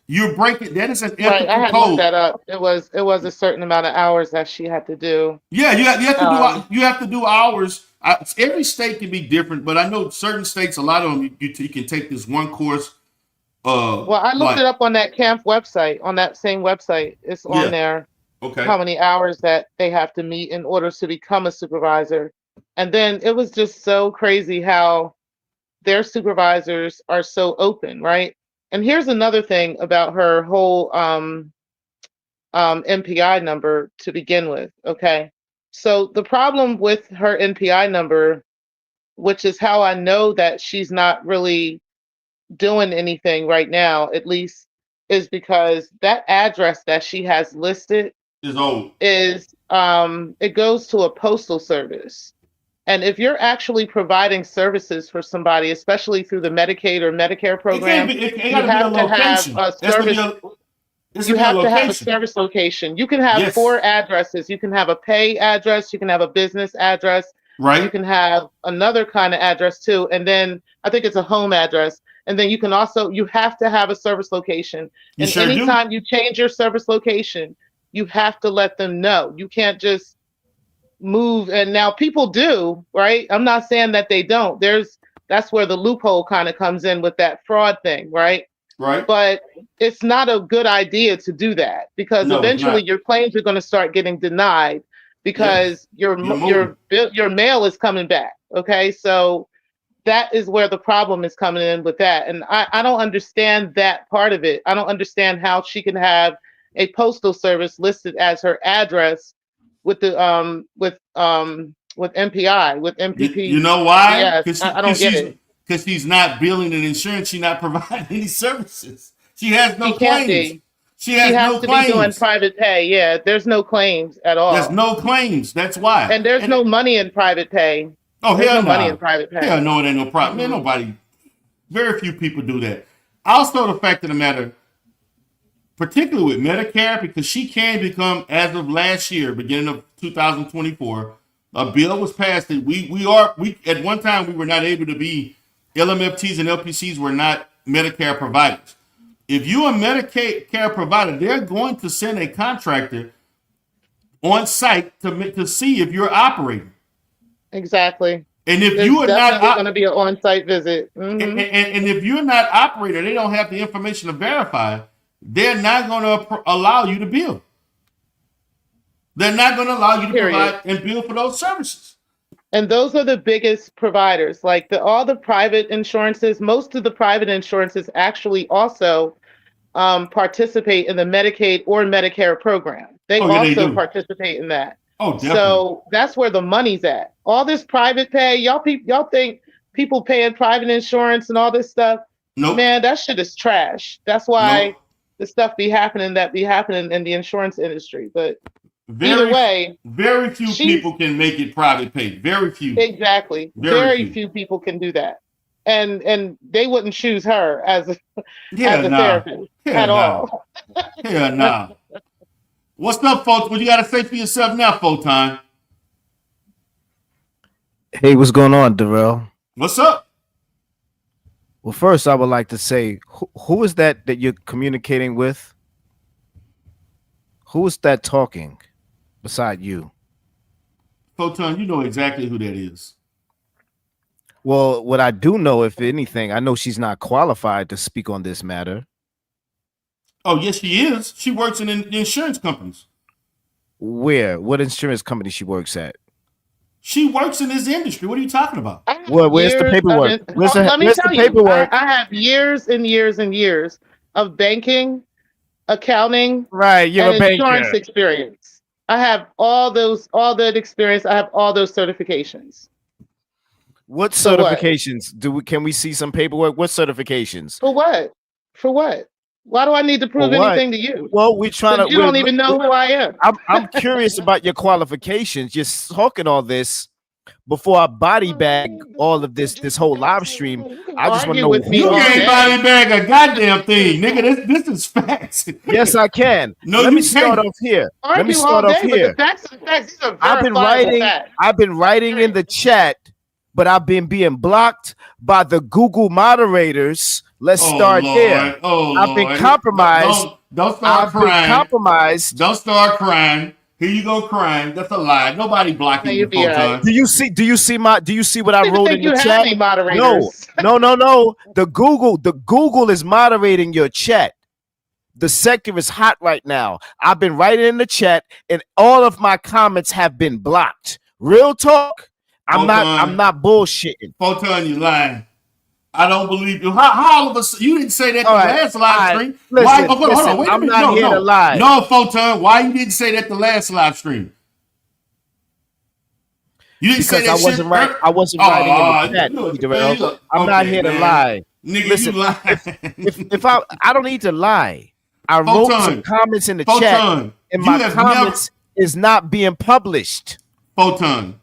[SPEAKER 5] You're breaking that is an ethical
[SPEAKER 6] right. I had
[SPEAKER 5] code.
[SPEAKER 6] looked that up. It was a certain amount of hours that she had to do.
[SPEAKER 5] Yeah, you have to do hours. Every state can be different, but I know certain states, a lot of them, you can take this one course.
[SPEAKER 6] Well, I looked it up on that camp website, on that same website. It's on there.
[SPEAKER 5] Okay.
[SPEAKER 6] How many hours that they have to meet in order to become a supervisor. And then it was just so crazy how their supervisors are so open, right? And here's another thing about her whole NPI number to begin with, okay? So the problem with her NPI number, which is how I know that she's not really doing anything right now, at least, is because that address that she has listed
[SPEAKER 5] is old.
[SPEAKER 6] It goes to a postal service. And if you're actually providing services for somebody, especially through the Medicaid or Medicare program, you have to have a service. You have to have a service location. You can have 4 addresses. You can have a pay address. You can have a business address.
[SPEAKER 5] Right.
[SPEAKER 6] You can have another kind of address too. And then I think it's a home address. And then you have to have a service location. And anytime you change your service location, you have to let them know. You can't just move. And now people do, right? I'm not saying that they don't. That's where the loophole kind of comes in with that fraud thing, right?
[SPEAKER 5] Right.
[SPEAKER 6] But it's not a good idea to do that because eventually your claims are going to start getting denied because your mail is coming back. Okay, so that is where the problem is coming in with that, and I don't understand that part of it. I don't understand how she can have a postal service listed as her address with the with MPI with MPP.
[SPEAKER 5] You know why?
[SPEAKER 6] Yes, I don't get it.
[SPEAKER 5] Because she's not billing an insurance, she's not providing any services. She has no claims. She has to be doing private pay. Yeah, there's no claims at all. There's no claims. That's why.
[SPEAKER 6] And there's no money in private pay.
[SPEAKER 5] Oh,
[SPEAKER 6] there's no money in private pay.
[SPEAKER 5] Hell no, it ain't no problem. Man, nobody. Very few people do that. Also, the fact of the matter, particularly with Medicare, because she can become, as of last year, beginning of 2024, a bill was passed that we at one time we were not able to be LMFTs and LPCs were not Medicare providers. If you're a Medicare provider, they're going to send a contractor on site to see if you're operating.
[SPEAKER 6] Exactly.
[SPEAKER 5] And if you are not
[SPEAKER 6] going to be an on-site visit,
[SPEAKER 5] and if you're not operator, they don't have the information to verify. They're not going to allow you to bill. They're not going to allow you to provide and bill for those services.
[SPEAKER 6] And those are the biggest providers, like all the private insurances. Most of the private insurances actually also participate in the Medicaid or Medicare program. They also participate in that.
[SPEAKER 5] Oh, definitely.
[SPEAKER 6] So that's where the money's at. All this private pay, y'all think people paying private insurance and all this stuff?
[SPEAKER 5] Nope.
[SPEAKER 6] Man, that shit is trash. That's why the stuff be happening in the insurance industry. But either way,
[SPEAKER 5] very few people can make it private pay. Very few.
[SPEAKER 6] Exactly. Very few people can do that. And they wouldn't choose her as a therapist at all.
[SPEAKER 5] Hell no. What's up, folks? What you got to say for yourself now, Photon?
[SPEAKER 4] Hey, what's going on, Darrell?
[SPEAKER 5] What's up?
[SPEAKER 4] Well, first, I would like to say, who is that you're communicating with? Who is that talking beside you?
[SPEAKER 5] Photon, you know exactly who that is.
[SPEAKER 4] Well, what I do know, if anything, I know she's not qualified to speak on this matter.
[SPEAKER 5] Oh, yes, she is. She works in the insurance companies.
[SPEAKER 4] Where? What insurance company she works at?
[SPEAKER 5] She works in this industry. What are you talking about?
[SPEAKER 6] I
[SPEAKER 4] Well, where's the paperwork? Where's
[SPEAKER 6] let me
[SPEAKER 4] the
[SPEAKER 6] tell you,
[SPEAKER 4] paperwork?
[SPEAKER 6] I have years and years and years of banking, accounting,
[SPEAKER 4] Right, you're
[SPEAKER 6] and
[SPEAKER 4] a
[SPEAKER 6] insurance
[SPEAKER 4] banker.
[SPEAKER 6] experience. I have all that experience. I have all those certifications.
[SPEAKER 4] What
[SPEAKER 6] So what?
[SPEAKER 4] certifications can we see some paperwork? What certifications?
[SPEAKER 6] For what? For what? Why do I need to
[SPEAKER 4] For
[SPEAKER 6] prove
[SPEAKER 4] what?
[SPEAKER 6] anything to you?
[SPEAKER 4] Well, we're trying to.
[SPEAKER 6] Because you don't even know who I am.
[SPEAKER 4] I'm curious about your qualifications. You're talking all this before I body bag all of this whole live stream. I just want to
[SPEAKER 6] Argue
[SPEAKER 4] know
[SPEAKER 6] with me
[SPEAKER 5] You
[SPEAKER 4] who.
[SPEAKER 6] all
[SPEAKER 5] can't
[SPEAKER 6] day.
[SPEAKER 5] body bag a goddamn thing, nigga. This is facts.
[SPEAKER 4] Yes, I can.
[SPEAKER 5] No,
[SPEAKER 4] Let
[SPEAKER 5] you
[SPEAKER 4] me start
[SPEAKER 5] can't.
[SPEAKER 4] off here. Let me
[SPEAKER 6] Argue
[SPEAKER 4] start
[SPEAKER 6] all
[SPEAKER 4] off
[SPEAKER 6] day, but the
[SPEAKER 4] here.
[SPEAKER 6] facts are facts. These are
[SPEAKER 4] I've been
[SPEAKER 6] verifiable
[SPEAKER 4] writing.
[SPEAKER 6] facts.
[SPEAKER 4] I've been writing in the chat, but I've been being blocked by the Google moderators. Let's start there.
[SPEAKER 5] Oh,
[SPEAKER 4] I've been
[SPEAKER 5] Lord.
[SPEAKER 4] compromised.
[SPEAKER 5] Don't start
[SPEAKER 4] I've been
[SPEAKER 5] crying.
[SPEAKER 4] compromised.
[SPEAKER 5] Don't start crying. Here you go crying. That's a lie. Nobody blocking you,
[SPEAKER 6] be all right.
[SPEAKER 5] Photon.
[SPEAKER 4] Do you see what I
[SPEAKER 6] I didn't
[SPEAKER 4] wrote
[SPEAKER 6] think
[SPEAKER 4] in
[SPEAKER 6] you
[SPEAKER 4] the
[SPEAKER 6] had
[SPEAKER 4] chat?
[SPEAKER 6] any moderators.
[SPEAKER 4] No. The Google is moderating your chat. The sector is hot right now. I've been writing in the chat, and all of my comments have been blocked. Real talk. I'm not bullshitting.
[SPEAKER 5] Photon, you lying. I don't believe you. How all of a sudden you didn't say that the last live stream?
[SPEAKER 4] Listen,
[SPEAKER 5] Why? Hold on. Wait a
[SPEAKER 4] I'm
[SPEAKER 5] minute.
[SPEAKER 4] not here to lie.
[SPEAKER 5] No, Photon. Why you didn't say that the last live stream? You didn't say that
[SPEAKER 4] I wasn't
[SPEAKER 5] shit.
[SPEAKER 4] right. I wasn't writing in the chat.
[SPEAKER 5] Look,
[SPEAKER 4] I'm not here to lie.
[SPEAKER 5] Nigga,
[SPEAKER 4] Listen,
[SPEAKER 5] you lie.
[SPEAKER 4] if I don't need to lie. I wrote some comments in the chat, and my comments is not being published.
[SPEAKER 5] Photon,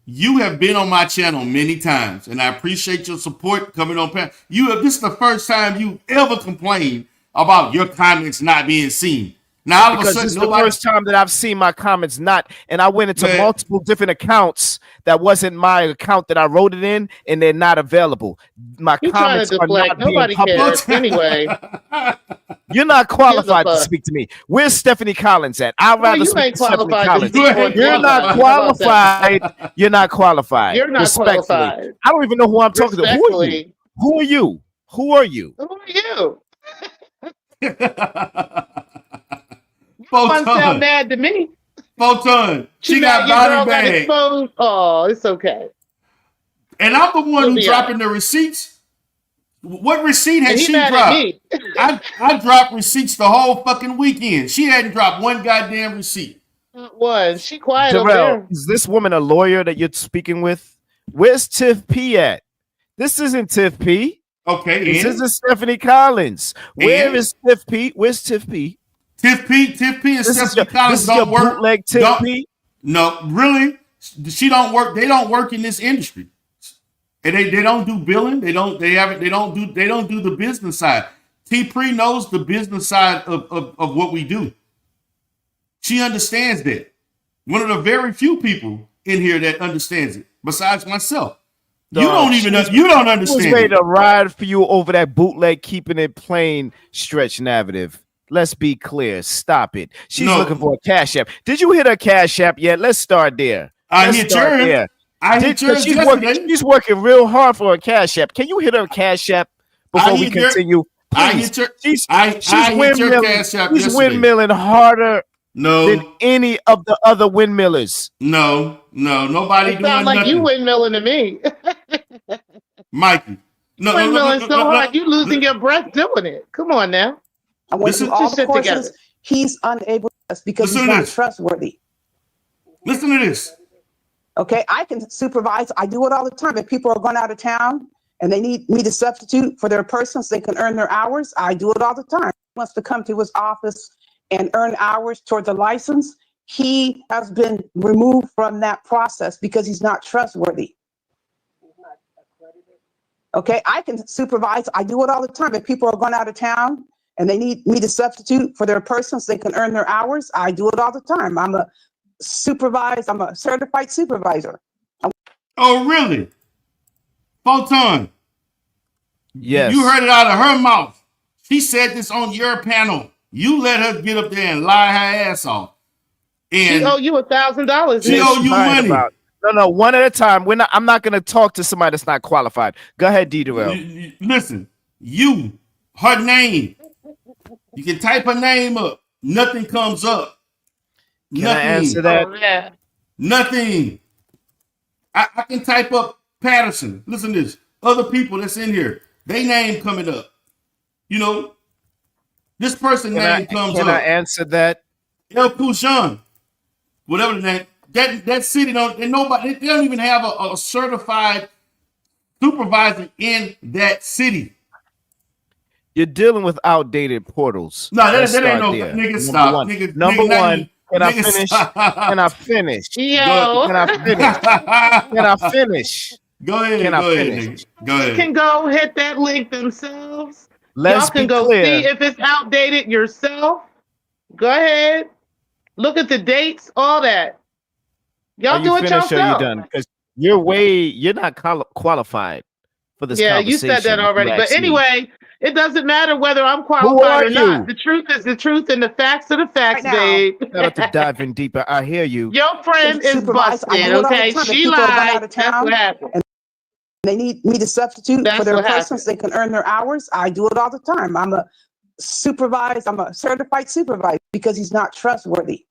[SPEAKER 5] you have been on my channel many times, and I appreciate your support coming on. This is the first time you ever complained about your comments not being seen. Now all of a sudden,
[SPEAKER 4] this is the first time that I've seen my comments not, and I went into multiple different accounts that wasn't my account that I wrote it in, and they're not available. My comments are not
[SPEAKER 6] Nobody
[SPEAKER 4] being published.
[SPEAKER 6] Anyway,
[SPEAKER 4] you're not qualified to speak to me. Where's Stephanie Collins at? I'd rather speak to Stephanie Collins. You're not qualified. You're not qualified.
[SPEAKER 6] You're not qualified.
[SPEAKER 4] I don't even know who I'm talking to. Who are you? Who are you? Who are you?
[SPEAKER 6] Who are you?
[SPEAKER 5] Photon
[SPEAKER 6] sound mad to me.
[SPEAKER 5] Photon, she got body bag.
[SPEAKER 6] Oh, it's okay.
[SPEAKER 5] And I'm the one who's dropping the receipts. What receipt has she dropped? I dropped receipts the whole fucking weekend. She hadn't dropped one goddamn receipt.
[SPEAKER 6] Was she quiet
[SPEAKER 4] Darrell,
[SPEAKER 6] over there?
[SPEAKER 4] is this woman a lawyer that you're speaking with? Where's Tiff P at? This isn't Tiff P.
[SPEAKER 5] Okay,
[SPEAKER 4] this isn't Stephanie Collins. Where is Tiff P? Where's Tiff P?
[SPEAKER 5] Tiff P and Stephanie Collins don't work.
[SPEAKER 4] Bootleg Tiff P?
[SPEAKER 5] No, really, she don't work. They don't work in this industry, and they don't do billing. They don't do the business side. T Pre knows the business side of what we do. She understands that. One of the very few people in here that understands it, besides myself. You don't understand.
[SPEAKER 4] Who's ready to ride for you over that bootleg, keeping it plain stretch narrative? Let's be clear. Stop it. She's looking for a cash app. Did you hit her cash app yet? Let's start there.
[SPEAKER 5] I hit her.
[SPEAKER 4] She's working real hard for a cash app. Can you hit her cash app before we continue? Please. She's windmilling harder than any of the other windmillers.
[SPEAKER 5] No, nobody doing
[SPEAKER 6] sound like
[SPEAKER 5] nothing.
[SPEAKER 6] You windmilling to me.
[SPEAKER 5] Mikey. No,
[SPEAKER 6] windmilling so hard, you losing your breath doing it. Come on now.
[SPEAKER 3] I went through all the courses. He's unable to because he's not trustworthy.
[SPEAKER 5] Listen to this.
[SPEAKER 3] Okay, I can supervise. I do it all the time. If people are going out of town and they need me to substitute for their person so they can earn their hours, I do it all the time. He wants to come to his office and earn hours towards a license. He has been removed from that process because he's not trustworthy. Okay, I can supervise. I do it all the time. If people are going out of town and they need me to substitute for their person so they can earn their hours, I do it all the time. I'm a certified supervisor.
[SPEAKER 5] Oh, really? Photon.
[SPEAKER 4] Yes.
[SPEAKER 5] You heard it out of her mouth. She said this on your panel. You let her get up there and lie her ass off. And
[SPEAKER 6] she owe you $1,000.
[SPEAKER 5] She owe you money.
[SPEAKER 4] No, one at a time. I'm not going to talk to somebody that's not qualified. Go ahead, D-Darrell.
[SPEAKER 5] Listen, her name. You can type her name up. Nothing comes up.
[SPEAKER 4] Can I answer that?
[SPEAKER 6] Oh, yeah.
[SPEAKER 5] Nothing. I can type up Patterson. Listen to this. Other people that's in here, they name coming up. You know, this person name comes up.
[SPEAKER 4] Can I answer that?
[SPEAKER 5] El Pushan, whatever the name. That city don't, and nobody, they don't even have a certified supervisor in that city.
[SPEAKER 4] You're dealing with outdated portals.
[SPEAKER 5] No, that ain't no nigga. Stop, nigga.
[SPEAKER 4] Number one. Can I
[SPEAKER 5] finish?
[SPEAKER 4] Can I finish?
[SPEAKER 6] Yo.
[SPEAKER 4] Can I finish? Can I finish?
[SPEAKER 5] Go ahead.
[SPEAKER 4] Can
[SPEAKER 5] I
[SPEAKER 4] I finish?
[SPEAKER 5] Nigga. Go ahead.
[SPEAKER 6] They can go hit that link themselves.
[SPEAKER 4] Let's
[SPEAKER 6] Y'all can
[SPEAKER 4] be
[SPEAKER 6] go
[SPEAKER 4] clear.
[SPEAKER 6] see if it's outdated yourself. Go ahead. Look at the dates, all that. Y'all do it yourself.
[SPEAKER 4] Or you done? Because you're not qualified for this
[SPEAKER 6] Yeah, you
[SPEAKER 4] conversation.
[SPEAKER 6] said that already. But anyway, it doesn't matter whether I'm
[SPEAKER 4] Who
[SPEAKER 6] qualified
[SPEAKER 4] are
[SPEAKER 6] or not.
[SPEAKER 4] you?
[SPEAKER 6] The truth is the truth, and the facts are the facts,
[SPEAKER 3] Right now.
[SPEAKER 6] babe.
[SPEAKER 4] Shout out to diving deeper. I hear you.
[SPEAKER 6] Your friend is
[SPEAKER 3] Supervise, I
[SPEAKER 6] busted,
[SPEAKER 3] do it all the
[SPEAKER 6] okay?
[SPEAKER 3] time. If
[SPEAKER 6] She
[SPEAKER 3] people are going out
[SPEAKER 6] lied.
[SPEAKER 3] of
[SPEAKER 6] That's
[SPEAKER 3] town,
[SPEAKER 6] what happened.
[SPEAKER 3] and they need me to substitute
[SPEAKER 6] That's
[SPEAKER 3] for their
[SPEAKER 6] what
[SPEAKER 3] person
[SPEAKER 6] happened.
[SPEAKER 3] so they can earn their hours. I do it all the time. I'm a certified supervisor because he's not trustworthy.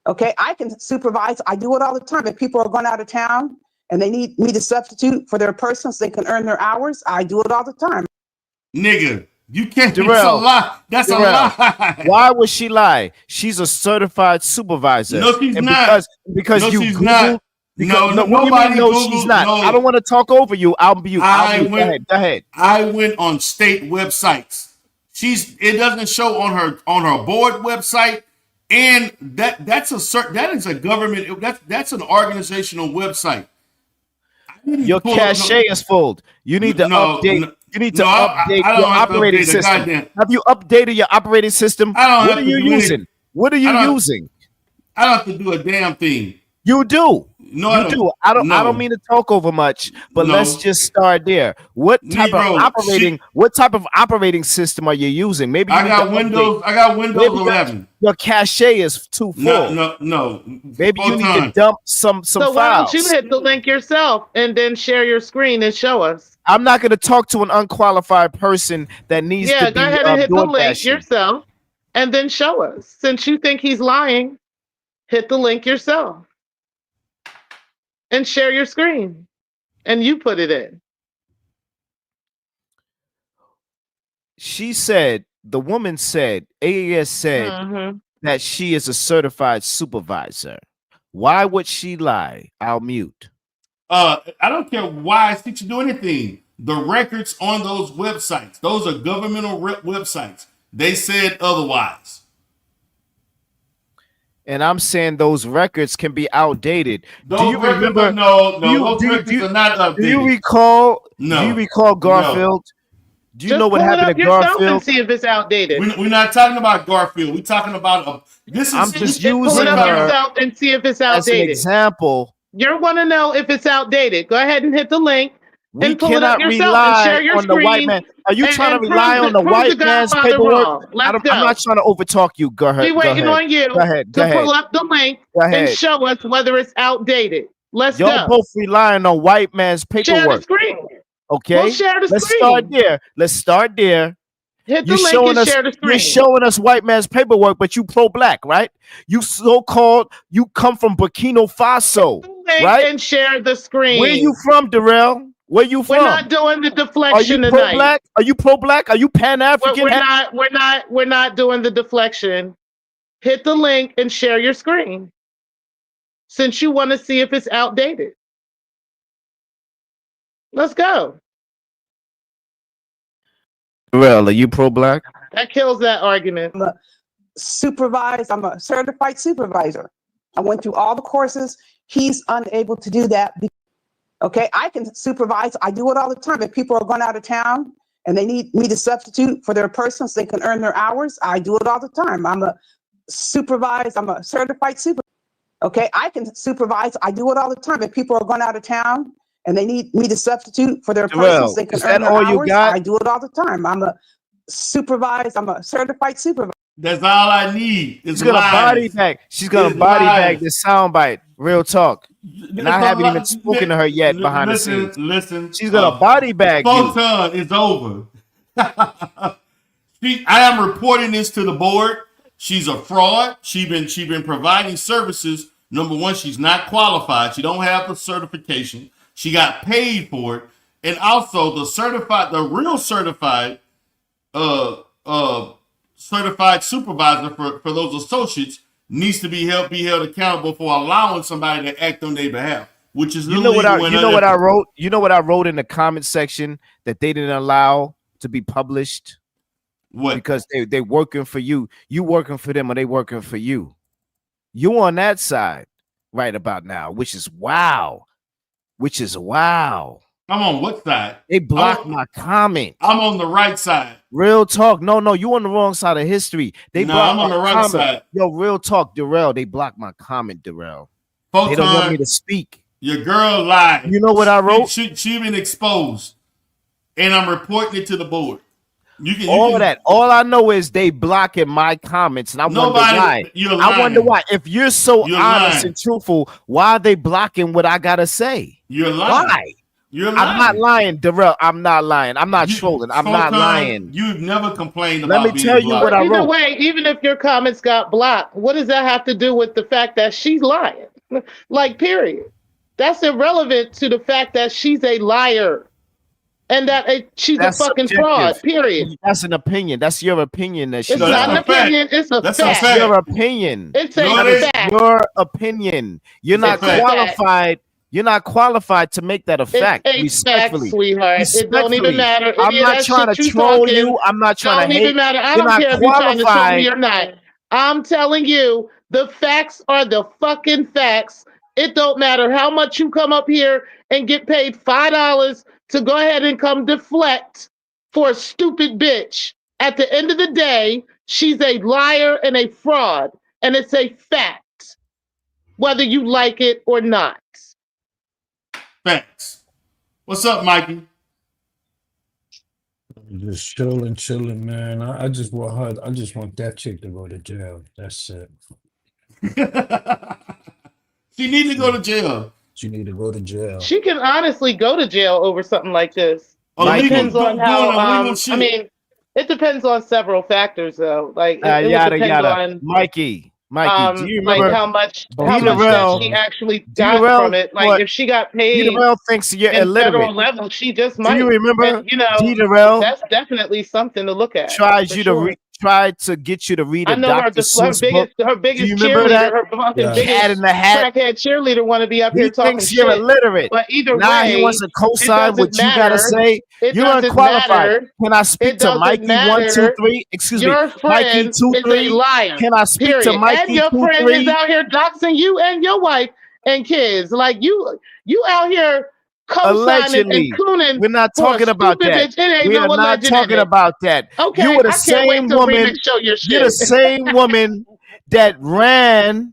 [SPEAKER 3] Okay, I can supervise. I do it all the time. If people are going out of town and they need me to substitute for their person so they can earn their hours, I do it all the time.
[SPEAKER 5] Nigga, you can't.
[SPEAKER 4] Darrell,
[SPEAKER 5] That's a lie. That's a lie.
[SPEAKER 4] Why would she lie? She's a certified supervisor.
[SPEAKER 5] No, she's
[SPEAKER 4] and
[SPEAKER 5] not.
[SPEAKER 4] Because
[SPEAKER 5] No,
[SPEAKER 4] you
[SPEAKER 5] she's
[SPEAKER 4] Googled.
[SPEAKER 5] not.
[SPEAKER 4] Because,
[SPEAKER 5] No,
[SPEAKER 4] what do you
[SPEAKER 5] nobody
[SPEAKER 4] mean, no,
[SPEAKER 5] Googled.
[SPEAKER 4] she's not.
[SPEAKER 5] No.
[SPEAKER 4] I don't want to talk over you. I'll mute. Go ahead.
[SPEAKER 5] I went on state websites. It doesn't show on her board website, and that is a government. That's an organizational website.
[SPEAKER 4] Your cache is full. You need to update. You need to update your operating system. Have you updated your operating system? What are you using? What are you using?
[SPEAKER 5] I don't have to do a damn thing.
[SPEAKER 4] You do.
[SPEAKER 5] No,
[SPEAKER 4] you do. I don't mean to talk over much, but let's just start there. What type of operating system are you using? Maybe you
[SPEAKER 5] I got Windows 11.
[SPEAKER 4] Your cache is too full.
[SPEAKER 5] No.
[SPEAKER 4] Maybe you need to dump some files.
[SPEAKER 6] So why don't you hit the link yourself and then share your screen and show us?
[SPEAKER 4] I'm not going to talk to an unqualified person that needs to be.
[SPEAKER 6] Yeah, go ahead and hit the link yourself and then show us. Since you think he's lying, hit the link yourself and share your screen, and you put it in.
[SPEAKER 4] The woman said, AAS said that she is a certified supervisor. Why would she lie? I'll mute.
[SPEAKER 5] I don't care why she should do anything. The records on those websites, those are governmental websites. They said otherwise.
[SPEAKER 4] And I'm saying those records can be outdated.
[SPEAKER 5] Those records are not updated.
[SPEAKER 6] Do
[SPEAKER 4] you recall Garfield? Do you know what happened to Garfield?
[SPEAKER 6] And see if it's outdated.
[SPEAKER 5] We're not talking about Garfield. We're talking about
[SPEAKER 4] I'm just using
[SPEAKER 6] pull it up
[SPEAKER 4] her
[SPEAKER 6] yourself and see if it's outdated.
[SPEAKER 4] as an example.
[SPEAKER 6] You want to know if it's outdated. Go ahead and hit the link.
[SPEAKER 4] We cannot rely on the white man. Are you trying to rely on the white man's paperwork? I'm not trying to overtalk you. Go ahead.
[SPEAKER 6] We're waiting on you to pull up the link and show us whether it's outdated. Let's go.
[SPEAKER 4] Y'all both relying on white man's paperwork.
[SPEAKER 6] Share the screen.
[SPEAKER 4] Okay.
[SPEAKER 6] We'll share the
[SPEAKER 4] Let's
[SPEAKER 6] screen.
[SPEAKER 4] start there.
[SPEAKER 6] Hit the link and share the screen.
[SPEAKER 4] You're showing us white man's paperwork, but you pro-black, right? You you come from Burkina Faso, right?
[SPEAKER 6] And share the screen.
[SPEAKER 4] Where you from, Darrell? Where you from?
[SPEAKER 6] We're not doing the deflection tonight.
[SPEAKER 4] Are you pro-black? Are you Pan-African?
[SPEAKER 6] We're not doing the deflection. Hit the link and share your screen. Since you want to see if it's outdated. Let's go.
[SPEAKER 4] Darrell, are you pro-black?
[SPEAKER 6] That kills that argument.
[SPEAKER 3] I'm a certified supervisor. I went through all the courses. He's unable to do that. Okay, I can supervise. I do it all the time. If people are going out of town and they need me to substitute for their person so they can earn their hours, I do it all the time. I'm a certified supervisor. Okay, I can supervise. I do it all the time. If people are going out of town and they need me to substitute for their person so they can earn their hours, I do it all the time. I'm a certified supervisor.
[SPEAKER 5] That's all I need.
[SPEAKER 4] She's gonna body bag. She's gonna body bag this soundbite. Real talk. And I haven't even spoken to her yet behind the scenes.
[SPEAKER 5] Listen.
[SPEAKER 4] She's gonna body bag you.
[SPEAKER 5] Photon is over. I am reporting this to the board. She's a fraud. She's been providing services Number one, she's not qualified. She don't have the certification. She got paid for it. And also the real certified certified supervisor for those associates needs to be held accountable for allowing somebody to act on their behalf, which is illegal.
[SPEAKER 4] You know what I wrote? You know what I wrote in the comment section that they didn't allow to be published?
[SPEAKER 5] What?
[SPEAKER 4] Because they working for you. You working for them, or they working for you. You on that side right about now, which is wow.
[SPEAKER 5] I'm on what side?
[SPEAKER 4] They blocked my comment.
[SPEAKER 5] I'm on the right side.
[SPEAKER 4] Real talk. No, you on the wrong side of history. I'm
[SPEAKER 5] on the right side.
[SPEAKER 4] Yo, real talk, Darrell. They blocked my comment, Darrell.
[SPEAKER 5] Photon,
[SPEAKER 4] they don't want me to speak.
[SPEAKER 5] Your girl lied.
[SPEAKER 4] You know what I wrote?
[SPEAKER 5] She been exposed, and I'm reporting it to the board.
[SPEAKER 4] All I know is they blocking my comments, and I wonder why. I wonder why. If you're so honest and truthful, why are they blocking what I gotta say?
[SPEAKER 5] You're lying.
[SPEAKER 4] Why?
[SPEAKER 5] You're lying.
[SPEAKER 4] I'm not lying, Darrell. I'm not lying. I'm not trolling. I'm not lying.
[SPEAKER 5] You've never complained about.
[SPEAKER 4] Let me tell you what I wrote.
[SPEAKER 6] Either way, even if your comments got blocked, what does that have to do with the fact that she's lying? Like, period. That's irrelevant to the fact that she's a liar and that she's a fucking fraud. Period.
[SPEAKER 4] That's an opinion. That's your opinion. That she's
[SPEAKER 6] it's not an opinion. It's a fact.
[SPEAKER 4] That's your opinion.
[SPEAKER 6] It's a fact.
[SPEAKER 4] Your opinion. You're not qualified. You're not qualified to make that a fact. Respectfully,
[SPEAKER 6] sweetheart. It don't even matter.
[SPEAKER 4] I'm not trying to troll you. I'm not trying to hate.
[SPEAKER 6] Even matter. I don't care if you're trying to troll me or not. I'm telling you, the facts are the fucking facts. It don't matter how much you come up here and get paid $5 to go ahead and come deflect for a stupid bitch. At the end of the day, she's a liar and a fraud, and it's a fact, whether you like it or not.
[SPEAKER 5] Facts. What's up, Mikey?
[SPEAKER 7] Just chilling, man. I just want her. I just want that chick to go to jail. That's it.
[SPEAKER 5] She need to go to jail.
[SPEAKER 7] She need to go to jail.
[SPEAKER 6] She can honestly go to jail over something like this.
[SPEAKER 5] It depends on how.
[SPEAKER 6] I mean, it depends on several factors, though. Like it
[SPEAKER 4] yada
[SPEAKER 6] depends
[SPEAKER 4] yada.
[SPEAKER 6] on
[SPEAKER 4] Mikey, do you remember
[SPEAKER 6] like how much that she actually got from it? Like if she got paid,
[SPEAKER 4] Darrell thinks you're illiterate.
[SPEAKER 6] Federal level, she just might.
[SPEAKER 4] Do you remember?
[SPEAKER 6] And,
[SPEAKER 4] Darrell,
[SPEAKER 6] that's definitely something to look at.
[SPEAKER 4] Tried to get you to read a Dr. Seuss book.
[SPEAKER 6] Her biggest
[SPEAKER 4] Do you remember
[SPEAKER 6] cheerleader,
[SPEAKER 4] that?
[SPEAKER 6] her fucking biggest crackhead cheerleader, want to be up here talking
[SPEAKER 4] shit. He thinks you're illiterate.
[SPEAKER 6] But either
[SPEAKER 4] now
[SPEAKER 6] way,
[SPEAKER 4] he wants to co-sign what you gotta say. You're unqualified. Can I speak to Mikey 123? Excuse me, Mikey 23. Can I speak to Mikey 23?
[SPEAKER 6] And your friend is out here doxing you and your wife and kids. Like you out here.
[SPEAKER 4] Allegedly, we're not talking about that. We are not talking about that.
[SPEAKER 6] Okay,
[SPEAKER 4] you were the same woman. You're the same woman that ran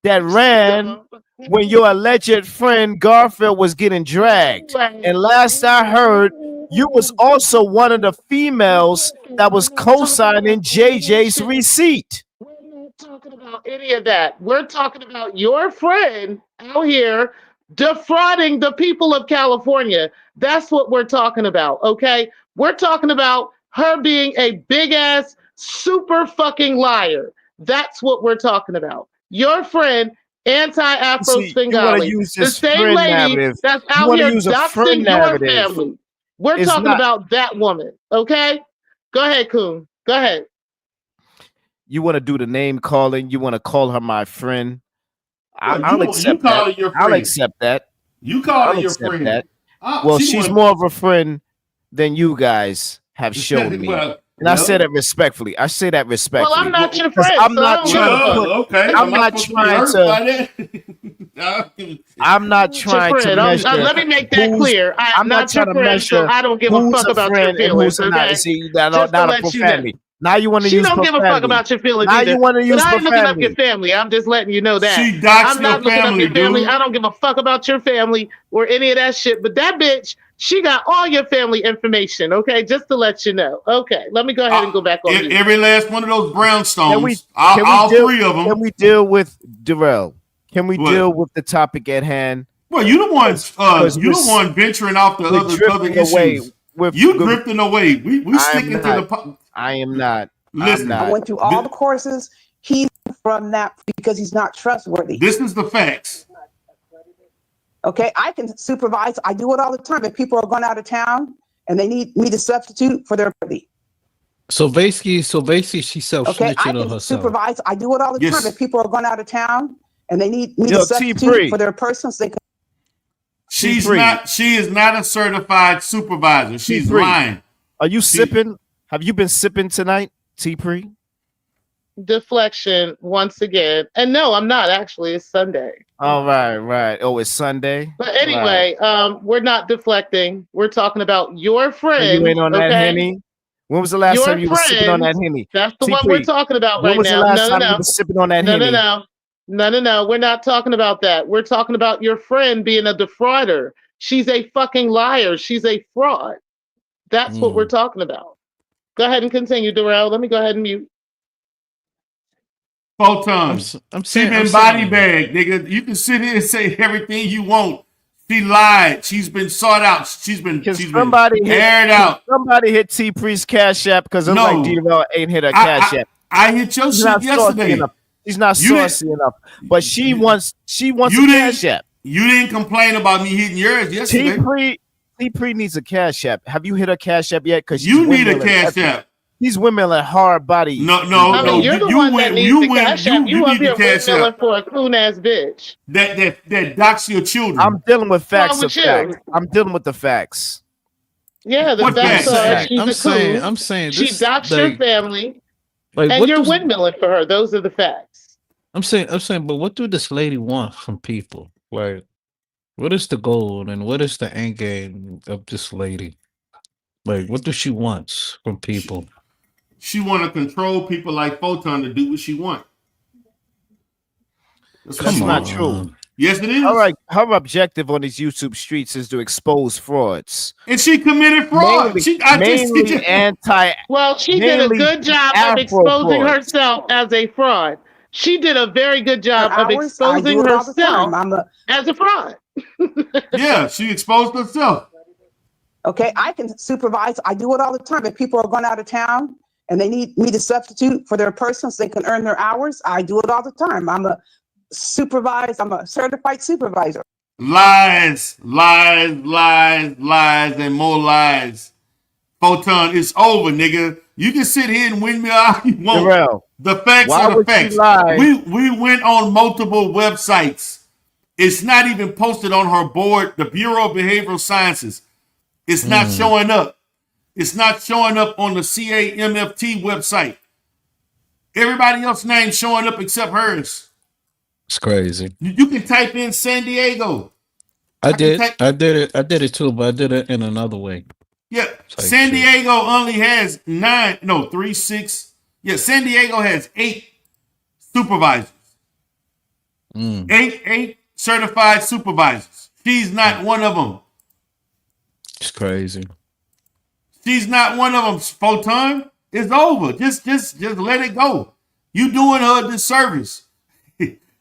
[SPEAKER 4] when your alleged friend Garfield was getting dragged. And last I heard, you was also one of the females that was co-signing JJ's receipt.
[SPEAKER 6] We're not talking about any of that. We're talking about your friend out here defrauding the people of California. That's what we're talking about, okay? We're talking about her being a big-ass, super fucking liar. That's what we're talking about. Your friend, Anti-Afro Svengali, the same lady that's out here doxing your family. We're talking about that woman, okay? Go ahead, Coon. Go ahead.
[SPEAKER 4] You want to do the name calling? You want to call her my friend? I'll accept that. I'll accept that.
[SPEAKER 5] You call her your friend.
[SPEAKER 4] That. Well, she's more of a friend than you guys have shown me. I say that respectfully. Well,
[SPEAKER 6] I'm not your friend.
[SPEAKER 4] I'm not trying to measure.
[SPEAKER 6] Let me make that clear. I'm not trying to measure. I don't give a fuck about your feelings. Okay?
[SPEAKER 4] See, not a profanity. Now you want to use profanity.
[SPEAKER 6] She don't give a fuck about your feelings.
[SPEAKER 4] Now you want to use profanity.
[SPEAKER 6] I'm looking up your family. I'm just letting you know that.
[SPEAKER 5] She doxed your family, dude.
[SPEAKER 6] I don't give a fuck about your family or any of that shit. But that bitch, she got all your family information. Okay, just to let you know. Okay, let me go ahead and go back on.
[SPEAKER 5] Every last one of those brownstones. All three of them.
[SPEAKER 4] Can we deal with Darrell? Can we deal with the topic at hand?
[SPEAKER 5] Well, you the one venturing off the other issues. You drifting away. We sticking to the.
[SPEAKER 4] I am not.
[SPEAKER 5] Listen,
[SPEAKER 3] I went through all the courses. He's from that because he's not trustworthy.
[SPEAKER 5] This is the facts.
[SPEAKER 3] Okay, I can supervise. I do it all the time. If people are going out of town and they need me to substitute for their party.
[SPEAKER 7] So basically, she's self-snitching
[SPEAKER 3] Okay, I
[SPEAKER 7] on
[SPEAKER 3] can
[SPEAKER 7] herself.
[SPEAKER 3] supervise. I do it all the
[SPEAKER 5] Yes.
[SPEAKER 3] time. If people are going out of town and they need me
[SPEAKER 4] Yo,
[SPEAKER 3] to substitute for their persons, they can.
[SPEAKER 5] She is not a certified supervisor. She's lying.
[SPEAKER 4] Are you sipping? Have you been sipping tonight, T-Pre?
[SPEAKER 6] Deflection once again. And no, I'm not actually. It's Sunday.
[SPEAKER 4] All right. Oh, it's Sunday.
[SPEAKER 6] But anyway, we're not deflecting. We're talking about your friend.
[SPEAKER 4] You ain't on that Henny? When was the last time you were sipping on that Henny?
[SPEAKER 6] That's the one we're talking about right now.
[SPEAKER 4] When was the last time you were sipping on that Henny?
[SPEAKER 6] No. We're not talking about that. We're talking about your friend being a defrauder. She's a fucking liar. She's a fraud. That's what we're talking about. Go ahead and continue, Darrell. Let me go ahead and mute.
[SPEAKER 5] Photon.
[SPEAKER 7] I'm
[SPEAKER 5] She
[SPEAKER 7] saying,
[SPEAKER 5] been body bagged, nigga. You can sit here and say everything you want. She lied. She's been sought out. She's been aired out.
[SPEAKER 4] Somebody hit T-Pre's Cash App because I'm like D-Rail ain't hit her Cash App.
[SPEAKER 5] I hit your shit yesterday.
[SPEAKER 4] She's not saucy enough, but she wants a Cash App.
[SPEAKER 5] You didn't complain about me hitting yours yesterday.
[SPEAKER 4] T-Pre needs a Cash App. Have you hit her Cash App yet? Because
[SPEAKER 5] you need a Cash App.
[SPEAKER 4] These women are hard body.
[SPEAKER 5] No.
[SPEAKER 6] You're the one that needs the Cash App. You up here windmilling for a coon ass bitch.
[SPEAKER 5] That docks your children.
[SPEAKER 4] I'm dealing with facts of facts. I'm dealing with the facts.
[SPEAKER 6] Yeah, the facts are she's a coon.
[SPEAKER 7] I'm saying
[SPEAKER 6] she docks your family,
[SPEAKER 7] like,
[SPEAKER 6] and you're windmilling for her. Those are the facts.
[SPEAKER 7] I'm saying, but what do this lady want from people? Like, what is the goal and what is the end game of this lady? Like, what does she want from people?
[SPEAKER 5] She want to control people like Photon to do what she want.
[SPEAKER 4] That's not true.
[SPEAKER 5] Yes, it is.
[SPEAKER 4] All right, her objective on these YouTube streets is to expose frauds,
[SPEAKER 5] and she committed fraud.
[SPEAKER 6] Well, she did a good job of exposing herself as a fraud. She did a very good job of exposing herself as a fraud.
[SPEAKER 5] Yeah, she exposed herself.
[SPEAKER 3] Okay, I can supervise. I do it all the time. If people are going out of town and they need me to substitute for their persons, they can earn their hours. I do it all the time. I'm a certified supervisor.
[SPEAKER 5] Lies, and more lies. Photon, it's over, nigga. You can sit here and windmill all you want.
[SPEAKER 4] Darrell,
[SPEAKER 5] the facts are the facts. We went on multiple websites. It's not even posted on her board, the Bureau of Behavioral Sciences. It's not showing up. It's not showing up on the CAMFT website. Everybody else's name showing up except hers.
[SPEAKER 7] It's crazy.
[SPEAKER 5] You can type in San Diego.
[SPEAKER 7] I did it too, but I did it in another way.
[SPEAKER 5] Yeah, San Diego only has 6. Yeah, San Diego has 8 supervisors. 8 certified supervisors. She's not one of them.
[SPEAKER 7] It's crazy.
[SPEAKER 5] She's not one of them. Photon, it's over. Just let it go. You doing her a disservice.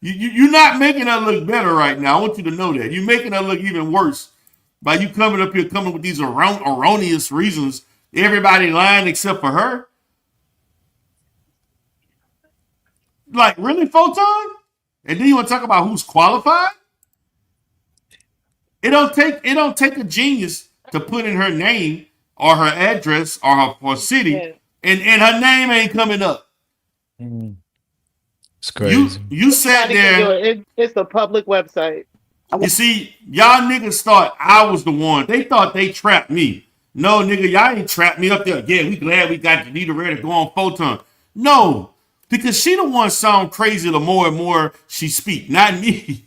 [SPEAKER 5] You're not making her look better right now. I want you to know that. You're making her look even worse by you coming up here, coming with these erroneous reasons. Everybody lying except for her. Like, really, Photon? And then you want to talk about who's qualified? It don't take a genius to put in her name or her address or her city, and her name ain't coming up.
[SPEAKER 7] It's crazy.
[SPEAKER 5] You sat there.
[SPEAKER 6] It's a public website.
[SPEAKER 5] You see, y'all niggas thought I was the one. They thought they trapped me. No, nigga, y'all ain't trapped me up there. Yeah, we glad we got Janita ready to go on Photon. No, because she the one sound crazy the more and more she speak, not me.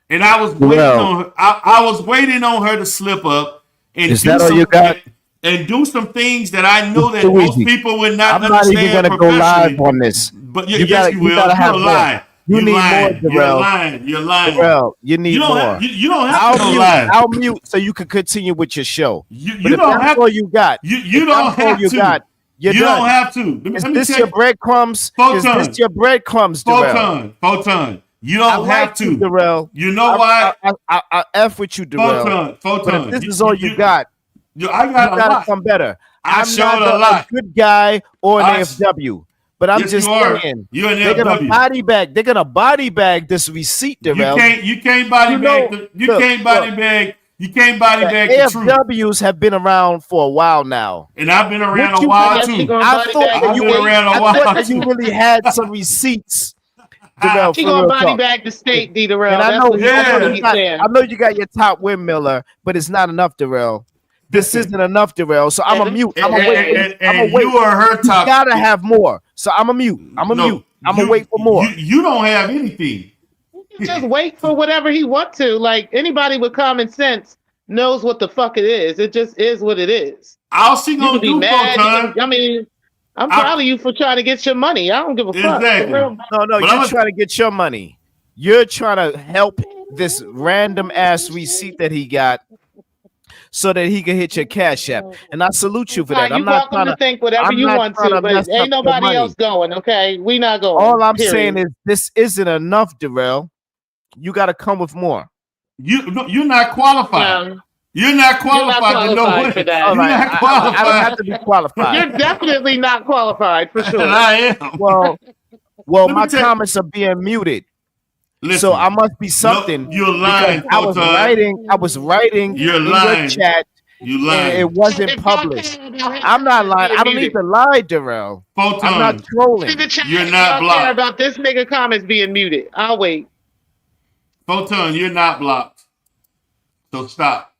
[SPEAKER 5] And I was waiting on her. I was waiting on her to slip up and do some things that I know that most people would not understand. I'm not even gonna go live
[SPEAKER 4] on this.
[SPEAKER 5] But you will. You're lying.
[SPEAKER 4] You need more, Darrell.
[SPEAKER 5] You're lying.
[SPEAKER 4] Darrell, you need more.
[SPEAKER 5] You don't have to go live.
[SPEAKER 4] I'll mute so you can continue with your show.
[SPEAKER 5] You don't have
[SPEAKER 4] all you got.
[SPEAKER 5] You don't have to. You don't have to.
[SPEAKER 4] Is this your breadcrumbs? Is this your breadcrumbs, Darrell?
[SPEAKER 5] Photon. You don't have to,
[SPEAKER 4] Darrell.
[SPEAKER 5] You know why?
[SPEAKER 4] I F with you, Darrell.
[SPEAKER 5] Photon.
[SPEAKER 4] But if this is all you got,
[SPEAKER 5] I got
[SPEAKER 4] you gotta come better.
[SPEAKER 5] I showed a lot.
[SPEAKER 4] A good guy or an AFW. But I'm
[SPEAKER 5] Yes,
[SPEAKER 4] just
[SPEAKER 5] you are.
[SPEAKER 4] saying,
[SPEAKER 5] You're an
[SPEAKER 4] they're gonna
[SPEAKER 5] FW.
[SPEAKER 4] body bag. They're gonna body bag this receipt, Darrell.
[SPEAKER 5] You can't body bag. You can't body
[SPEAKER 4] The
[SPEAKER 5] bag the truth.
[SPEAKER 4] AFWs have been around for a while now.
[SPEAKER 5] And I've been around
[SPEAKER 4] What
[SPEAKER 5] a
[SPEAKER 4] you
[SPEAKER 5] while
[SPEAKER 6] She
[SPEAKER 5] too.
[SPEAKER 6] gonna
[SPEAKER 4] I
[SPEAKER 6] body
[SPEAKER 4] thought
[SPEAKER 6] bag
[SPEAKER 4] that
[SPEAKER 5] I've
[SPEAKER 6] the
[SPEAKER 5] been
[SPEAKER 6] state.
[SPEAKER 5] around a
[SPEAKER 4] I
[SPEAKER 5] while
[SPEAKER 4] thought that you
[SPEAKER 5] too.
[SPEAKER 4] really had some receipts, Darrell.
[SPEAKER 6] She
[SPEAKER 4] For
[SPEAKER 6] gonna
[SPEAKER 4] real
[SPEAKER 6] body
[SPEAKER 4] talk.
[SPEAKER 6] bag the state, D.
[SPEAKER 4] And
[SPEAKER 6] Darrell.
[SPEAKER 4] I
[SPEAKER 6] That's
[SPEAKER 4] know,
[SPEAKER 6] what he's saying.
[SPEAKER 4] I know you got your top windmiller, but it's not enough, Darrell. This isn't enough, Darrell. So I'm a mute. I'm gonna wait. I'm gonna
[SPEAKER 5] And
[SPEAKER 4] wait.
[SPEAKER 5] you are her
[SPEAKER 4] You
[SPEAKER 5] top.
[SPEAKER 4] gotta have more. So I'm a mute. I'm a mute. I'm gonna wait for more.
[SPEAKER 5] You don't have anything.
[SPEAKER 6] Just wait for whatever he want to. Like anybody with common sense knows what the fuck it is. It just is what it is.
[SPEAKER 5] All she
[SPEAKER 6] You
[SPEAKER 5] gonna
[SPEAKER 6] can be
[SPEAKER 5] do,
[SPEAKER 6] mad.
[SPEAKER 5] Photon.
[SPEAKER 6] I mean, I'm proud of you for trying to get your money. I don't give a fuck.
[SPEAKER 5] Exactly.
[SPEAKER 6] For real.
[SPEAKER 4] No,
[SPEAKER 5] But
[SPEAKER 4] you're trying to get your money. You're trying to help this random ass receipt that he got so that he can hit your cash app. And I salute you for that.
[SPEAKER 6] You're
[SPEAKER 4] I'm not
[SPEAKER 6] welcome
[SPEAKER 4] trying
[SPEAKER 6] to think whatever
[SPEAKER 4] I'm
[SPEAKER 6] you
[SPEAKER 4] not
[SPEAKER 6] want
[SPEAKER 4] trying
[SPEAKER 6] to,
[SPEAKER 4] to mess
[SPEAKER 6] but
[SPEAKER 4] up
[SPEAKER 6] ain't
[SPEAKER 4] your
[SPEAKER 6] nobody
[SPEAKER 4] money.
[SPEAKER 6] else going, okay? We not going.
[SPEAKER 4] All I'm
[SPEAKER 6] period.
[SPEAKER 4] saying is this isn't enough, Darrell. You got to come with more.
[SPEAKER 5] You're not qualified. You're not qualified to know what
[SPEAKER 6] for that.
[SPEAKER 5] You're not qualified.
[SPEAKER 4] I don't have to be qualified.
[SPEAKER 6] You're definitely not qualified for sure.
[SPEAKER 5] And I am.
[SPEAKER 4] Well, my comments are being muted.
[SPEAKER 5] Listen,
[SPEAKER 4] so I must be something.
[SPEAKER 5] No, you're lying.
[SPEAKER 4] I was writing
[SPEAKER 5] You're
[SPEAKER 4] in
[SPEAKER 5] lying.
[SPEAKER 4] your chat.
[SPEAKER 5] You lying.
[SPEAKER 4] And it wasn't published. I'm not lying. I don't need to lie, Darrell.
[SPEAKER 5] Photon,
[SPEAKER 4] I'm not trolling.
[SPEAKER 5] You're not blocked.
[SPEAKER 6] Care about this nigga comments being muted. I'll wait.
[SPEAKER 5] Photon, you're not blocked. So stop.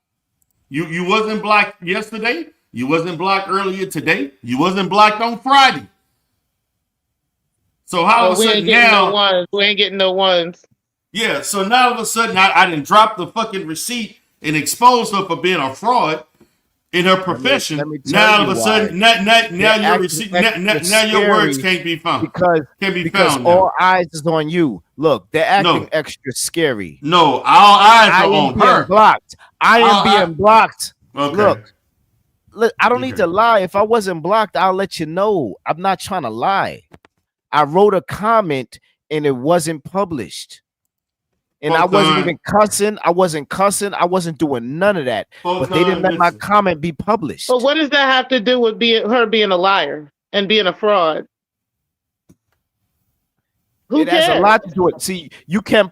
[SPEAKER 5] You wasn't blocked yesterday. You wasn't blocked earlier today. You wasn't blocked on Friday. So how all of a sudden now
[SPEAKER 6] we ain't getting no ones.
[SPEAKER 5] Yeah, so now all of a sudden I didn't drop the fucking receipt and expose her for being a fraud in her profession. Now all of a sudden, now your receipt, now your words can't be found
[SPEAKER 4] because all eyes is on you. Look, they're acting extra scary.
[SPEAKER 5] No, all eyes are on her.
[SPEAKER 4] Blocked. I am being blocked.
[SPEAKER 5] Okay.
[SPEAKER 4] Look, I don't need to lie. If I wasn't blocked, I'll let you know. I'm not trying to lie. I wrote a comment and it wasn't published. And I wasn't even cussing. I wasn't doing none of that. But they didn't let my comment be published.
[SPEAKER 6] But what does that have to do with her being a liar and being a fraud?
[SPEAKER 4] It has a lot to do with it. See, you can't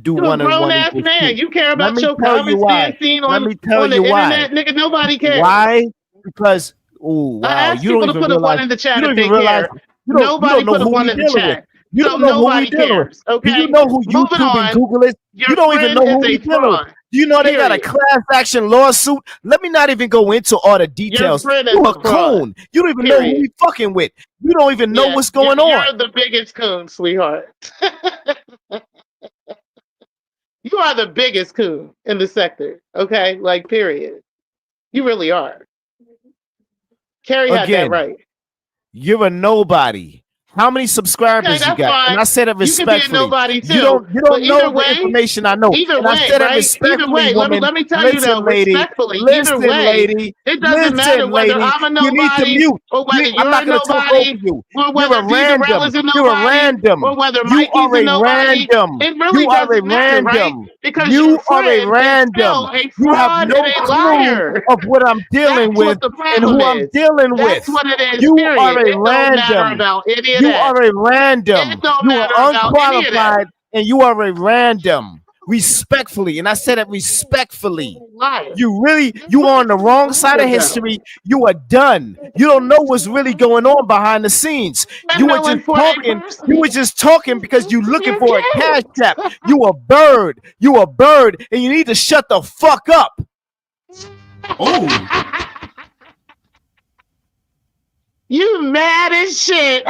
[SPEAKER 4] do one and one.
[SPEAKER 6] Grown-ass man. You care about your comments being seen on the internet, nigga. Nobody cares.
[SPEAKER 4] Why? Because
[SPEAKER 6] I asked people to put a one in the chat if they care. Nobody put a one in the chat.
[SPEAKER 4] You don't know nobody cares. Okay? Do you know who YouTube and Google is? You don't even know who we dealing with. Do you know they got a class action lawsuit? Let me not even go into all the details. You a coon. You don't even know who we fucking with. You don't even know what's going on.
[SPEAKER 6] You're the biggest coon, sweetheart. You are the biggest coon in the sector. Okay, like period. You really are. Carrie had that right.
[SPEAKER 4] You're a nobody. How many subscribers you got?
[SPEAKER 6] Fine.
[SPEAKER 4] And I said it respectfully.
[SPEAKER 6] You can be a nobody too.
[SPEAKER 4] You don't know the information I know.
[SPEAKER 6] Either
[SPEAKER 4] and
[SPEAKER 6] way,
[SPEAKER 4] I said it respectfully, woman.
[SPEAKER 6] Let me tell you though, respectfully. Either way,
[SPEAKER 4] lady,
[SPEAKER 6] it doesn't matter whether I'm a nobody
[SPEAKER 4] you need to mute.
[SPEAKER 6] or whether
[SPEAKER 4] I'm not going to talk over you.
[SPEAKER 6] or whether
[SPEAKER 4] You're a random. You're a random.
[SPEAKER 6] Or whether Mikey's a nobody. It really doesn't matter, right? Because
[SPEAKER 4] you are a random. You have no clue of what I'm dealing with and who I'm dealing with.
[SPEAKER 6] That's what it is.
[SPEAKER 4] You are a random. You are a random. You are unqualified and you are a random. Respectfully, and I said it respectfully. You are on the wrong side of history. You are done. You don't know what's really going on behind the scenes. You were just talking. You were just talking because you're looking for a cash trap. You a bird. You a bird, and you need to shut the fuck up.
[SPEAKER 5] Oh.
[SPEAKER 6] You mad as shit.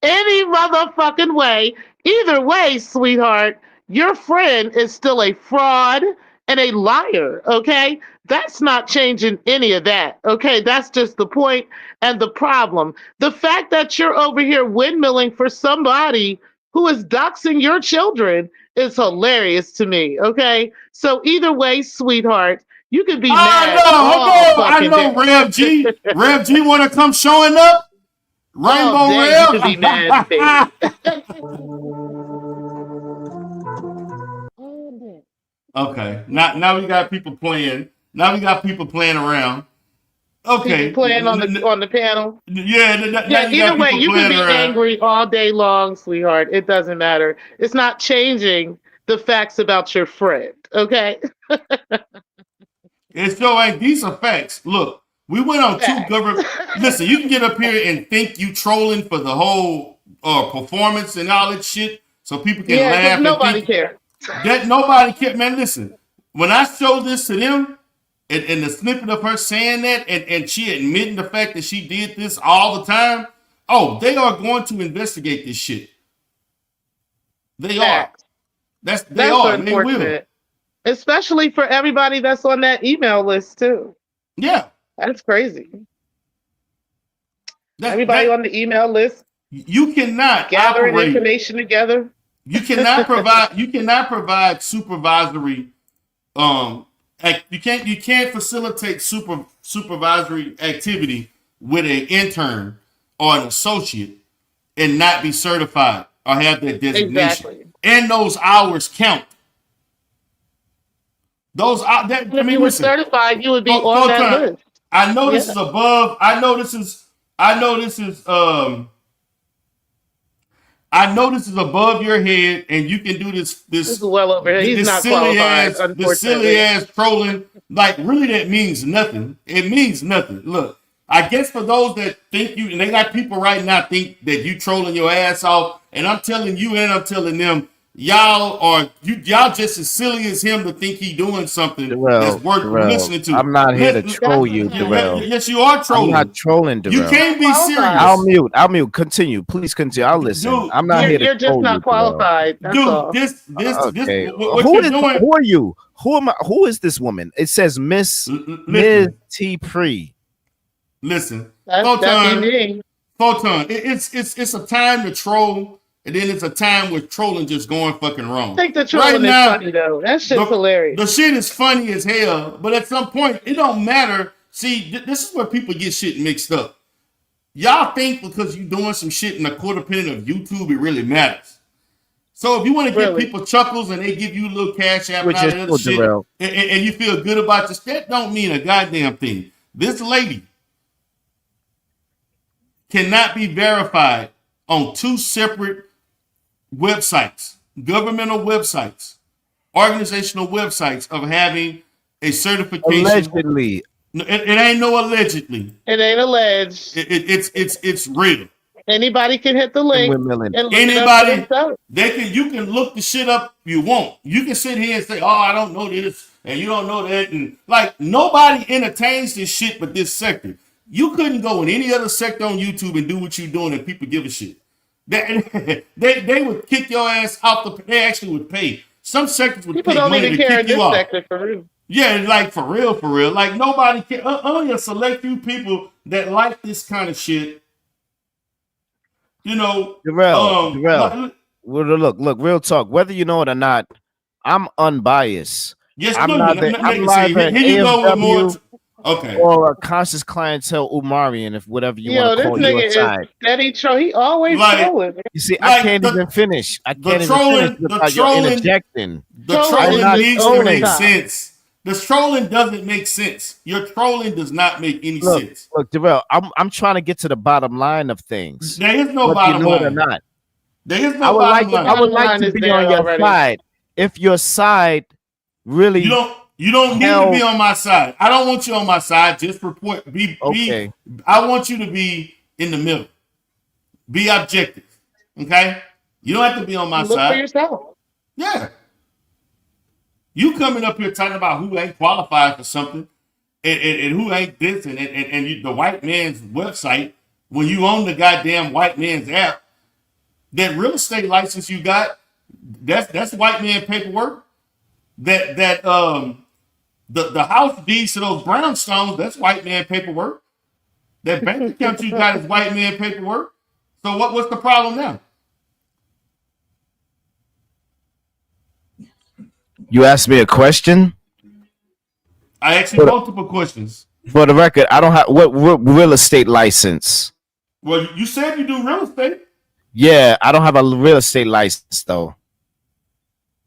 [SPEAKER 6] Any motherfucking way. Either way, sweetheart, your friend is still a fraud and a liar, okay? That's not changing any of that, okay? That's just the point and the problem. The fact that you're over here windmilling for somebody who is doxing your children is hilarious to me, okay? So either way, sweetheart, you can be mad.
[SPEAKER 5] I know Rev G. Rev G want to come showing up? Rainbow Rev?
[SPEAKER 6] You can be mad, baby.
[SPEAKER 5] Okay. Now we got people playing. Now we got people playing around. Okay.
[SPEAKER 6] People playing on the panel.
[SPEAKER 5] Yeah.
[SPEAKER 6] Yeah. Either way, you can be angry all day long, sweetheart. It doesn't matter. It's not changing the facts about your friend. Okay.
[SPEAKER 5] It's so like these are facts. Look, we went on two government. Listen, you can get up here and think you trolling for the whole performance and all that shit, so people can laugh.
[SPEAKER 6] Nobody cares.
[SPEAKER 5] That nobody cares, man. Listen, when I showed this to them, and the snippet of her saying that, and she admitting the fact that she did this all the time, oh, they are going to investigate this shit. They are. That's they are. They will.
[SPEAKER 6] Especially for everybody that's on that email list too.
[SPEAKER 5] Yeah.
[SPEAKER 6] That's crazy. Everybody on the email list.
[SPEAKER 5] You cannot
[SPEAKER 6] gathering information together.
[SPEAKER 5] You cannot provide supervisory you can't facilitate supervisory activity with an intern or an associate and not be certified or have that designation.
[SPEAKER 6] Exactly.
[SPEAKER 5] And those hours count.
[SPEAKER 6] If you were certified, you would be on that list.
[SPEAKER 5] I know this is above. I know this is above your head, and you can do this. This is
[SPEAKER 6] well over here. He's not qualified.
[SPEAKER 5] This silly ass trolling. Like really, that means nothing. It means nothing. Look, I guess for those that think you, and they got people right now think that you trolling your ass off, and I'm telling you, and I'm telling them. Y'all just as silly as him to think he doing something that's worth listening to.
[SPEAKER 4] I'm not here to troll you, Darrell.
[SPEAKER 5] Yes, you are trolling.
[SPEAKER 4] I'm not trolling, Darrell.
[SPEAKER 5] You can't be serious.
[SPEAKER 4] I'll mute. Continue. Please continue. I'll listen.
[SPEAKER 5] Dude,
[SPEAKER 4] I'm not here to troll you.
[SPEAKER 6] You're just not qualified.
[SPEAKER 5] Dude,
[SPEAKER 4] okay. Who are you? Who am I? Who is this woman? It says Miss T. Pre.
[SPEAKER 5] Listen,
[SPEAKER 6] Photon.
[SPEAKER 5] It's a time to troll. And then it's a time where trolling just going fucking wrong.
[SPEAKER 6] I think the trolling is funny though. That shit's hilarious.
[SPEAKER 5] The shit is funny as hell, but at some point it don't matter. See, this is where people get shit mixed up. Y'all think because you doing some shit in a quarter penny of YouTube, it really matters. So if you want to give people chuckles and they give you a little cash app and all that other shit, and you feel good about this, that don't mean a goddamn thing. This lady cannot be verified on two separate websites, governmental websites, organizational websites of having a certification.
[SPEAKER 4] Allegedly.
[SPEAKER 5] It ain't no allegedly.
[SPEAKER 6] It ain't alleged.
[SPEAKER 5] It's real.
[SPEAKER 6] Anybody can hit the link.
[SPEAKER 5] You can look the shit up you want. You can sit here and say, oh, I don't know this, and you don't know that. And like nobody entertains this shit but this sector. You couldn't go in any other sector on YouTube and do what you're doing and people give a shit. They would kick your ass out. They actually would pay. Some sectors would pay money to kick you off.
[SPEAKER 6] For real.
[SPEAKER 5] Yeah, like for real. Like nobody can. Only a select few people that like this kind of shit. You know,
[SPEAKER 4] Darrell. Look, real talk. Whether you know it or not, I'm unbiased.
[SPEAKER 5] Yes,
[SPEAKER 4] I'm neither AMW
[SPEAKER 5] okay,
[SPEAKER 4] or a conscious clientele Umarian, if whatever you want to call your side.
[SPEAKER 6] Steady troll. He always trolling.
[SPEAKER 4] You see, I can't even finish. I can't even finish without you interjecting.
[SPEAKER 5] The trolling needs to make sense. The trolling doesn't make sense. Your trolling does not make any sense.
[SPEAKER 4] Look, Darrell, I'm trying to get to the bottom line of things.
[SPEAKER 5] There is no bottom line. Or not. There is no bottom line.
[SPEAKER 4] I would like to be on your side. If your side really
[SPEAKER 5] You don't need to be on my side. I don't want you on my side. Just report. I want you to be in the middle. Be objective. Okay? You don't have to be on my side.
[SPEAKER 6] Look for yourself.
[SPEAKER 5] Yeah. You coming up here talking about who ain't qualified for something and who ain't this and the white man's website when you own the goddamn white man's app. That real estate license you got, that's white man paperwork. The house deeds to those brownstones, that's white man paperwork. That bank account you got is white man paperwork. So what's the problem now?
[SPEAKER 4] You asked me a question?
[SPEAKER 5] I asked you multiple questions.
[SPEAKER 4] For the record, I don't have what real estate license.
[SPEAKER 5] Well, you said you do real estate.
[SPEAKER 4] Yeah, I don't have a real estate license though.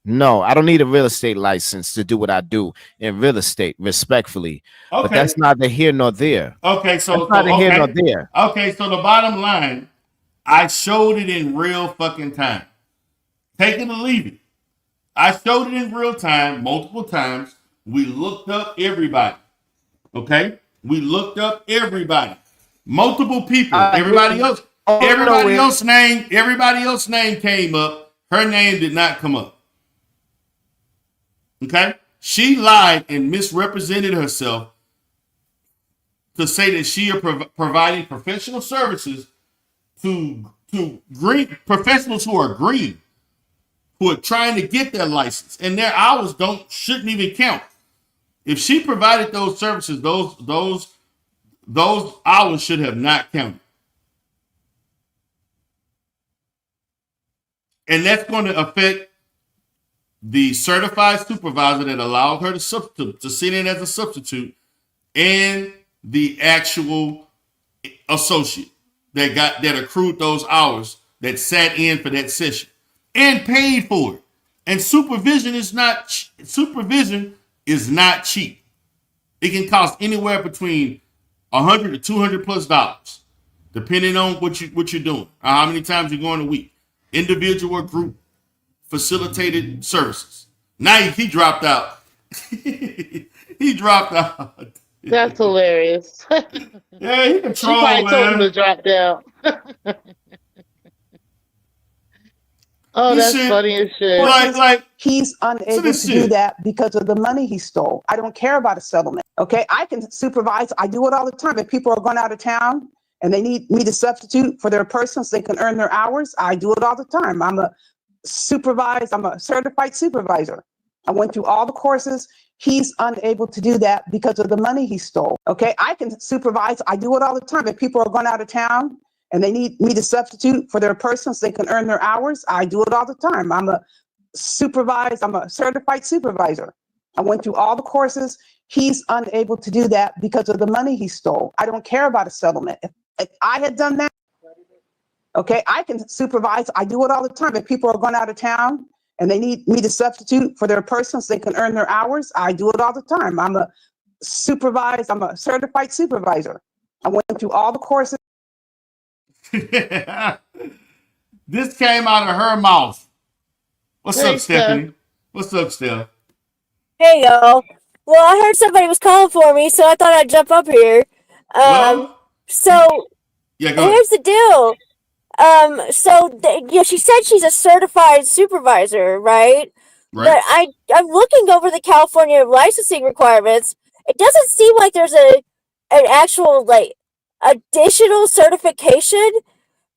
[SPEAKER 4] No, I don't need a real estate license to do what I do in real estate, respectfully.
[SPEAKER 5] Okay.
[SPEAKER 4] But that's neither here nor there.
[SPEAKER 5] Okay, so
[SPEAKER 4] neither here nor there.
[SPEAKER 5] Okay, so the bottom line, I showed it in real fucking time. Take it or leave it. I showed it in real time multiple times. We looked up everybody. Okay? We looked up everybody. Multiple people. Everybody else name came up. Her name did not come up. Okay? She lied and misrepresented herself to say that she is providing professional services to green professionals who are green, who are trying to get their license, and their hours shouldn't even count. If she provided those services, those hours should have not counted. And that's going to affect the certified supervisor that allowed her to sit in as a substitute, and the actual associate that accrued those hours, that sat in for that session and paid for it. And supervision is not cheap. It can cost anywhere between $100 to $200+, depending on what you're doing, or how many times you're going a week, individual or group facilitated services. Now he dropped out. He dropped out.
[SPEAKER 6] That's hilarious.
[SPEAKER 5] Yeah, he controlled. She
[SPEAKER 6] probably told him to drop down. Oh, that's funny as shit.
[SPEAKER 3] Like he's unable to do that because of the money he stole. I don't care about a settlement. Okay, I can supervise. I do it all the time. If people are going out of town and they need me to substitute for their person so they can earn their hours, I do it all the time. I'm a certified supervisor. I went through all the courses. He's unable to do that because of the money he stole. Okay, I can supervise. I do it all the time. If people are going out of town and they need me to substitute for their person so they can earn their hours, I do it all the time. I'm a certified supervisor. I went through all the courses. He's unable to do that because of the money he stole. I don't care about a settlement. If I had done that, okay, I can supervise. I do it all the time. If people are going out of town and they need me to substitute for their person so they can earn their hours, I do it all the time. I'm a certified supervisor. I went through all the courses.
[SPEAKER 5] This came out of her mouth. What's up, Stephanie? What's up, Steph?
[SPEAKER 8] Hey, y'all. Well, I heard somebody was calling for me, so I thought I'd jump up here. Here's the deal. She said she's a certified supervisor, right? But I'm looking over the California licensing requirements. It doesn't seem like there's an actual additional certification.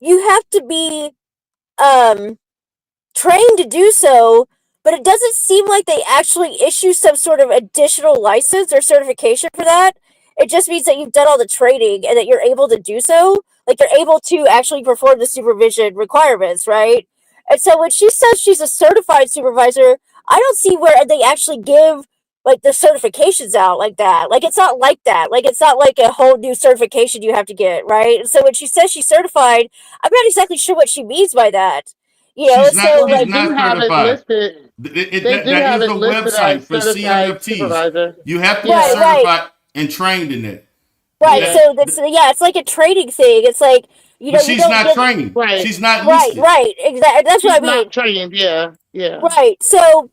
[SPEAKER 8] You have to be trained to do so, but it doesn't seem like they actually issue some sort of additional license or certification for that. It just means that you've done all the training and that you're able to do so. Like, you're able to actually perform the supervision requirements, right? And so when she says she's a certified supervisor, I don't see where they actually give the certifications out like that. Like, it's not like that. Like, it's not like a whole new certification you have to get, right? And so when she says she's certified, I'm not exactly sure what she means by that. You know,
[SPEAKER 5] she's not certified. That is a website for CMFTs. You have to be certified and trained in it.
[SPEAKER 8] Right. Yeah. So it's like a training thing. It's like,
[SPEAKER 5] but she's not trained.
[SPEAKER 6] Right.
[SPEAKER 5] She's not listed.
[SPEAKER 8] Right. Exactly. That's what I mean.
[SPEAKER 6] Not trained. Yeah.
[SPEAKER 8] Right. So,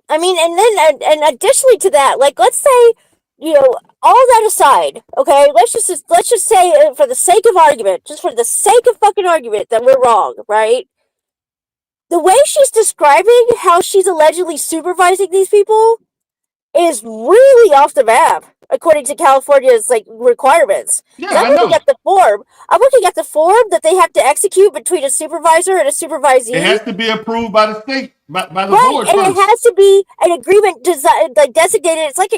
[SPEAKER 8] I mean, and additionally to that, let's say, all that aside, okay, let's just say, for the sake of argument, just for the sake of fucking argument, that we're wrong, right? The way she's describing how she's allegedly supervising these people is really off the map, according to California's requirements.
[SPEAKER 5] Yeah,
[SPEAKER 8] I'm looking at the form. I'm looking at the form that they have to execute between a supervisor and a supervisee.
[SPEAKER 5] It has to be approved by the state, by the board
[SPEAKER 8] and
[SPEAKER 5] first.
[SPEAKER 8] It has to be an agreement designated. It's like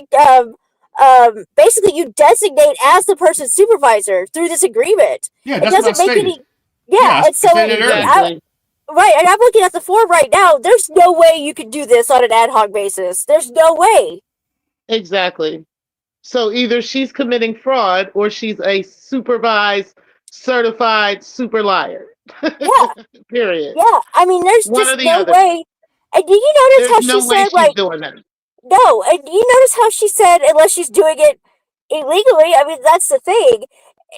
[SPEAKER 8] basically you designate as the person's supervisor through this agreement.
[SPEAKER 5] Yeah, that's what I stated.
[SPEAKER 8] And so right, and I'm looking at the form right now. There's no way you could do this on an ad hoc basis. There's no way.
[SPEAKER 6] Exactly. So either she's committing fraud or she's a supervised, certified super liar.
[SPEAKER 8] Yeah.
[SPEAKER 6] Period.
[SPEAKER 8] Yeah, I mean, there's just no way. And do you notice
[SPEAKER 6] There's
[SPEAKER 8] how
[SPEAKER 6] no
[SPEAKER 8] she
[SPEAKER 6] way
[SPEAKER 8] said,
[SPEAKER 6] she's
[SPEAKER 8] like,
[SPEAKER 6] doing that.
[SPEAKER 8] no, and you notice how she said, unless she's doing it illegally, I mean, that's the thing.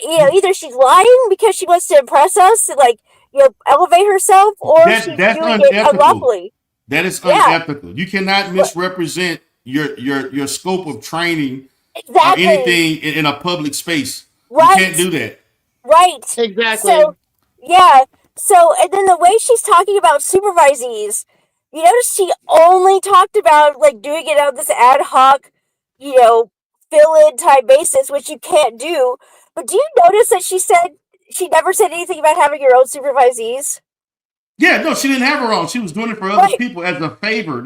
[SPEAKER 8] You know, either she's lying because she wants to impress us, like, you know, elevate herself, or she's
[SPEAKER 5] That's
[SPEAKER 8] doing it
[SPEAKER 5] unethical.
[SPEAKER 8] unlawfully.
[SPEAKER 5] That is
[SPEAKER 8] Yeah,
[SPEAKER 5] unethical. You cannot misrepresent your scope of training or
[SPEAKER 8] exactly.
[SPEAKER 5] anything in a public space. You can't
[SPEAKER 8] Right.
[SPEAKER 5] do that.
[SPEAKER 8] Right.
[SPEAKER 6] Exactly.
[SPEAKER 8] So, yeah. So, and then the way she's talking about supervisees, you notice she only talked about like doing it on this ad hoc, you know, fill in type basis, which you can't do. But do you notice that she never said anything about having your own supervisees?
[SPEAKER 5] Yeah, no, she didn't have her own. She was doing it for other
[SPEAKER 8] Right.
[SPEAKER 5] people as a favor.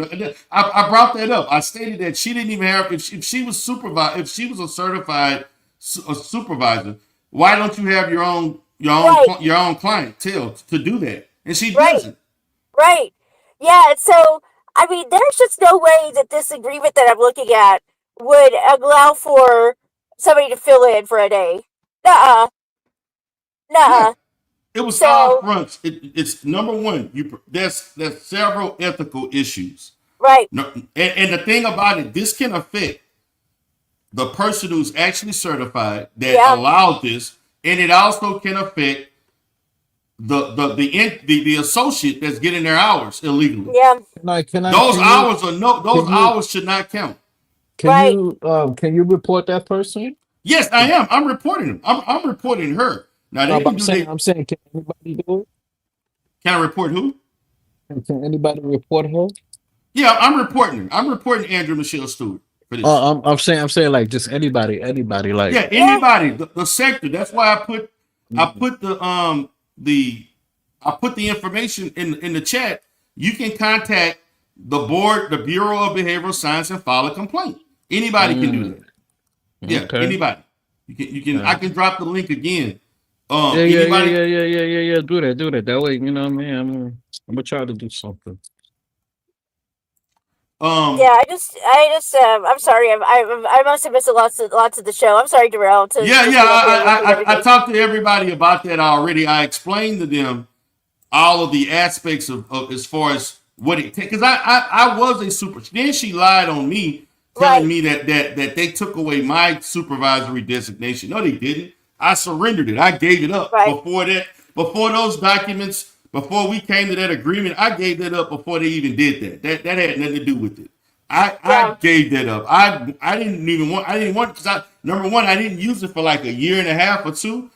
[SPEAKER 5] I brought that up. I stated that she didn't even have if she was if she was a certified supervisor. Why don't you have
[SPEAKER 8] Right.
[SPEAKER 5] your own clientele to do that? And she
[SPEAKER 8] Right.
[SPEAKER 5] doesn't.
[SPEAKER 8] Right. Yeah. So, I mean, there's just no way that this agreement that I'm looking at would allow for somebody to fill in for a day. Nuh-uh.
[SPEAKER 5] Yeah,
[SPEAKER 8] Nuh-uh.
[SPEAKER 5] it was all
[SPEAKER 8] So,
[SPEAKER 5] fronts. It's number one. There's several ethical issues.
[SPEAKER 8] right.
[SPEAKER 5] No, and the thing about it, this can affect the person who's actually certified that
[SPEAKER 8] Yeah.
[SPEAKER 5] allowed this, and it also can affect the associate that's getting their hours illegally.
[SPEAKER 8] Yeah.
[SPEAKER 5] Those hours are those
[SPEAKER 7] can you
[SPEAKER 5] hours should not count.
[SPEAKER 8] Right.
[SPEAKER 7] can you report that person?
[SPEAKER 5] Yes, I am. I'm reporting them. I'm reporting her. Now
[SPEAKER 7] No,
[SPEAKER 5] they
[SPEAKER 7] but
[SPEAKER 5] can do that.
[SPEAKER 7] I'm saying, can anybody do
[SPEAKER 5] Can I report who?
[SPEAKER 7] it? Can anybody report her?
[SPEAKER 5] Yeah, I'm reporting her. I'm reporting Andrew Michelle Stewart for this.
[SPEAKER 7] I'm saying like just anybody, like
[SPEAKER 5] Yeah, anybody, the sector. That's why I put the information in the chat. You can contact the board, the Bureau of Behavioral Science, and file a complaint. Anybody can do that. Yeah,
[SPEAKER 7] Okay.
[SPEAKER 5] anybody. You can. I can drop the link again.
[SPEAKER 7] Yeah.
[SPEAKER 5] Anybody.
[SPEAKER 7] Do that. That way, you know what I mean. I'm gonna try to do something.
[SPEAKER 8] Yeah. I'm sorry. I must have missed lots of the show. I'm sorry, Darrell.
[SPEAKER 5] I talked to everybody about that already. I explained to them all of the aspects of as far as what it takes. Because I was a super. Then she lied on me, telling me that they took away my supervisory designation. No, they didn't. I surrendered it. I gave it up before that. Before those documents. Before we came to that agreement, I gave that up before they even did that. That had nothing to do with it. I gave that up. I didn't want because number one, I didn't use it for like a year and a half or two.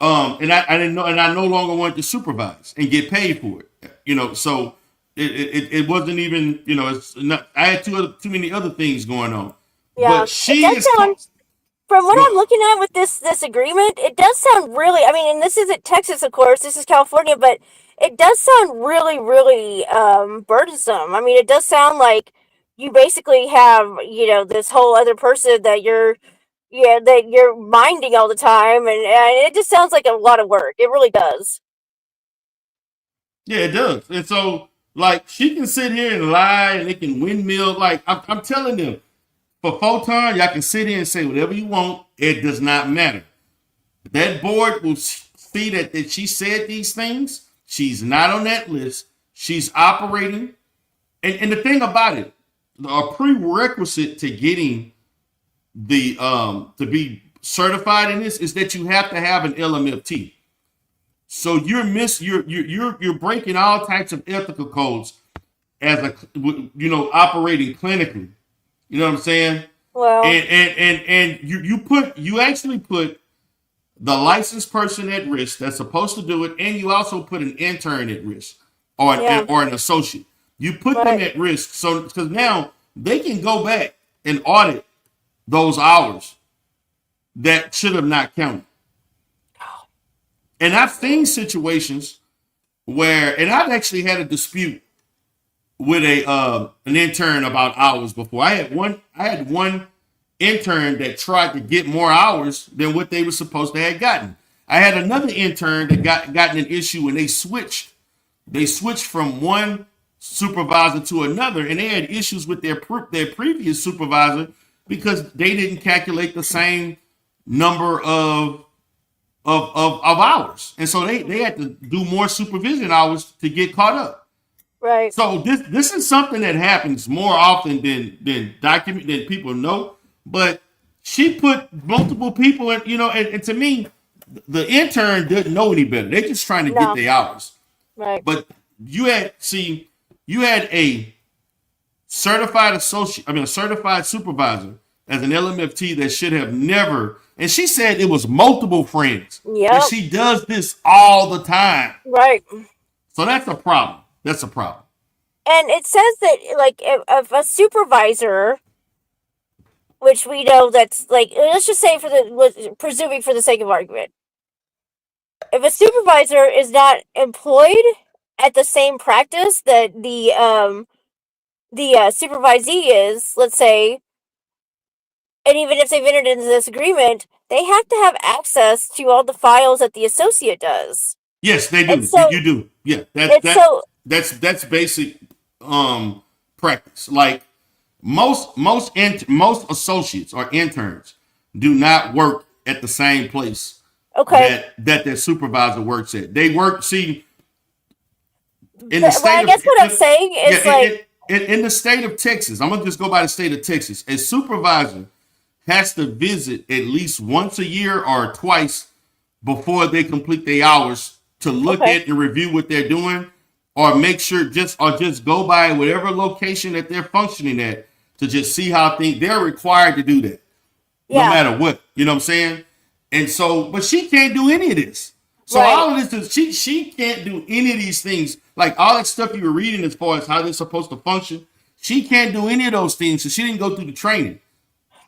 [SPEAKER 5] And I didn't know, and I no longer wanted to supervise and get paid for it. You know, so it wasn't even, you know, it's not, I had too many other things going on.
[SPEAKER 8] Yeah.
[SPEAKER 5] But she is
[SPEAKER 8] from what I'm looking at with this agreement, it does sound really. I mean, and this isn't Texas, of course. This is California, but it does sound really, really burdensome. I mean, it does sound like you basically have, you know, this whole other person that you're minding all the time, and it just sounds like a lot of work. It really does.
[SPEAKER 5] Yeah, it does. And so, like, she can sit here and lie, and they can windmill. Like, I'm telling them, for Photon, y'all can sit here and say whatever you want. It does not matter. That board will see that she said these things. She's not on that list. She's operating. And the thing about it, a prerequisite to getting the to be certified in this is that you have to have an LMFT. So you're breaking all types of ethical codes as operating clinically. You know what I'm saying?
[SPEAKER 8] Well,
[SPEAKER 5] and you actually put the licensed person at risk that's supposed to do it, and you also put an intern at risk or an associate. You put them at risk, so because now they can go back and audit those hours that should have not counted. And I've seen situations where, and I've actually had a dispute with an intern about hours before. I had one intern that tried to get more hours than what they were supposed to have gotten. I had another intern that gotten an issue, and they switched from one supervisor to another, and they had issues with their previous supervisor because they didn't calculate the same number of hours, and so they had to do more supervision hours to get caught up.
[SPEAKER 8] Right.
[SPEAKER 5] So this is something that happens more often than people know. But she put multiple people in, and to me, the intern didn't know any better. They're just trying to get
[SPEAKER 8] No.
[SPEAKER 5] their hours.
[SPEAKER 8] Right.
[SPEAKER 5] But you had a certified a certified supervisor as an LMFT that should have never. And she said it was multiple friends.
[SPEAKER 8] Yep.
[SPEAKER 5] And she does this all the time.
[SPEAKER 8] Right.
[SPEAKER 5] So that's a problem. That's a problem.
[SPEAKER 8] And it says that, like, if a supervisor, which we know that's, like, let's just say presuming for the sake of argument, if a supervisor is not employed at the same practice that the supervisee is, let's say, and even if they've entered into this agreement, they have to have access to all the files that the associate does.
[SPEAKER 5] Yes, they do.
[SPEAKER 8] So,
[SPEAKER 5] you do. Yeah, that's basic practice. Like most associates or interns do not work at the same place.
[SPEAKER 8] Okay.
[SPEAKER 5] That their supervisor works at. They work. See, in
[SPEAKER 8] the state. I guess what I'm saying is
[SPEAKER 5] in the state of Texas. I'm gonna just go by the state of Texas. A supervisor has to visit at least once a year or twice before they complete their hours to look at and review what they're doing, or make sure just go by whatever location that they're functioning at to just see how they're required to do that. No matter what. You know what I'm saying? And so, but she can't do any of this. So all of this is she can't do any of these things. Like all that stuff you were reading as far as how they're supposed to function, she can't do any of those things. So she didn't go through the training.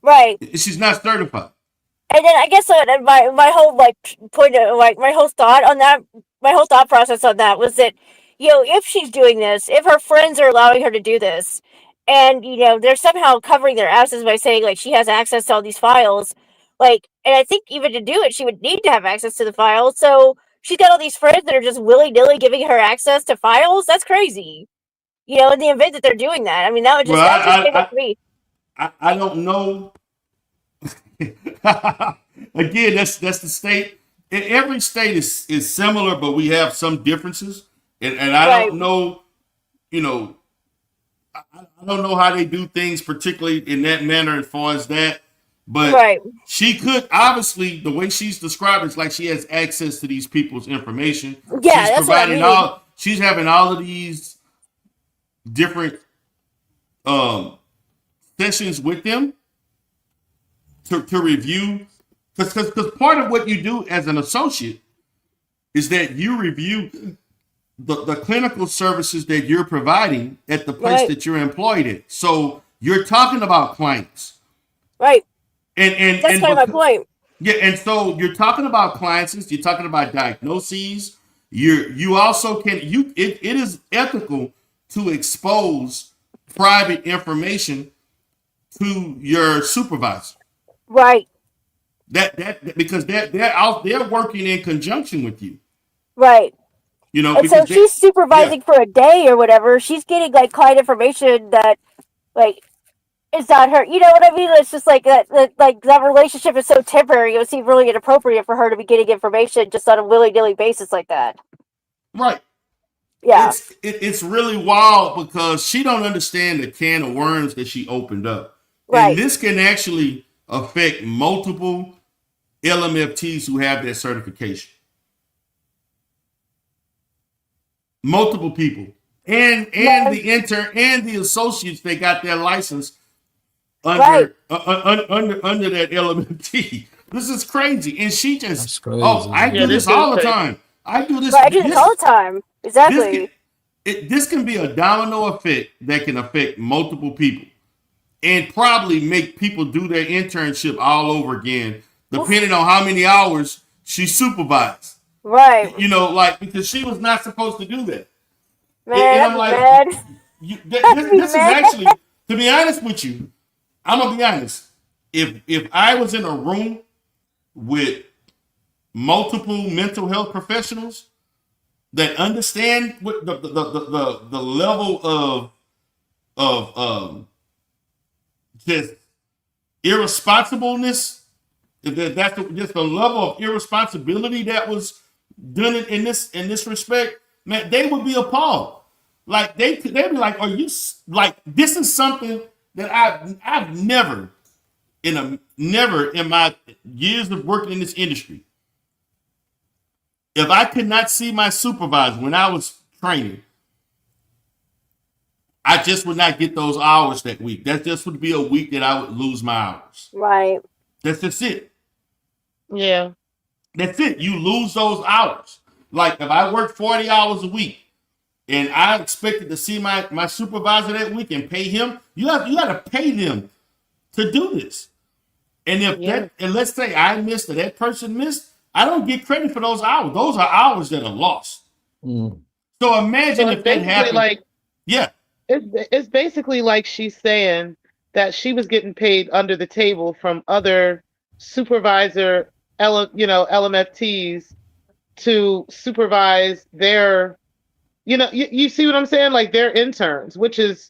[SPEAKER 5] Right. She's not certified.
[SPEAKER 8] And then I guess my whole point of my whole thought process on that was that, if she's doing this, if her friends are allowing her to do this, and they're somehow covering their asses by saying she has access to all these files, and I think even to do it she would need to have access to the files. So she's got all these friends that are just willy-nilly giving her access to files. That's crazy. In the event that they're doing that, I mean, that just came up to me.
[SPEAKER 5] I don't know. Again, that's the state. Every state is similar, but we have some differences. And I don't know, I don't know how they do things, particularly in that manner as far as that. But she could, obviously, the way she's described, it's like she has access to these people's information.
[SPEAKER 8] Yeah, that's providing what I mean.
[SPEAKER 5] She's having all of these different sessions with them to review, because part of what you do as an associate is that you review the clinical services that you're providing at the place that you're employed at. So you're talking about clients,
[SPEAKER 8] right?
[SPEAKER 5] And
[SPEAKER 8] that's kind of my point.
[SPEAKER 5] Yeah, and so you're talking about clients. You're talking about diagnoses. You also can it is ethical to expose private information to your supervisor.
[SPEAKER 8] Right.
[SPEAKER 5] That because they're working in conjunction with you.
[SPEAKER 8] Right. And so she's supervising for a day or whatever. She's getting client information that it's not her. You know what I mean? It's just that relationship is so temporary. It would seem really inappropriate for her to be getting information just on a willy-nilly basis like that.
[SPEAKER 5] Right.
[SPEAKER 8] Yeah.
[SPEAKER 5] It's really wild because she don't understand the can of worms that she opened up. Right. And this can actually affect multiple LMFTs who have that certification. Multiple people. And the intern and the associates that got their license under that LMFT. This is crazy. And she just I do this all the time. I do this.
[SPEAKER 8] Right, I do this all the time. Exactly.
[SPEAKER 5] This can be a domino effect that can affect multiple people and probably make people do their internship all over again, depending on how many hours she supervised.
[SPEAKER 8] Right.
[SPEAKER 5] Because she was not supposed to do that.
[SPEAKER 8] Man, and I'm like,
[SPEAKER 5] this is actually, to be honest with you, I'm gonna be honest. If I was in a room with multiple mental health professionals that understand what the level of just irresponsibleness, that's just the level of irresponsibility that was done in this respect, man, they would be appalled. Like they'd be like, "Are you like this is something that I've never in my years of working in this industry. If I could not see my supervisor when I was training, I just would not get those hours that week. That just would be a week that I would lose my hours.
[SPEAKER 8] Right.
[SPEAKER 5] That's just it.
[SPEAKER 6] Yeah.
[SPEAKER 5] That's it. You lose those hours. Like if I work 40 hours a week and I expected to see my supervisor that week and pay him, you got to pay them to do this. And and let's say I missed or that person missed, I don't get credit for those hours. Those are hours that are lost.
[SPEAKER 7] Mm.
[SPEAKER 5] So imagine if that happened.
[SPEAKER 6] Like,
[SPEAKER 5] yeah.
[SPEAKER 6] It's basically like she's saying that she was getting paid under the table from other supervisor, LMFTs to supervise their, you see what I'm saying? Like their interns, which is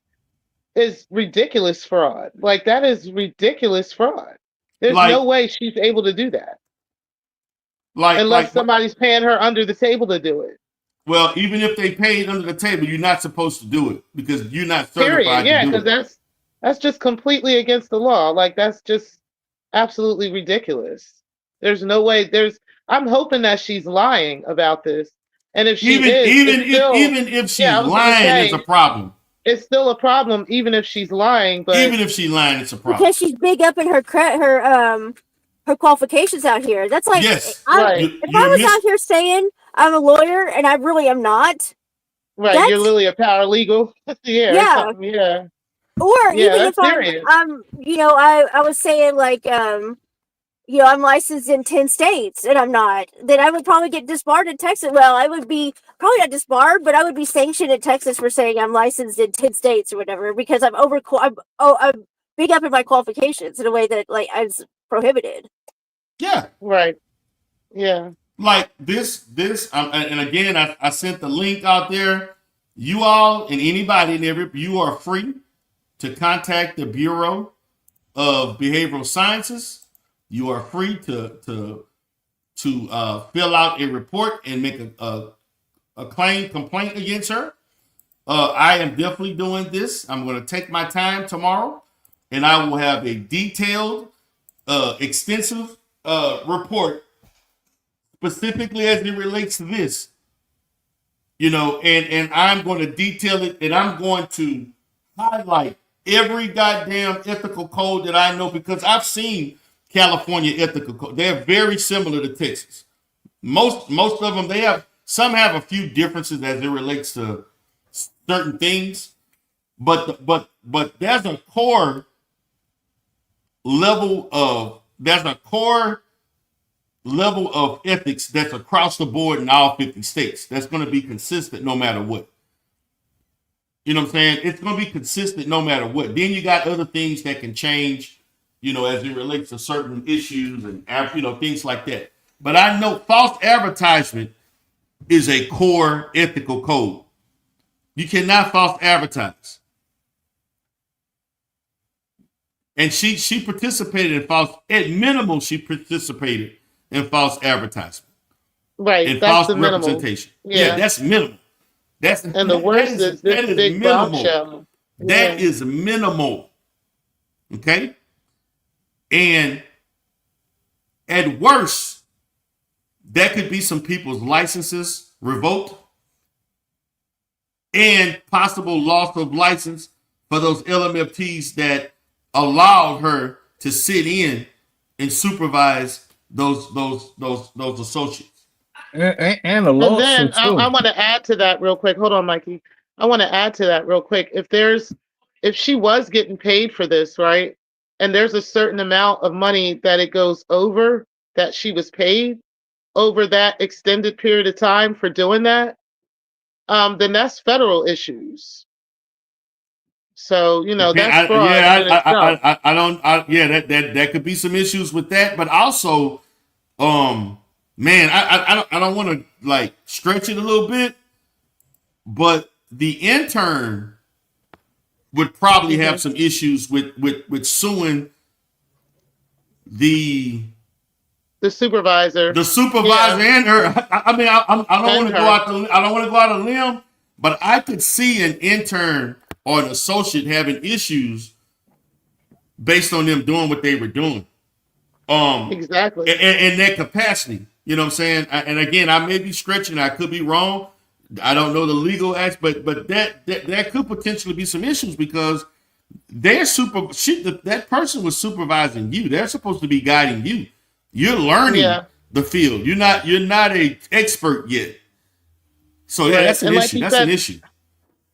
[SPEAKER 6] ridiculous fraud. Like that is ridiculous fraud. There's no way she's able to do that. Unless somebody's paying her under the table to do it.
[SPEAKER 5] Well, even if they paid under the table, you're not supposed to do it because you're not certified
[SPEAKER 6] Yeah,
[SPEAKER 5] to do it.
[SPEAKER 6] because that's just completely against the law. Like that's just absolutely ridiculous. There's no way. I'm hoping that she's lying about this, and if she
[SPEAKER 5] even if she's lying, it's a problem.
[SPEAKER 6] It's still a problem, even if she's lying. But
[SPEAKER 5] even if she's lying, it's a problem
[SPEAKER 8] because she's big up in her qualifications out here. That's like,
[SPEAKER 5] yes,
[SPEAKER 8] if I was out here saying I'm a lawyer and I really am not.
[SPEAKER 6] Right, you're literally a paralegal. yeah.
[SPEAKER 8] Or even if I'm I was saying like, I'm licensed in 10 states and I'm not, then I would probably get disbarred in Texas. Well, I would be probably not disbarred, but I would be sanctioned in Texas for saying I'm licensed in 10 states or whatever, because I'm big up in my qualifications in a way that like I was prohibited.
[SPEAKER 5] Yeah.
[SPEAKER 6] Right. Yeah.
[SPEAKER 5] Like this, and again, I sent the link out there. You all and anybody you are free to contact the Bureau of Behavioral Sciences. You are free to fill out a report and make a complaint against her. I am definitely doing this. I'm going to take my time tomorrow, and I will have a detailed, extensive report specifically as it relates to this. And I'm going to detail it, and I'm going to highlight every goddamn ethical code that I know, because I've seen California ethical code. They're very similar to Texas. Most of them, some have a few differences as it relates to certain things, but there's a core level of ethics that's across the board in all 50 states. That's going to be consistent no matter what. You know what I'm saying? It's going to be consistent no matter what. Then you got other things that can change, as it relates to certain issues and, things like that. But I know false advertisement is a core ethical code. You cannot false advertise. And she participated in she participated in false advertisement.
[SPEAKER 6] Right.
[SPEAKER 5] And
[SPEAKER 6] that's
[SPEAKER 5] false
[SPEAKER 6] the
[SPEAKER 5] representation. Yeah, that's minimal.
[SPEAKER 6] And the worst is this big bombshell.
[SPEAKER 5] That is minimal. Okay? And at worst, that could be some people's licenses revoked and possible loss of license for those LMFTs that allowed her to sit in and supervise those associates.
[SPEAKER 7] And a lawsuit.
[SPEAKER 6] And then I want to add to that real quick. Hold on, Mikey. I want to add to that real quick. If she was getting paid for this, right? And there's a certain amount of money that it goes over that she was paid over that extended period of time for doing that, then that's federal issues. So, that's fraud.
[SPEAKER 5] That could be some issues with that, but also, man, I don't want to like stretch it a little bit, but the intern would probably have some issues with suing the supervisor. And her. I don't want to go out on a limb, But I could see an intern or an associate having issues based on them doing what they were doing.
[SPEAKER 6] Exactly.
[SPEAKER 5] In that capacity. You know what I'm saying? And again, I may be stretching, I could be wrong. I don't know the legal aspect, but that could potentially be some issues because that person was supervising you. They're supposed to be guiding you. You're learning the field. You're not a expert yet. So yeah, that's an issue. That's an issue.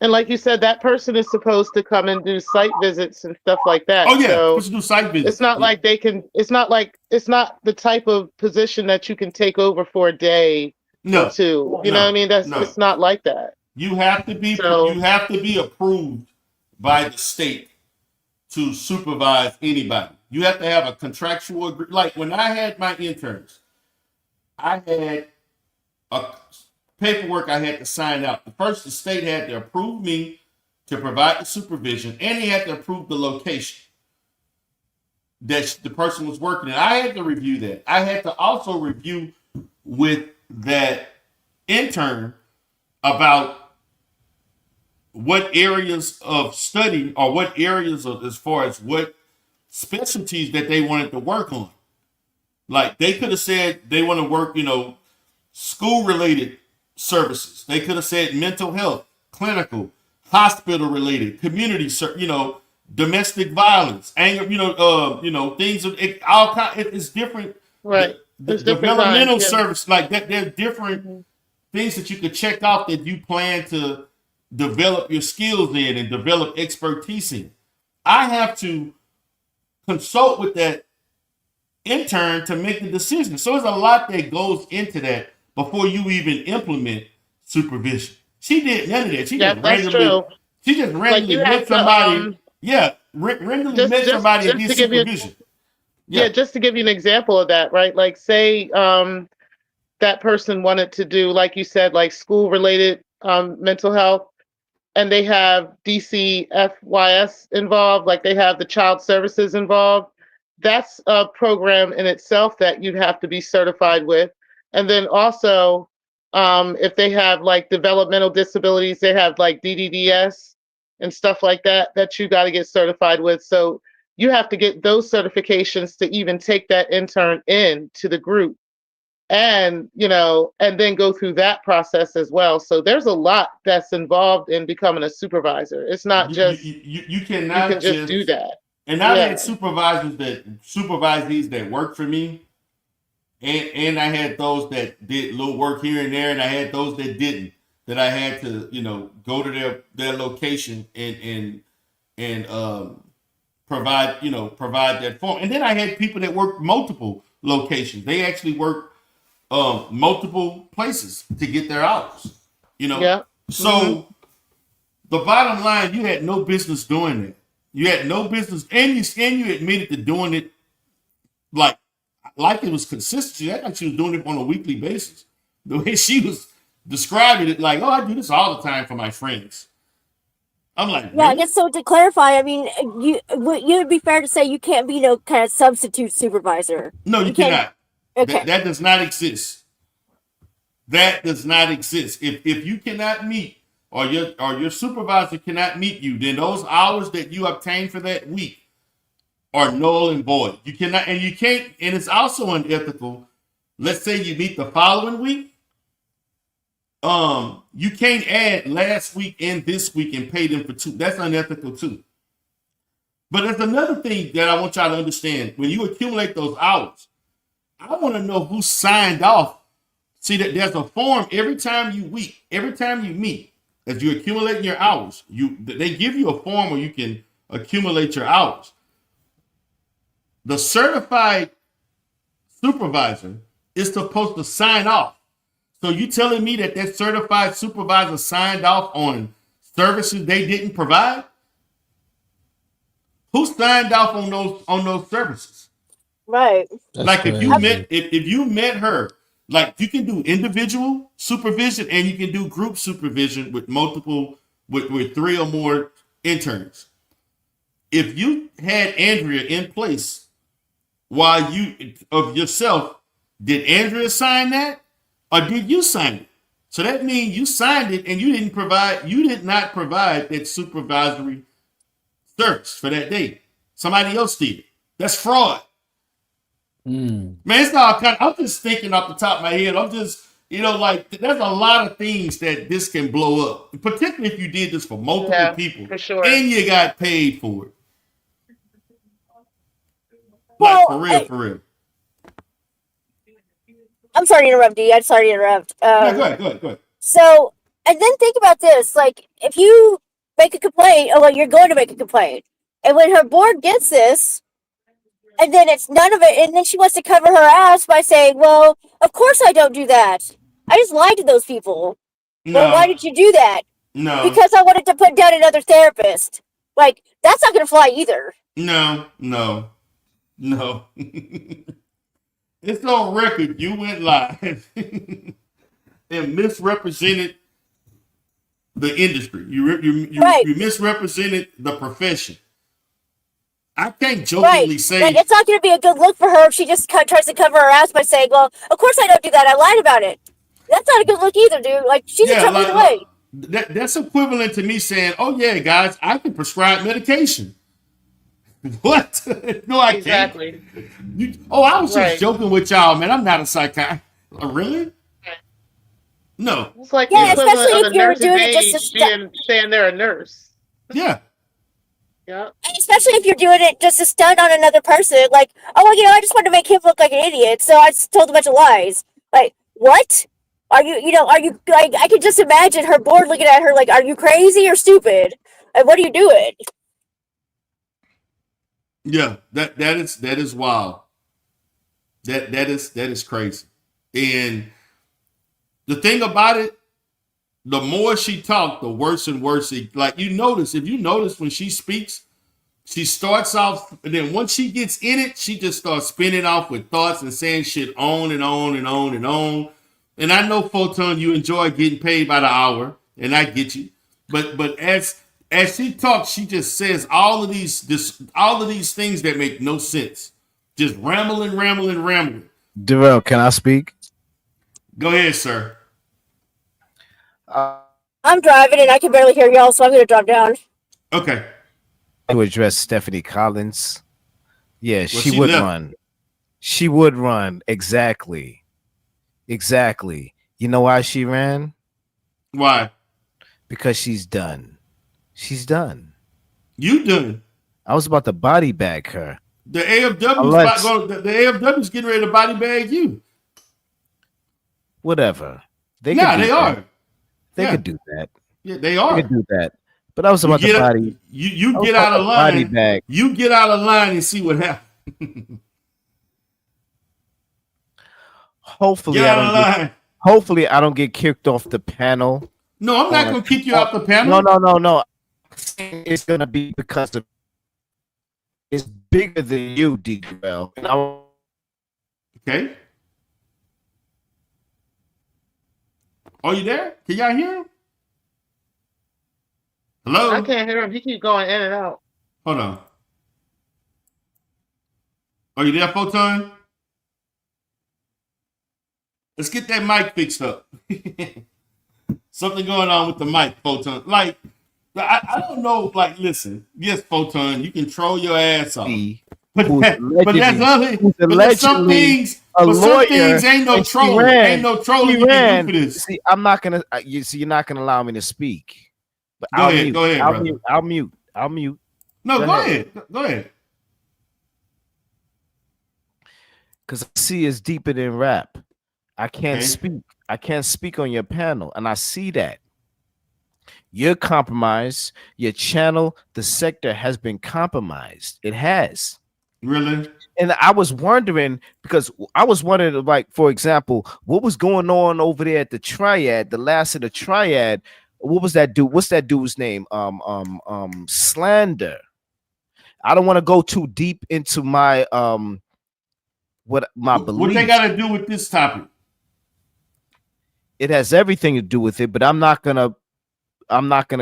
[SPEAKER 6] And like you said, that person is supposed to come and do site visits and stuff like that.
[SPEAKER 5] Oh yeah,
[SPEAKER 6] so
[SPEAKER 5] supposed to do site visits.
[SPEAKER 6] It's not like they can. It's not the type of position that you can take over for a day or two. You know what I mean? It's not like that.
[SPEAKER 5] You have to be approved by the state to supervise anybody. You have to have a contractual agreement. Like when I had my interns, I had a paperwork I had to sign out. First, the state had to approve me to provide the supervision, and they had to approve the location that the person was working in. I had to review that. I had to also review with that intern about what areas of study or what areas of, as far as what specialties that they wanted to work on. Like they could have said they want to work, school related services. They could have said mental health, clinical, hospital related, community, domestic violence, anger, things of all kind. It's different.
[SPEAKER 6] Right.
[SPEAKER 5] The developmental service like that. There's different things that you could check off that you plan to develop your skills in and develop expertise in. I have to consult with that intern to make the decision. So there's a lot that goes into that before you even implement supervision. She did none of that. She just randomly met somebody. Randomly met somebody and did supervision.
[SPEAKER 6] Just to give you an example of that, right? Like say that person wanted to do, like you said, like school related mental health, and they have DCFYS involved, like they have the child services involved. That's a program in itself that you'd have to be certified with. And then also, if they have like developmental disabilities, they have like DDDS and stuff like that, that you got to get certified with. So you have to get those certifications to even take that intern in to the group and, and then go through that process as well. So there's a lot that's involved in becoming a supervisor. It's not just,
[SPEAKER 5] you cannot
[SPEAKER 6] just do that.
[SPEAKER 5] And I've had supervisees that worked for me. And I had those that did little work here and there, and I had those that didn't. That I had to, go to their location and provide that form. And then I had people that worked multiple locations. They actually worked multiple places to get their hours. So the bottom line, you had no business doing that. You had no business, and you admitted to doing it like it was consistent. Like she was doing it on a weekly basis. The way she was describing it, like, I do this all the time for my friends. I'm like, really?
[SPEAKER 8] I guess so. To clarify, I mean, you would be fair to say you can't be no kind of substitute supervisor.
[SPEAKER 5] No, you cannot.
[SPEAKER 8] Okay.
[SPEAKER 5] That does not exist. That does not exist. If you cannot meet or your supervisor cannot meet you, then those hours that you obtain for that week are null and void. You cannot, and you can't, and it's also unethical. Let's say you meet the following week. You can't add last week and this week and pay them for two. That's unethical too. But there's another thing that I want y'all to understand. When you accumulate those hours, I want to know who signed off. See that there's a form every time you meet, as you accumulate your hours. They give you a form where you can accumulate your hours. The certified supervisor is supposed to sign off. So you telling me that certified supervisor signed off on services they didn't provide? Who signed off on those services?
[SPEAKER 8] Right.
[SPEAKER 5] Like if you met her, like you can do individual supervision and you can do group supervision with with 3 or more interns. If you had Andrea in place of yourself, did Andrea sign that or did you sign it? So that means you signed it and you did not provide that supervisory service for that day. Somebody else did. That's fraud. Man, it's not kind of, I'm just thinking off the top of my head. I'm just, like there's a lot of things that this can blow up, particularly if you did this for multiple people,
[SPEAKER 6] for sure,
[SPEAKER 5] and you got paid for it.
[SPEAKER 8] Well,
[SPEAKER 5] like for real.
[SPEAKER 8] I'm sorry to interrupt, D. I'm sorry to interrupt.
[SPEAKER 5] No, go ahead.
[SPEAKER 8] So, and then think about this. Like, if you make a complaint, you're going to make a complaint. And when her board gets this, and then it's none of it, and then she wants to cover her ass by saying, well, of course I don't do that. I just lied to those people. No. Well, why did you do that?
[SPEAKER 5] No.
[SPEAKER 8] Because I wanted to put down another therapist. Like, that's not going to fly either.
[SPEAKER 5] No. It's on record. You went live and misrepresented the industry. You misrepresented the profession. I can't jokingly say
[SPEAKER 8] like, it's not going to be a good look for her if she just tries to cover her ass by saying, "Well, of course I don't do that. I lied about it." That's not a good look either, dude. Like, she's in trouble either way.
[SPEAKER 5] That's equivalent to me saying, "Oh yeah, guys, I can prescribe medication." What? No, I can't. I was just joking with y'all, man. I'm not a psychiatrist. Really? No.
[SPEAKER 6] It's like the equivalent of a nursing aide saying they're a nurse.
[SPEAKER 5] Yeah.
[SPEAKER 6] Yeah.
[SPEAKER 8] Especially if you're doing it just to stun on another person. Like, I just wanted to make him look like an idiot, so I just told a bunch of lies. Like, what? Are you, like, I can just imagine her board looking at her like, are you crazy or stupid? And what are you doing?
[SPEAKER 5] Yeah, that is wild. That is crazy. And the thing about it, the more she talked, the worse and worse it. Like if you notice when she speaks, she starts off, and then once she gets in it, she just starts spinning off with thoughts and saying shit on and on and on and on. And I know, Photon, you enjoy getting paid by the hour, and I get you. But as she talks, she just says all of these things that make no sense. Just rambling.
[SPEAKER 4] Darrell, can I speak?
[SPEAKER 5] Go ahead, sir.
[SPEAKER 8] I'm driving and I can barely hear y'all, so I'm going to drop down.
[SPEAKER 5] Okay.
[SPEAKER 4] To address Stephanie Collins. Yeah, she would run. She would run. Exactly. You know why she ran?
[SPEAKER 5] Why?
[SPEAKER 4] Because she's done. She's done.
[SPEAKER 5] You done?
[SPEAKER 4] I was about to body bag her.
[SPEAKER 5] The AFW's getting ready to body bag you.
[SPEAKER 4] Whatever.
[SPEAKER 5] They are.
[SPEAKER 4] They could do that.
[SPEAKER 5] Yeah, they are.
[SPEAKER 4] They could do that. But I was about to body.
[SPEAKER 5] You get out of line. Body bag. You get out of line and see what happens.
[SPEAKER 4] Hopefully, I don't get kicked off the panel.
[SPEAKER 5] No, I'm not going to kick you off the panel.
[SPEAKER 4] No. It's going to be because it's bigger than you, D-Well.
[SPEAKER 5] Okay. Are you there? Can y'all hear him? Hello?
[SPEAKER 6] I can't hear him. He keeps going in and out.
[SPEAKER 5] Hold on. Are you there, Photon? Let's get that mic fixed up. Something going on with the mic, Photon. Like, I don't know. Like, listen. Yes, Photon, you can troll your ass off. But that's other. But some things ain't no troll. Ain't no trolling you can do for this.
[SPEAKER 4] See, I'm not gonna. You're not gonna allow me to speak. But
[SPEAKER 5] go ahead.
[SPEAKER 4] I'll mute.
[SPEAKER 5] No, go ahead. Go ahead.
[SPEAKER 4] Because I see it's deeper than rap. I can't speak. I can't speak on your panel, and I see that. You're compromised. Your channel, the sector has been compromised. It has.
[SPEAKER 5] Really?
[SPEAKER 4] And I was wondering, like, for example, what was going on over there at the Triad, the last of the Triad? What was that dude? What's that dude's name? Slander. I don't want to go too deep into my what beliefs.
[SPEAKER 5] What they got to do with this topic?
[SPEAKER 4] It has everything to do with it, but I'm not gonna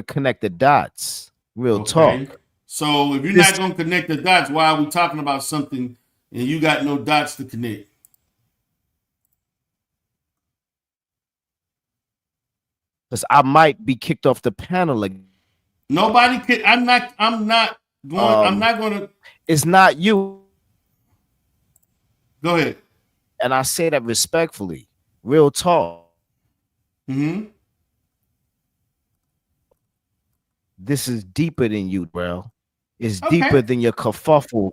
[SPEAKER 4] connect the dots. Real talk.
[SPEAKER 5] So if you're not gonna connect the dots, why are we talking about something and you got no dots to connect?
[SPEAKER 4] because I might be kicked off the panel again.
[SPEAKER 5] Nobody could. I'm not going to.
[SPEAKER 4] It's not you.
[SPEAKER 5] Go ahead.
[SPEAKER 4] And I say that respectfully. Real talk.
[SPEAKER 5] Mm-hmm.
[SPEAKER 4] This is deeper than you, bro. It's deeper than your kerfuffle.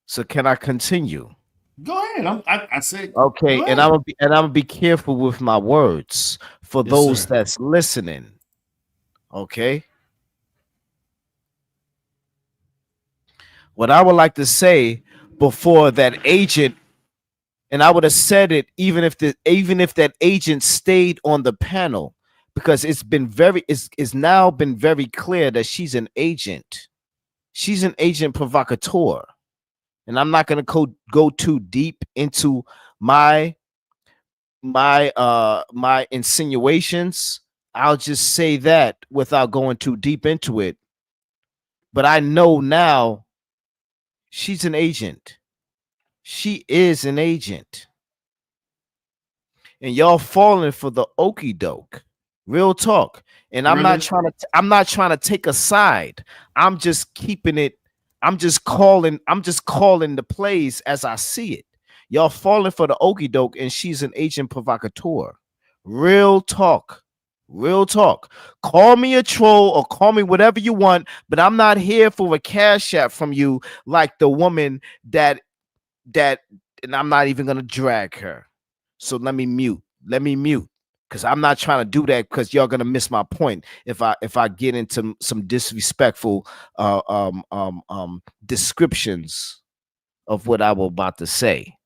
[SPEAKER 4] So can I continue?
[SPEAKER 5] Go ahead. I said
[SPEAKER 4] okay, and I'm gonna be careful with my words for those that's listening. Okay. What I would like to say before that agent, and I would have said it even if that agent stayed on the panel, because it's now been very clear that she's an agent. She's an agent provocateur. And I'm not going to go too deep into my insinuations. I'll just say that without going too deep into it. But I know now she's an agent. She is an agent. And y'all falling for the okie doke. Real talk. And I'm not trying to take a side. I'm just keeping it. I'm just calling the plays as I see it. Y'all falling for the okie doke, and she's an agent provocateur. Real talk. Real talk. Call me a troll or call me whatever you want, but I'm not here for a cash app from you like the woman that and I'm not even gonna drag her. So let me mute. Because I'm not trying to do that, because y'all gonna miss my point if I get into some disrespectful descriptions of what I was about to say.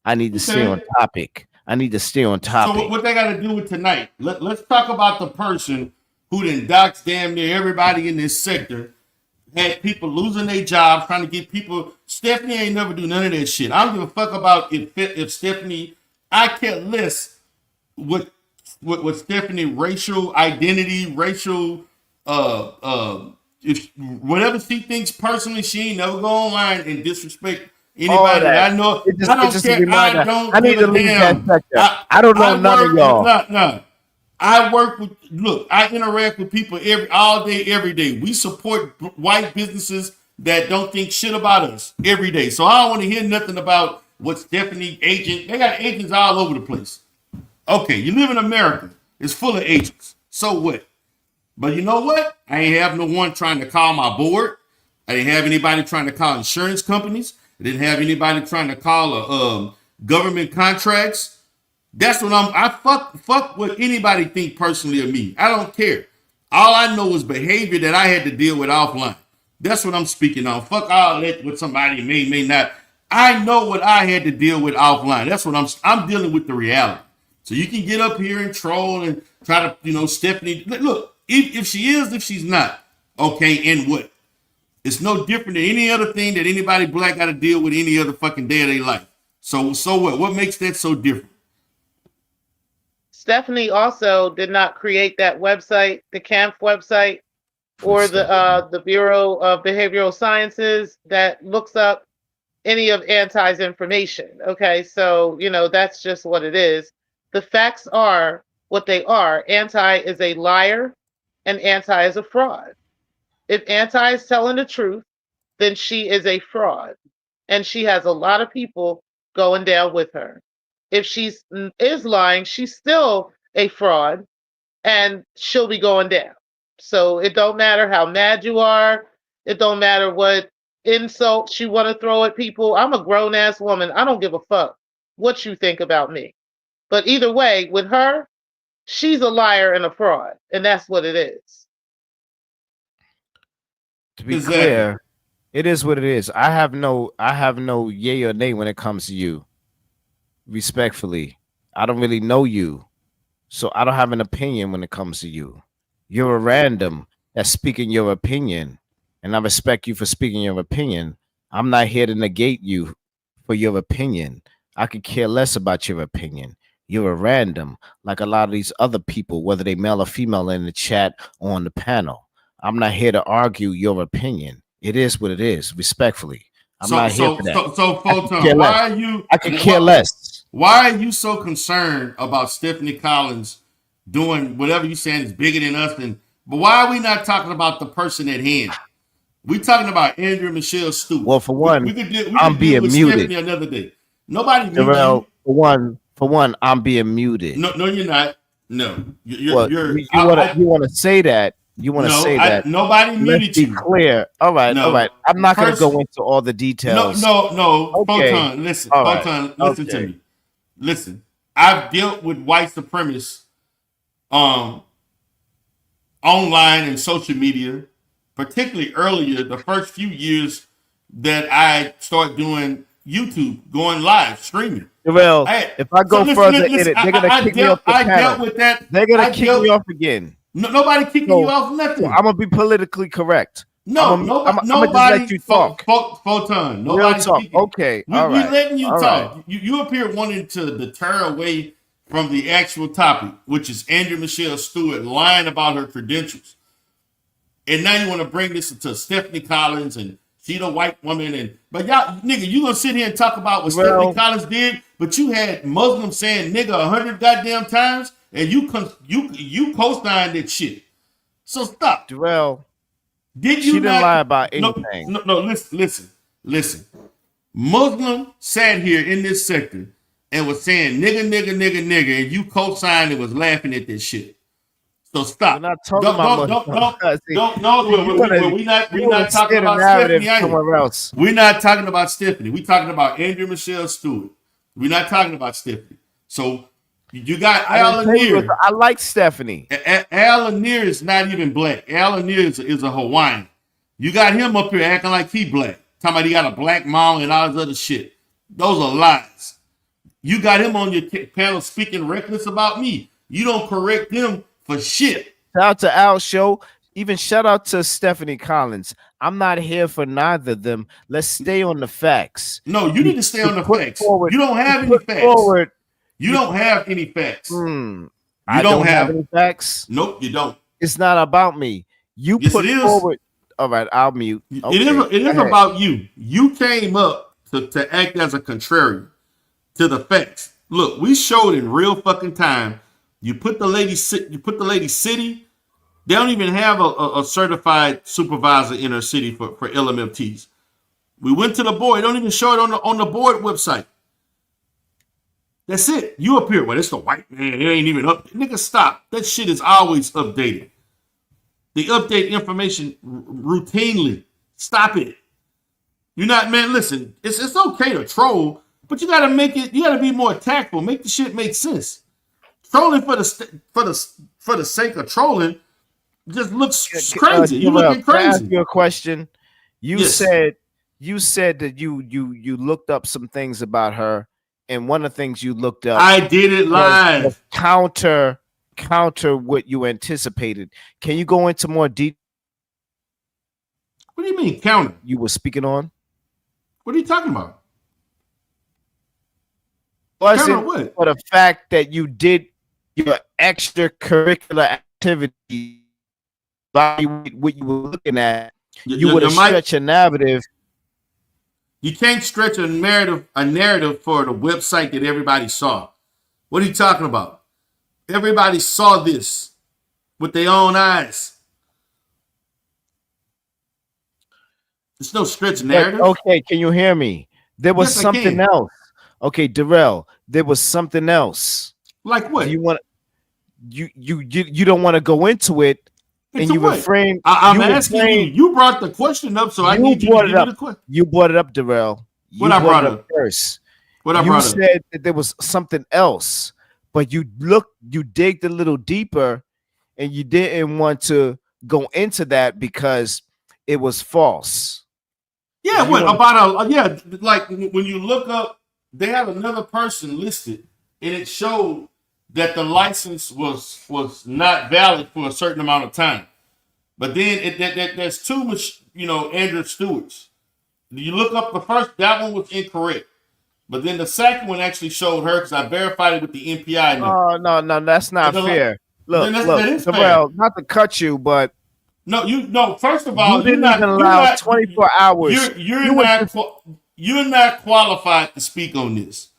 [SPEAKER 4] I need to stay on topic.
[SPEAKER 5] So what they got to do with tonight? Let's talk about the person who then doxed damn near everybody in this sector, had people losing their jobs, trying to get people. Stephanie ain't never do none of that shit. I don't give a fuck about if Stephanie. I care less what Stephanie racial identity, racial if whatever she thinks personally, she ain't never go online and disrespect anybody that I know. I don't care. I need to leave that sector.
[SPEAKER 4] I don't know none of y'all.
[SPEAKER 5] I interact with people all day, every day. We support white businesses that don't think shit about us every day. So I don't want to hear nothing about what Stephanie agent. They got agents all over the place. Okay, you live in America. It's full of agents. So what? But you know what? I ain't have no one trying to call my board. I didn't have anybody trying to call insurance companies. I didn't have anybody trying to call government contracts. That's what I fuck what anybody think personally of me. I don't care. All I know is behavior that I had to deal with offline. That's what I'm speaking on. Fuck all that what somebody may not. I know what I had to deal with offline. That's what I'm dealing with the reality. So you can get up here and troll and try to, Stephanie. Look, if she is, if she's not, okay, and what? It's no different than any other thing that anybody black got to deal with any other fucking day of their life. So what? What makes that so different?
[SPEAKER 6] Stephanie also did not create that website, the CAMP website, or the Bureau of Behavioral Sciences that looks up any of Anti's information. Okay, so that's just what it is. The facts are what they are. Anti is a liar, and Anti is a fraud. If Anti is telling the truth, then she is a fraud, and she has a lot of people going down with her. If she is lying, she's still a fraud, and she'll be going down. So it don't matter how mad you are. It don't matter what insults you want to throw at people. I'm a grown-ass woman. I don't give a fuck what you think about me. But either way, with her, she's a liar and a fraud, and that's what it is.
[SPEAKER 4] To be clear, it is what it is. I have no yay or nay when it comes to you. Respectfully, I don't really know you, so I don't have an opinion when it comes to you. You're a random that's speaking your opinion, and I respect you for speaking your opinion. I'm not here to negate you for your opinion. I could care less about your opinion. You're a random, like a lot of these other people, whether they male or female, in the chat or on the panel. I'm not here to argue your opinion. It is what it is, respectfully. I'm not here for that.
[SPEAKER 5] So Photon, why are you?
[SPEAKER 4] I could care less.
[SPEAKER 5] Why are you so concerned about Stephanie Collins doing whatever you saying is bigger than us? But why are we not talking about the person at hand? We're talking about Andrea Michelle Stewart.
[SPEAKER 4] Well, for one,
[SPEAKER 5] we could deal
[SPEAKER 4] being
[SPEAKER 5] with
[SPEAKER 4] muted.
[SPEAKER 5] Stephanie another day. Nobody
[SPEAKER 4] mute you. For one, I'm being muted.
[SPEAKER 5] No, you're not. No, you
[SPEAKER 4] want to say that. You want to say that.
[SPEAKER 5] Nobody muted you.
[SPEAKER 4] Clear. All right. I'm not going to go into all the details.
[SPEAKER 5] No. Okay. Photon, listen. Right. Photon, listen to me. Listen. I've dealt with white supremacists online and social media, particularly earlier, the first few years that I started doing YouTube, going live, streaming.
[SPEAKER 4] Well, if I go further in it, they're going to kick me off the panel. I dealt with that. They're going to kick me off again.
[SPEAKER 5] No, nobody kicking you off nothing.
[SPEAKER 4] I'm going to be politically correct.
[SPEAKER 5] No,
[SPEAKER 4] nobody.
[SPEAKER 5] Just
[SPEAKER 4] let you talk.
[SPEAKER 5] Photon. Nobody
[SPEAKER 4] talk. Okay.
[SPEAKER 5] We're letting you talk. Right. You up here wanting to deter away from the actual topic, which is Andrea Michelle Stewart lying about her credentials. And now you want to bring this to Stephanie Collins and she the white woman. But y'all, nigga, you going to sit here and talk about what Stephanie Collins did, but you had Muslims saying nigga 100 goddamn times, and you co-signed that shit. So stop.
[SPEAKER 4] Darrell.
[SPEAKER 5] She
[SPEAKER 4] didn't lie about anything.
[SPEAKER 5] No, listen. Muslim sat here in this sector and was saying nigga, and you co-signed and was laughing at this shit. So stop.
[SPEAKER 4] We're not talking about
[SPEAKER 5] we're not talking about Stephanie either. We're not talking about Stephanie. We're talking about Andrea Michelle Stewart. We're not talking about Stephanie. So you got Al Lanier.
[SPEAKER 4] I like Stephanie.
[SPEAKER 5] Al Lanier is not even black. Al Lanier is a Hawaiian. You got him up here acting like he black. Talking about he got a black mom and all this other shit. Those are lies. You got him on your panel speaking reckless about me. You don't correct him for shit.
[SPEAKER 4] Shout out to Al's show. Even shout out to Stephanie Collins. I'm not here for neither of them. Let's stay on the facts.
[SPEAKER 5] No, you need to stay on the facts. You don't have any facts. You don't have any facts.
[SPEAKER 4] I don't have any facts.
[SPEAKER 5] Nope, you don't.
[SPEAKER 4] It's not about me. You put forward. All right, I'll mute. Okay.
[SPEAKER 5] It is about you. You came up to act as a contrarian to the facts. Look, we showed in real fucking time. You put the lady city. They don't even have a certified supervisor in her city for LMFTs. We went to the board. They don't even show it on the board website. That's it. You up here. Well, it's the white man. It ain't even up. Nigga, stop. That shit is always updated. They update information routinely. Stop it. You're not, man, listen, it's okay to troll, but you gotta make it, you gotta be more tactful. Make the shit make sense. Trolling for the sake of trolling just looks crazy. You looking crazy.
[SPEAKER 4] Can I ask you a question? You said that you looked up some things about her. And one of the things you looked up,
[SPEAKER 5] I did it live.
[SPEAKER 4] Counter what you anticipated. Can you go into more detail?
[SPEAKER 5] What do you mean counter?
[SPEAKER 4] You were speaking on.
[SPEAKER 5] What are you talking about?
[SPEAKER 4] Wasn't what? For the fact that you did your extracurricular activity, by what you were looking at, you would have stretched a narrative.
[SPEAKER 5] You can't stretch a narrative for the website that everybody saw. What are you talking about? Everybody saw this with their own eyes. There's no stretch narrative.
[SPEAKER 4] Okay, can you hear me? There was something else. Okay, Darrell, there was something else.
[SPEAKER 5] Like what?
[SPEAKER 4] You don't want to go into it. And you refrain.
[SPEAKER 5] I'm asking you. You brought the question up, so I need you to give me the question.
[SPEAKER 4] You brought it up, Darrell.
[SPEAKER 5] What I brought up
[SPEAKER 4] first.
[SPEAKER 5] What I brought up.
[SPEAKER 4] You said that there was something else, but you digged a little deeper, and you didn't want to go into that because it was false.
[SPEAKER 5] Yeah, like when you look up, they have another person listed, and it showed that the license was not valid for a certain amount of time. But then there's too much, Andrew Stewart's. You look up the first, that one was incorrect. But then the second one actually showed her because I verified it with the NPI number.
[SPEAKER 4] Oh, no, that's not fair. Look, well, not to cut you, but
[SPEAKER 5] first of all,
[SPEAKER 4] you're not allowed 24 hours.
[SPEAKER 5] You're not qualified to speak on this.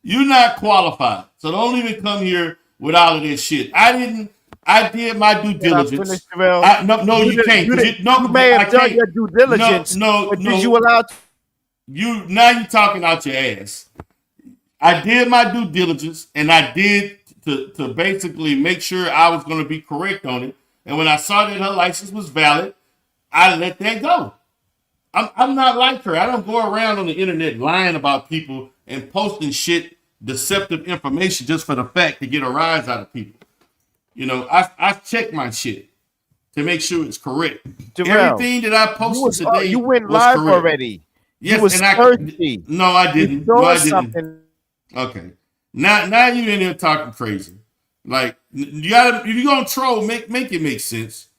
[SPEAKER 5] You're not qualified. So don't even come here with all of this shit. I did my due diligence. No, you can't.
[SPEAKER 4] You may have done your due diligence, but did you allow?
[SPEAKER 5] Now you talking out your ass. I did my due diligence, and I did to basically make sure I was going to be correct on it. And when I saw that her license was valid, I let that go. I'm not like her. I don't go around on the internet lying about people and posting shit, deceptive information just for the fact to get a rise out of people. You know, I check my shit to make sure it's correct.
[SPEAKER 4] Jarrell,
[SPEAKER 5] everything that I posted today,
[SPEAKER 4] you went live correct. Already.
[SPEAKER 5] Yes,
[SPEAKER 4] you was thirsty.
[SPEAKER 5] No, I didn't. No, I didn't. Something. Okay. Now you in there talking crazy. Like you gotta, if you're gonna troll, make it make sense.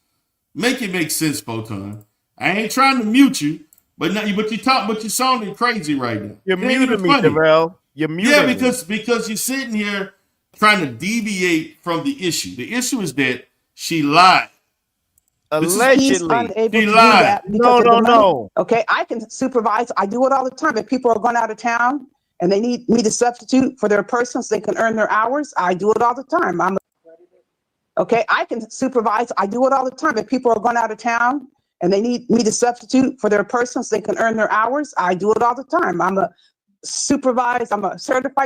[SPEAKER 5] Make it make sense, Photon. I ain't trying to mute you, but you sounding crazy right now.
[SPEAKER 4] You're muting me, Darrell. You're muting
[SPEAKER 5] me. Because you're sitting here trying to deviate from the issue. The issue is that she lied.
[SPEAKER 4] Allegedly.
[SPEAKER 5] She lied.
[SPEAKER 4] No.
[SPEAKER 3] Okay, I can supervise. I do it all the time. If people are going out of town and they need me to substitute for their person so they can earn their hours, I do it all the time. Okay, I can supervise. I do it all the time. If people are going out of town and they need me to substitute for their person so they can earn their hours, I do it all the time. I'm a certified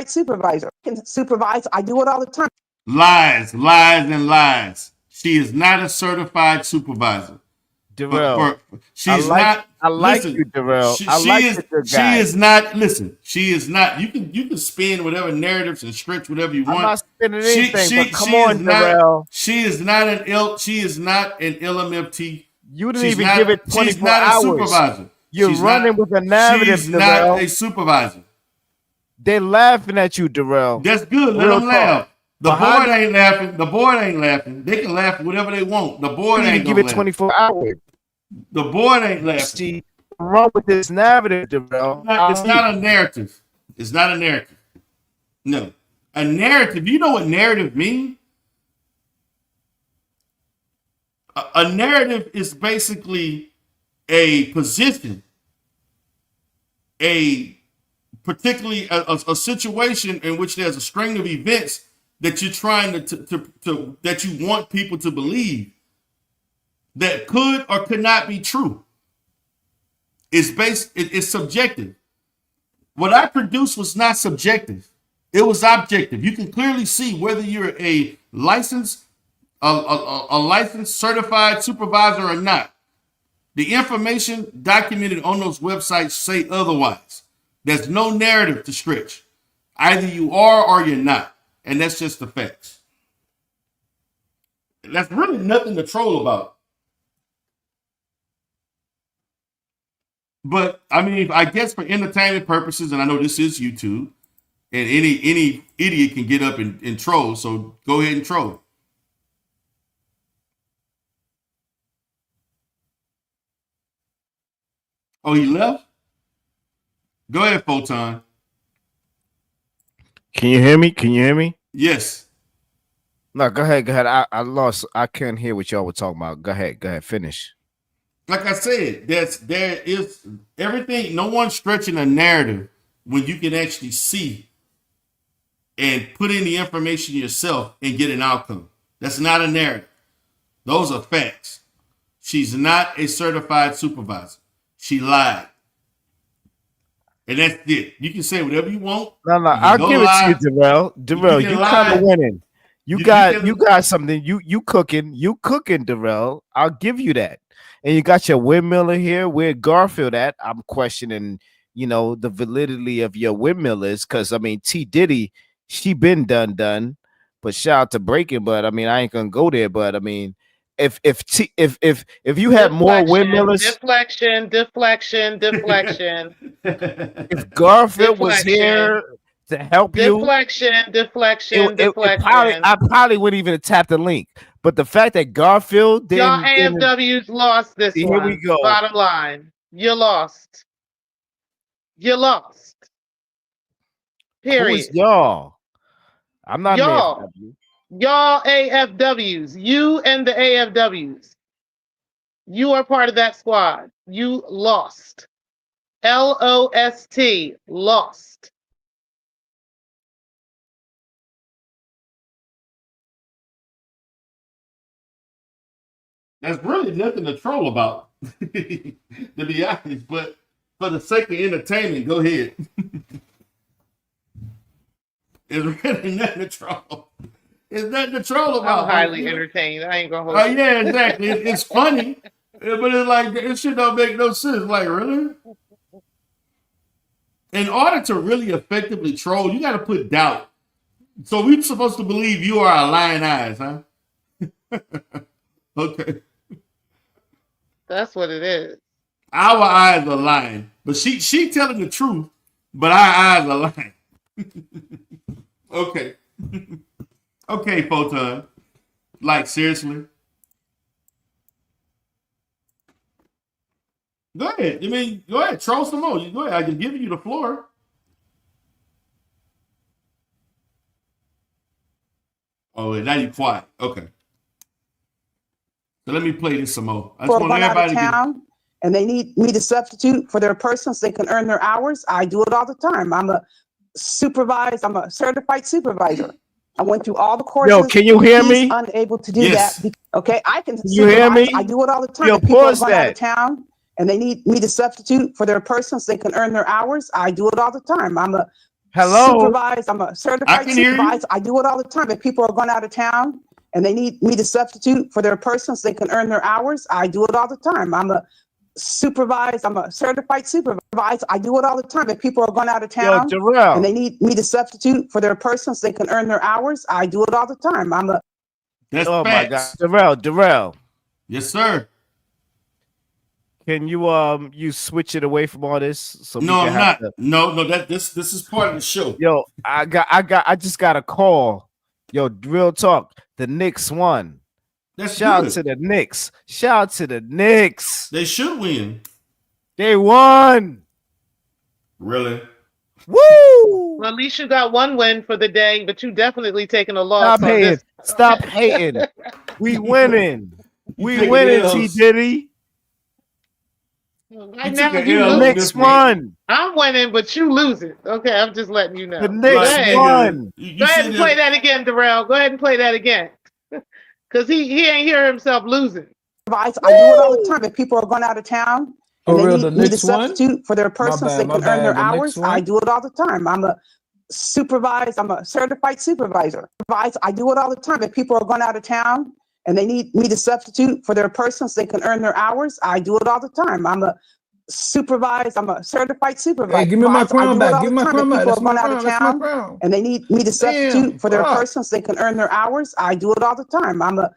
[SPEAKER 3] supervisor. I can supervise. I do it all the time.
[SPEAKER 5] Lies, and lies. She is not a certified supervisor.
[SPEAKER 4] Darrell,
[SPEAKER 5] she's not.
[SPEAKER 4] I like you, Darrell. She
[SPEAKER 5] is not. Listen, she is not. You can spin whatever narratives and stretch whatever you want.
[SPEAKER 4] I'm not spinning anything. But come on, Darrell.
[SPEAKER 5] She is not an LMFT.
[SPEAKER 4] You didn't even give it 24
[SPEAKER 5] she's not
[SPEAKER 4] hours.
[SPEAKER 5] A supervisor.
[SPEAKER 4] You're running with a narrative,
[SPEAKER 5] she's
[SPEAKER 4] Darrell.
[SPEAKER 5] Not a supervisor.
[SPEAKER 4] They're laughing at you, Darrell.
[SPEAKER 5] That's good. Let them laugh. The board ain't laughing. The board ain't laughing. They can laugh whatever they want. The board ain't
[SPEAKER 4] give it 24 hours.
[SPEAKER 5] The board ain't laughing.
[SPEAKER 4] See, wrong with this narrative, Darrell.
[SPEAKER 5] It's not a narrative. It's not a narrative. No. A narrative. You know what narrative means? A narrative is basically a position, particularly a situation in which there's a string of events that you're trying to that you want people to believe that could or could not be true. It's subjective. What I produced was not subjective. It was objective. You can clearly see whether you're a licensed certified supervisor or not. The information documented on those websites say otherwise. There's no narrative to stretch. Either you are or you're not. And that's just the facts. That's really nothing to troll about. But I mean, I guess for entertainment purposes, and I know this is YouTube, and any idiot can get up and troll, so go ahead and troll. Oh, he left? Go ahead, Photon.
[SPEAKER 4] Can you hear me?
[SPEAKER 5] Yes.
[SPEAKER 4] No, go ahead. I lost. I couldn't hear what y'all were talking about. Go ahead. Finish.
[SPEAKER 5] Like I said, there is everything. No one's stretching a narrative when you can actually see and put in the information yourself and get an outcome. That's not a narrative. Those are facts. She's not a certified supervisor. She lied. And that's it. You can say whatever you want.
[SPEAKER 4] No, I'll give it to you, Darrell, you kind of winning. You got something. You cooking, Darrell. I'll give you that. And you got your windmiller here. Where Garfield at? I'm questioning, the validity of your windmill is because I mean T Diddy, she been done. But shout out to Breaking, but I mean I ain't gonna go there. But I mean, if you had more windmillers,
[SPEAKER 6] deflection.
[SPEAKER 4] If Garfield was here to help
[SPEAKER 6] deflection.
[SPEAKER 4] I probably wouldn't even tap the link. But the fact that Garfield didn't,
[SPEAKER 6] y'all AFWs lost this
[SPEAKER 4] here
[SPEAKER 6] one.
[SPEAKER 4] We go.
[SPEAKER 6] Bottom line, you lost. Period.
[SPEAKER 4] Who is y'all? I'm not
[SPEAKER 6] y'all. Y'all AFWs. You and the AFWs. You are part of that squad. You lost. LOST. Lost.
[SPEAKER 5] That's really nothing to troll about, to be honest. But for the sake of entertainment, go ahead. It's really nothing to troll. It's nothing to troll about.
[SPEAKER 6] I'm highly entertained. I ain't gonna hold you.
[SPEAKER 5] Yeah, exactly. It's funny, but it's like it shit don't make no sense. Like, really? In order to really effectively troll, you got to put doubt. So we're supposed to believe you are a lying eyes, huh? Okay.
[SPEAKER 6] That's what it is.
[SPEAKER 5] Our eyes are lying, but she telling the truth, but our eyes are lying. Okay. Okay, Photon. Like, seriously. Go ahead. Go ahead. Troll some more. Go ahead. I can give you the floor. Oh, now you're quiet. Okay. So let me play this some more. I just want everybody to
[SPEAKER 3] town, and they need me to substitute for their person so they can earn their hours. I do it all the time. I'm a certified supervisor. I went through all the courses.
[SPEAKER 4] Yo, can you hear me?
[SPEAKER 3] Unable to do that. Okay, I can.
[SPEAKER 4] You hear me?
[SPEAKER 3] I do it all the time.
[SPEAKER 4] Yo,
[SPEAKER 3] People are
[SPEAKER 4] pause
[SPEAKER 3] going
[SPEAKER 4] that.
[SPEAKER 3] out of town, and they need me to substitute for their person so they can earn their hours. I do it all the time. I'm a supervisor. I'm a certified supervisor. I do it all the time. If people are going out of town and they need me to substitute for their person so they can earn their hours, I do it all the time. I'm a supervisor. I'm a certified supervisor. I do it all the time. If people are going out of town and they need me to substitute for their person so they can earn their hours, I do it all the time. I'm a.
[SPEAKER 5] That's
[SPEAKER 4] oh
[SPEAKER 5] facts.
[SPEAKER 4] my God, Darrell.
[SPEAKER 5] Yes, sir.
[SPEAKER 4] Can you switch it away from all this? So
[SPEAKER 5] no, I'm not. No, this is part of the show.
[SPEAKER 4] Yo, I just got a call. Yo, real talk. The Knicks won. Shout out to the Knicks. Shout out to the Knicks.
[SPEAKER 5] They should win.
[SPEAKER 4] They won.
[SPEAKER 5] Really?
[SPEAKER 4] Woo!
[SPEAKER 6] Well, at least you got one win for the day, but you definitely taking a loss.
[SPEAKER 4] Stop hating. Stop hating. We winning. We winning, T Diddy.
[SPEAKER 6] Right now, you
[SPEAKER 4] the Knicks won.
[SPEAKER 6] I'm winning, but you losing. Okay, I'm just letting you know.
[SPEAKER 4] The Knicks won.
[SPEAKER 6] Go ahead and play that again, Darrell. Go ahead and play that again. Because he ain't hear himself losing.
[SPEAKER 3] I do it all the time. If people are going out of town and they need me to substitute for their person so they can earn their hours, I do it all the time. I'm a supervisor. I'm a certified supervisor. I do it all the time. If people are going out of town and they need me to substitute for their person so they can earn their hours, I do it all the time. I'm a supervisor. I'm a certified supervisor.
[SPEAKER 7] Hey, give me my crown back. Give me my crown back.
[SPEAKER 3] People are going out of town and they need me to substitute for their person so they can earn their hours, I do it all the time. I'm a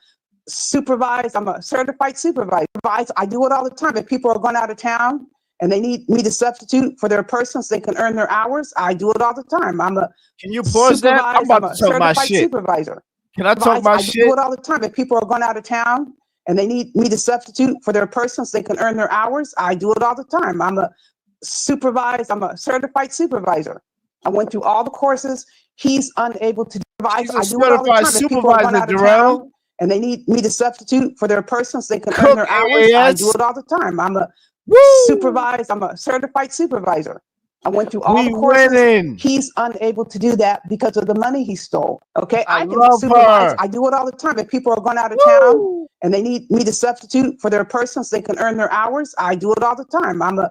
[SPEAKER 3] supervisor. I'm a certified supervisor. I do it all the time. If people are going out of town and they need me to substitute for their person so they can earn their hours, I do it all the time. I'm a
[SPEAKER 4] Can you pause that? I'm about to talk my shit.
[SPEAKER 3] Supervisor.
[SPEAKER 4] Can I talk my shit?
[SPEAKER 3] I do it all the time. If people are going out of town and they need me to substitute for their person so they can earn their hours, I do it all the time. I'm a supervisor. I'm a certified supervisor. I went through all the courses. He's unable to provide.
[SPEAKER 4] I do it all the time. Supervisor, Darrell.
[SPEAKER 3] And they need me to substitute for their person so they can earn their hours. I do it all the time. I'm a supervisor. I'm a certified supervisor. I went through all the courses. He's unable to do that because of the money he stole. Okay, I can supervise. I do it all the time. If people are going out of town and they need me to substitute for their person so they can earn their hours, I do it all the time. I'm a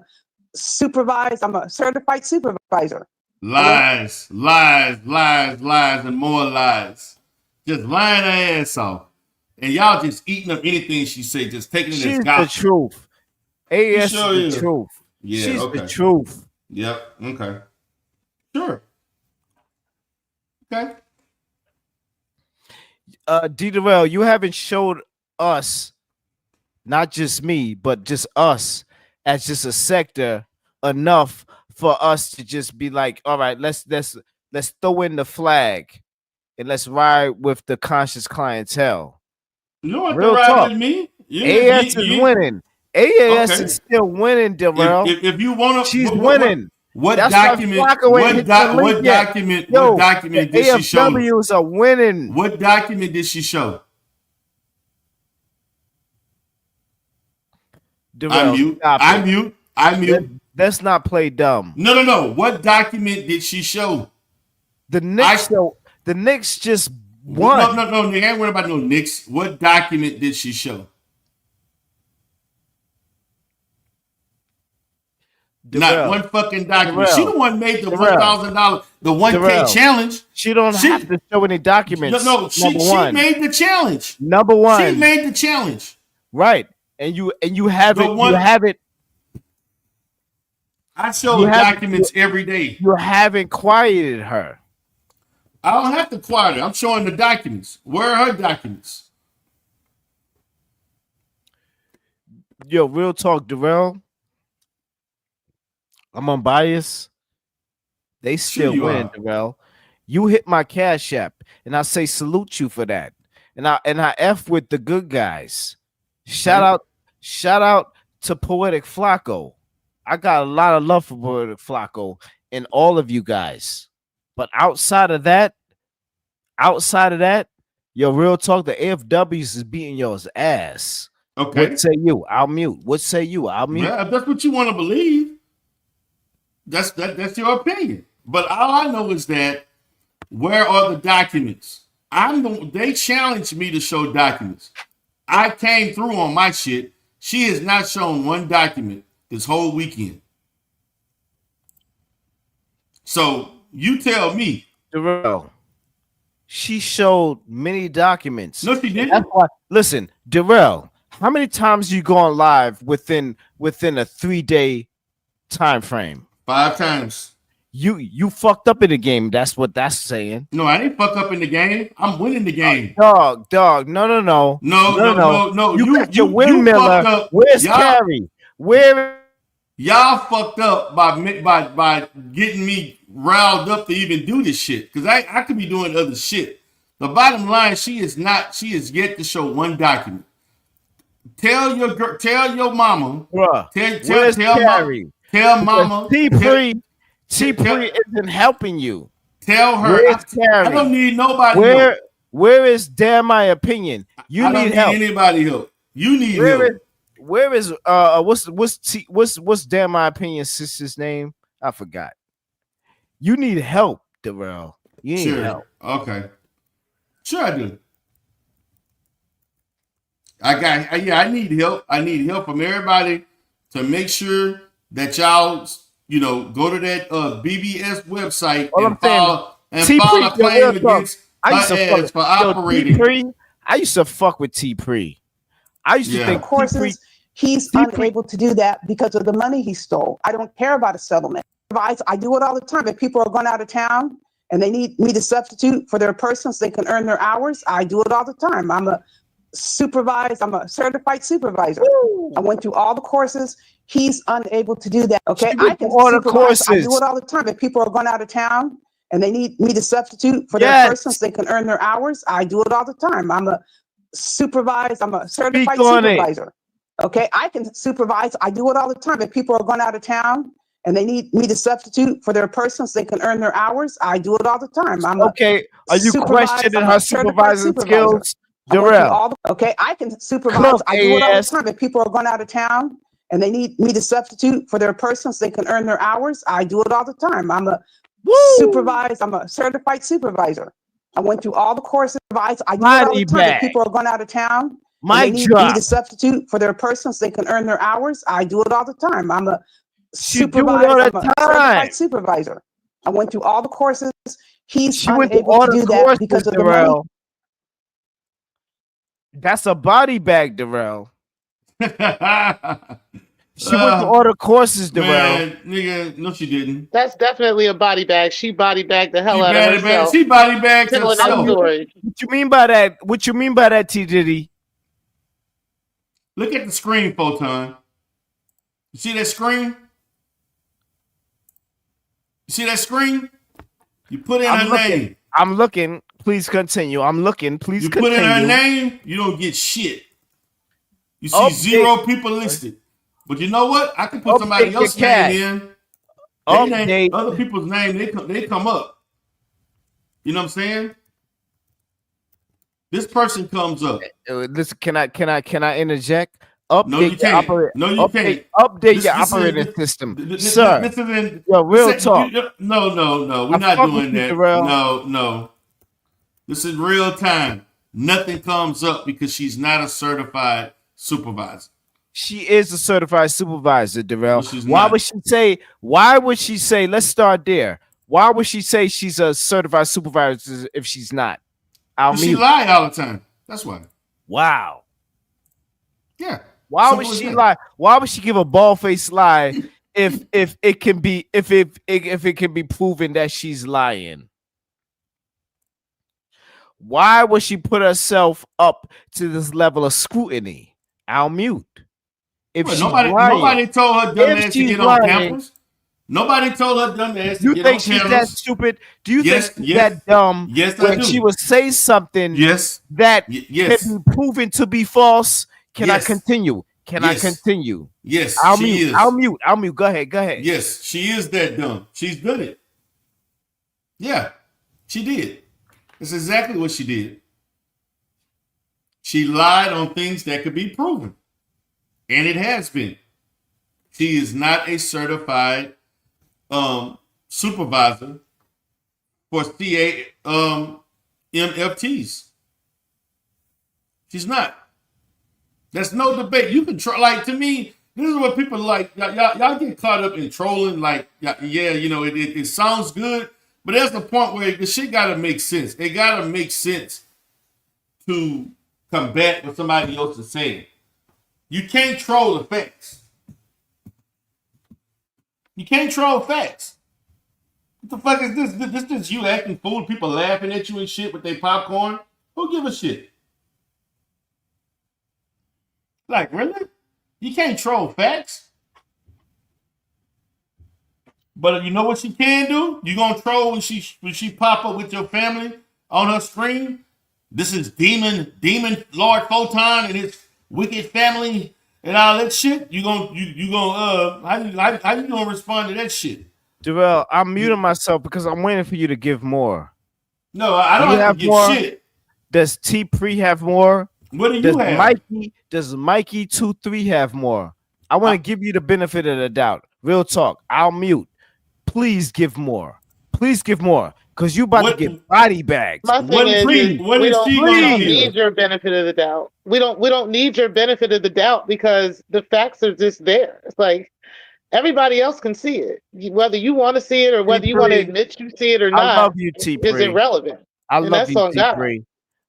[SPEAKER 3] supervisor. I'm a certified supervisor.
[SPEAKER 5] Lies, and more lies. Just lying her ass off. And y'all just eating up anything she say, just taking it as gospel.
[SPEAKER 4] She's the truth. AS is the truth.
[SPEAKER 5] Yeah,
[SPEAKER 4] she's the truth.
[SPEAKER 5] Yep. Okay. Sure. Okay.
[SPEAKER 4] D. Darrell, you haven't showed us, not just me, but just us as just a sector enough for us to just be like, all right, let's throw in the flag and let's ride with the conscious clientele.
[SPEAKER 5] You don't have to ride with me.
[SPEAKER 4] AS is winning. AAS is still winning, Darrell.
[SPEAKER 5] If you want to,
[SPEAKER 4] she's winning.
[SPEAKER 5] What document did she show?
[SPEAKER 4] AFWs are winning.
[SPEAKER 5] What document did she show?
[SPEAKER 4] Darrell,
[SPEAKER 5] I mute.
[SPEAKER 4] Let's not play dumb.
[SPEAKER 5] No. What document did she show?
[SPEAKER 4] The Knicks just won.
[SPEAKER 5] No. They ain't worried about no Knicks. What document did she show? Not one fucking document. She the one made the $1,000, the 1K challenge.
[SPEAKER 4] She don't have to show any documents.
[SPEAKER 5] No, she made the challenge.
[SPEAKER 4] Number one,
[SPEAKER 5] she made the challenge.
[SPEAKER 4] Right, and you have it. You have it.
[SPEAKER 5] I show documents every day.
[SPEAKER 4] You haven't quieted her.
[SPEAKER 5] I don't have to quiet her. I'm showing the documents. Where are her documents?
[SPEAKER 4] Yo, real talk, Darrell. I'm unbiased. They still win, Darrell. You hit my Cash App, and I say salute you for that. And I F with the good guys. Shout out to Poetic Flacco. I got a lot of love for Poetic Flacco and all of you guys. But outside of that, yo, real talk, the AFWs is beating yours ass.
[SPEAKER 5] Okay.
[SPEAKER 4] What say you? I'll mute. What say you? I'll mute.
[SPEAKER 5] Yeah, if that's what you want to believe, that's your opinion. But all I know is that where are the documents? They challenged me to show documents. I came through on my shit. She has not shown one document this whole weekend. So you tell me.
[SPEAKER 4] Darrell, she showed many documents.
[SPEAKER 5] No, she didn't.
[SPEAKER 4] That's why, listen, Darrell, how many times you gone live within a 3-day time frame?
[SPEAKER 5] 5 times.
[SPEAKER 4] You fucked up in the game. That's what that's saying.
[SPEAKER 5] No, I didn't fuck up in the game. I'm winning the game.
[SPEAKER 4] Dog. No. You got your windmiller. Where's Carrie? Where?
[SPEAKER 5] Y'all fucked up by getting me riled up to even do this shit. Because I could be doing other shit. The bottom line, she is yet to show one document. Tell your mama.
[SPEAKER 4] Bruh,
[SPEAKER 5] tell mama.
[SPEAKER 4] T Pre isn't helping you.
[SPEAKER 5] Tell her. I don't need nobody help.
[SPEAKER 4] Where is damn my opinion? You
[SPEAKER 5] I don't
[SPEAKER 4] need help.
[SPEAKER 5] Anybody help. You need help.
[SPEAKER 4] Where is what's damn my opinion sister's name? I forgot. You need help, Darrell. You need help.
[SPEAKER 5] Okay. Sure I do. I need help. I need help from everybody to make sure that y'all, go to that BBS website and file a claim against her ass for operating.
[SPEAKER 3] I used to fuck with T Pre. I used to think courses he's unable to do that because of the money he stole. I don't care about a settlement. I do it all the time. If people are going out of town and they need me to substitute for their person so they can earn their hours, I do it all the time. I'm a certified supervisor. Woo! I went through all the courses. He's unable to do that. Okay, I can order courses. I do it all the time. If people are going out of town and they need me to substitute for their person so they can earn their hours, I do it all the time. I'm a certified supervisor. Okay, I can supervise. I do it all the time. If people are going out of town and they need me to substitute for their person so they can earn their hours, I do it all the time.
[SPEAKER 4] Are you questioning her supervising skills? Darrell.
[SPEAKER 3] Okay, I can supervise. I do it all the time. If people are going out of town and they need me to substitute for their person so they can earn their hours, I do it all the time. I'm a certified supervisor. I went through all the courses. I do it all the time. If people are going out of town and they need me to substitute for their person so they can earn their hours, I do it all the time. I'm a certified supervisor. I went through all the courses. He's unable to do that because of the money.
[SPEAKER 4] That's a body bag, Darrell. She went to order courses, Darrell.
[SPEAKER 5] Man, nigga, no, she didn't.
[SPEAKER 6] That's definitely a body bag. She body bagged the hell out of herself.
[SPEAKER 5] She body bagged herself.
[SPEAKER 4] What you mean by that? What you mean by that, T Diddy?
[SPEAKER 5] Look at the screen, Photon. You see that screen? You see that screen? You put in her name.
[SPEAKER 4] I'm looking. Please continue. I'm looking. Please continue.
[SPEAKER 5] You put in her name, you don't get shit. You see 0 people listed. But you know what? I can put somebody else's name in. Other people's name, they come up. You know what I'm saying? This person comes up.
[SPEAKER 4] Listen, can I interject? Update
[SPEAKER 5] no, you can't.
[SPEAKER 4] Update your operating system, sir.
[SPEAKER 5] This is in,
[SPEAKER 4] real talk.
[SPEAKER 5] No. We're not doing that. No. This is real time. Nothing comes up because she's not a certified supervisor.
[SPEAKER 4] She is a certified supervisor, Darrell.
[SPEAKER 5] No, she's not.
[SPEAKER 4] Why would she say, let's start there. Why would she say she's a certified supervisor if she's not? I'll
[SPEAKER 5] She
[SPEAKER 4] mute.
[SPEAKER 5] lie all the time. That's why.
[SPEAKER 4] Wow.
[SPEAKER 5] Yeah.
[SPEAKER 4] Why would she lie? Why would she give a bald-faced lie if it can be if it can be proven that she's lying? Why would she put herself up to this level of scrutiny? I'll mute. If
[SPEAKER 5] Well,
[SPEAKER 4] she's
[SPEAKER 5] nobody told her dumb ass to get on
[SPEAKER 4] lying,
[SPEAKER 5] campus. Nobody told her dumb ass to
[SPEAKER 4] you
[SPEAKER 5] get
[SPEAKER 4] think
[SPEAKER 5] on
[SPEAKER 4] she's
[SPEAKER 5] campus.
[SPEAKER 4] that stupid? Do you
[SPEAKER 5] Yes,
[SPEAKER 4] think she's
[SPEAKER 5] yes,
[SPEAKER 4] that dumb
[SPEAKER 5] yes, I
[SPEAKER 4] when
[SPEAKER 5] do.
[SPEAKER 4] she would say something
[SPEAKER 5] Yes,
[SPEAKER 4] that
[SPEAKER 5] yes,
[SPEAKER 4] can be proven to be false? Can I
[SPEAKER 5] Yes.
[SPEAKER 4] continue? Can I
[SPEAKER 5] Yes.
[SPEAKER 4] continue?
[SPEAKER 5] yes,
[SPEAKER 4] I'll
[SPEAKER 5] she
[SPEAKER 4] mute.
[SPEAKER 5] is.
[SPEAKER 4] I'll mute. I'll mute. Go ahead. Go ahead.
[SPEAKER 5] Yes, she is that dumb. She's done it. Yeah, she did. That's exactly what she did. She lied on things that could be proven, and it has been. She is not a certified supervisor for CA MFTs. She's not. There's no debate. You can try. Like, to me, this is what people like. Y'all get caught up in trolling. Like, yeah, you know, it sounds good, but there's the point where the shit got to make sense. It got to make sense to combat what somebody else is saying. You can't troll the facts. You can't troll facts. What the fuck is this? This is you acting fool, people laughing at you and shit with their popcorn? Who give a shit? Like, really? You can't troll facts. But you know what she can do? You gonna troll when she pop up with your family on her screen? This is Demon Lord Photon and his wicked family and all that shit. How you gonna respond to that shit?
[SPEAKER 4] Darrell, I'm muting myself because I'm waiting for you to give more.
[SPEAKER 5] No, I don't have to give
[SPEAKER 4] more?
[SPEAKER 5] shit.
[SPEAKER 4] Does T Pre have more?
[SPEAKER 5] What do you have?
[SPEAKER 4] Does Mikey 2-3 have more? I want to give you the benefit of the doubt. Real talk. I'll mute. Please give more. Please give more. Because you about to get body bagged.
[SPEAKER 6] My thing is we don't need your benefit of the doubt. We don't need your benefit of the doubt because the facts are just there. It's like everybody else can see it. Whether you want to see it or whether you want to admit you see it or not,
[SPEAKER 4] I love you, T Pre.
[SPEAKER 6] is irrelevant.
[SPEAKER 4] I love you, T Pre.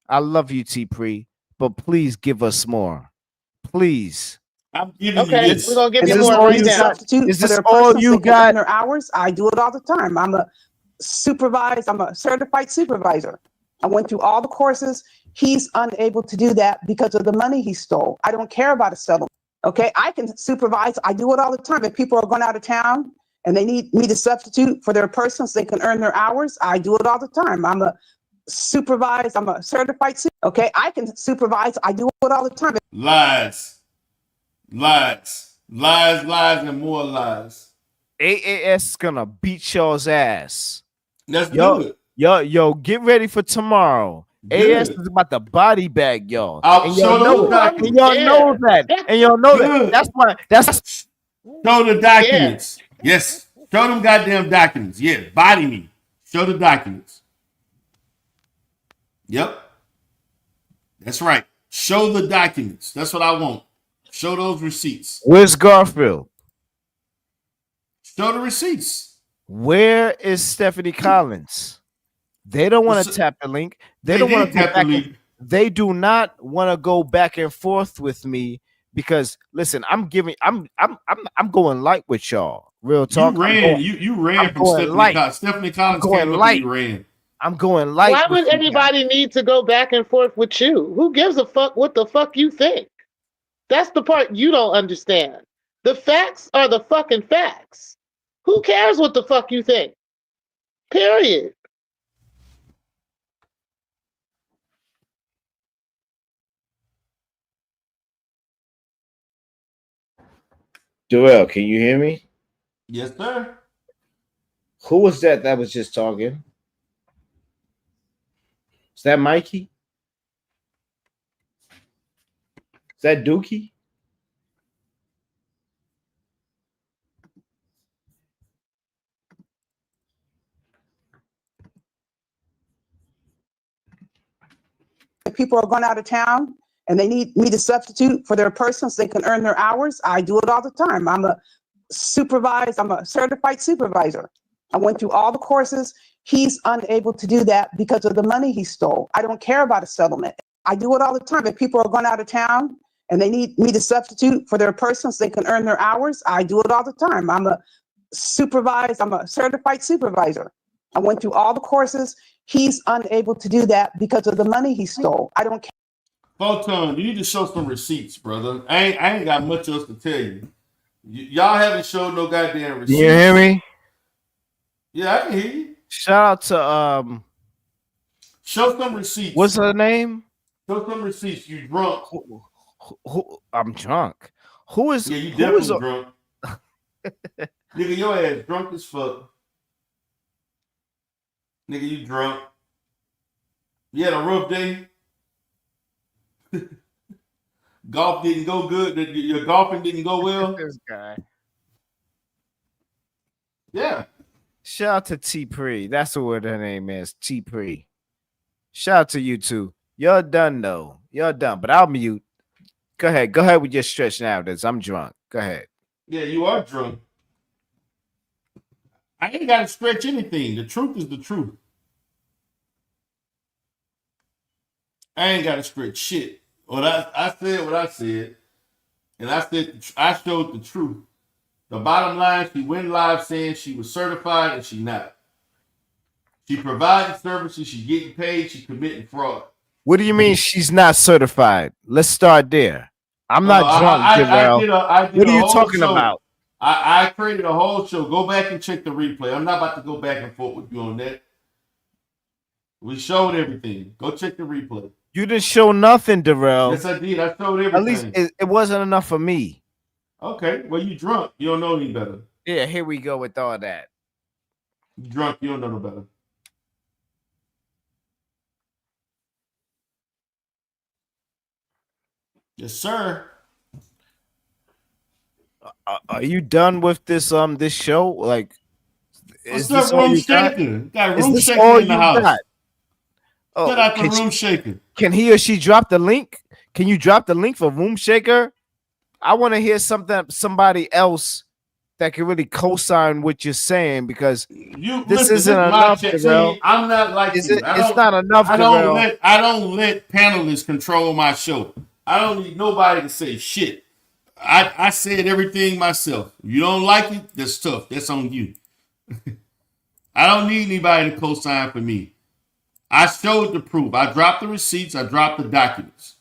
[SPEAKER 4] I love you, T Pre. But please give us more. Please.
[SPEAKER 5] I'm giving you this.
[SPEAKER 6] We're gonna give you more right now.
[SPEAKER 3] Is this all you got? In their hours, I do it all the time. I'm a certified supervisor. I went through all the courses. He's unable to do that because of the money he stole. I don't care about a settlement. Okay, I can supervise. I do it all the time. If people are going out of town and they need me to substitute for their person so they can earn their hours, I do it all the time. I'm a certified. Okay, I can supervise. I do it all the time.
[SPEAKER 5] Lies, and more lies.
[SPEAKER 4] AAS is gonna beat y'all's ass.
[SPEAKER 5] Let's do it.
[SPEAKER 4] Yo, get ready for tomorrow. AS is about to body bag y'all.
[SPEAKER 5] And y'all know that.
[SPEAKER 4] And y'all know that. And y'all know that. That's why.
[SPEAKER 5] Show the documents. Yeah. Yes. Show them goddamn documents. Yeah. Body me. Show the documents. Yep. That's right. Show the documents. That's what I want. Show those receipts.
[SPEAKER 4] Where's Garfield?
[SPEAKER 5] Show the receipts.
[SPEAKER 4] Where is Stephanie Collins? They don't want to tap the link. They don't want to tap the link. They do not want to go back and forth with me because listen, I'm going light with y'all. Real talk.
[SPEAKER 5] You ran from Stephanie Collins. Stephanie Collins came up and you ran.
[SPEAKER 4] I'm going light.
[SPEAKER 6] Why would anybody need to go back and forth with you? Who gives a fuck what the fuck you think? That's the part you don't understand. The facts are the fucking facts. Who cares what the fuck you think? Period.
[SPEAKER 4] Joel, can you hear me?
[SPEAKER 5] Yes, sir.
[SPEAKER 4] Who was that was just talking? Is that Mikey? Is that Dookie?
[SPEAKER 3] If people are going out of town and they need me to substitute for their person so they can earn their hours, I do it all the time. I'm a certified supervisor. I went through all the courses. He's unable to do that because of the money he stole. I don't care about a settlement. I do it all the time. If people are going out of town and they need me to substitute for their person so they can earn their hours, I do it all the time. I'm a certified supervisor. I went through all the courses. He's unable to do that because of the money he stole. I don't care.
[SPEAKER 5] Photon, you need to show some receipts, brother. I ain't got much else to tell you. Y'all haven't showed no goddamn receipts.
[SPEAKER 4] You hear me?
[SPEAKER 5] Yeah, I can hear you.
[SPEAKER 4] Shout out to
[SPEAKER 5] show some receipts.
[SPEAKER 4] What's her name?
[SPEAKER 5] Show some receipts. You drunk?
[SPEAKER 4] Who I'm drunk. Who is?
[SPEAKER 5] Yeah, you definitely drunk. Nigga, your ass drunk as fuck. Nigga, you drunk. You had a rough day. Golf didn't go good. Your golfing didn't go well.
[SPEAKER 4] This guy.
[SPEAKER 5] Yeah.
[SPEAKER 4] Shout out to T Pre. That's what her name is. T Pre. Shout out to you two. You're done though. You're done. But I'll mute. Go ahead. Go ahead with your stretch narratives. I'm drunk. Go ahead.
[SPEAKER 5] Yeah, you are drunk. I ain't got to stretch anything. The truth is the truth. I ain't got to stretch shit. I said what I said, and I showed the truth. The bottom line, she went live saying she was certified and she not. She provided services, she getting paid, she committing fraud.
[SPEAKER 4] What do you mean she's not certified? Let's start there. I'm not drunk, Jarrell. What are you talking about?
[SPEAKER 5] I created a whole show. Go back and check the replay. I'm not about to go back and forth with you on that. We showed everything. Go check the replay.
[SPEAKER 4] You didn't show nothing, Darrell.
[SPEAKER 5] Yes, I did. I showed everything.
[SPEAKER 4] At least it wasn't enough for me.
[SPEAKER 5] Okay. Well, you drunk. You don't know any better.
[SPEAKER 4] Yeah, here we go with all that.
[SPEAKER 5] You drunk. You don't know no better. Yes, sir.
[SPEAKER 4] Are you done with this show? Like,
[SPEAKER 5] is this all you got? Got room shaking in the house. Oh, shut out the room shaker.
[SPEAKER 4] Can he or she drop the link? Can you drop the link for Room Shaker? I want to hear somebody else that can really co-sign what you're saying, because this isn't enough, Darrell.
[SPEAKER 5] I'm not like
[SPEAKER 4] you. It's not enough,
[SPEAKER 5] I don't let panelists control my show. I don't need nobody to say shit. I said everything myself. If you don't like it, that's tough. That's on you. I don't need anybody to co-sign for me. I showed the proof. I dropped the receipts. I dropped the documents.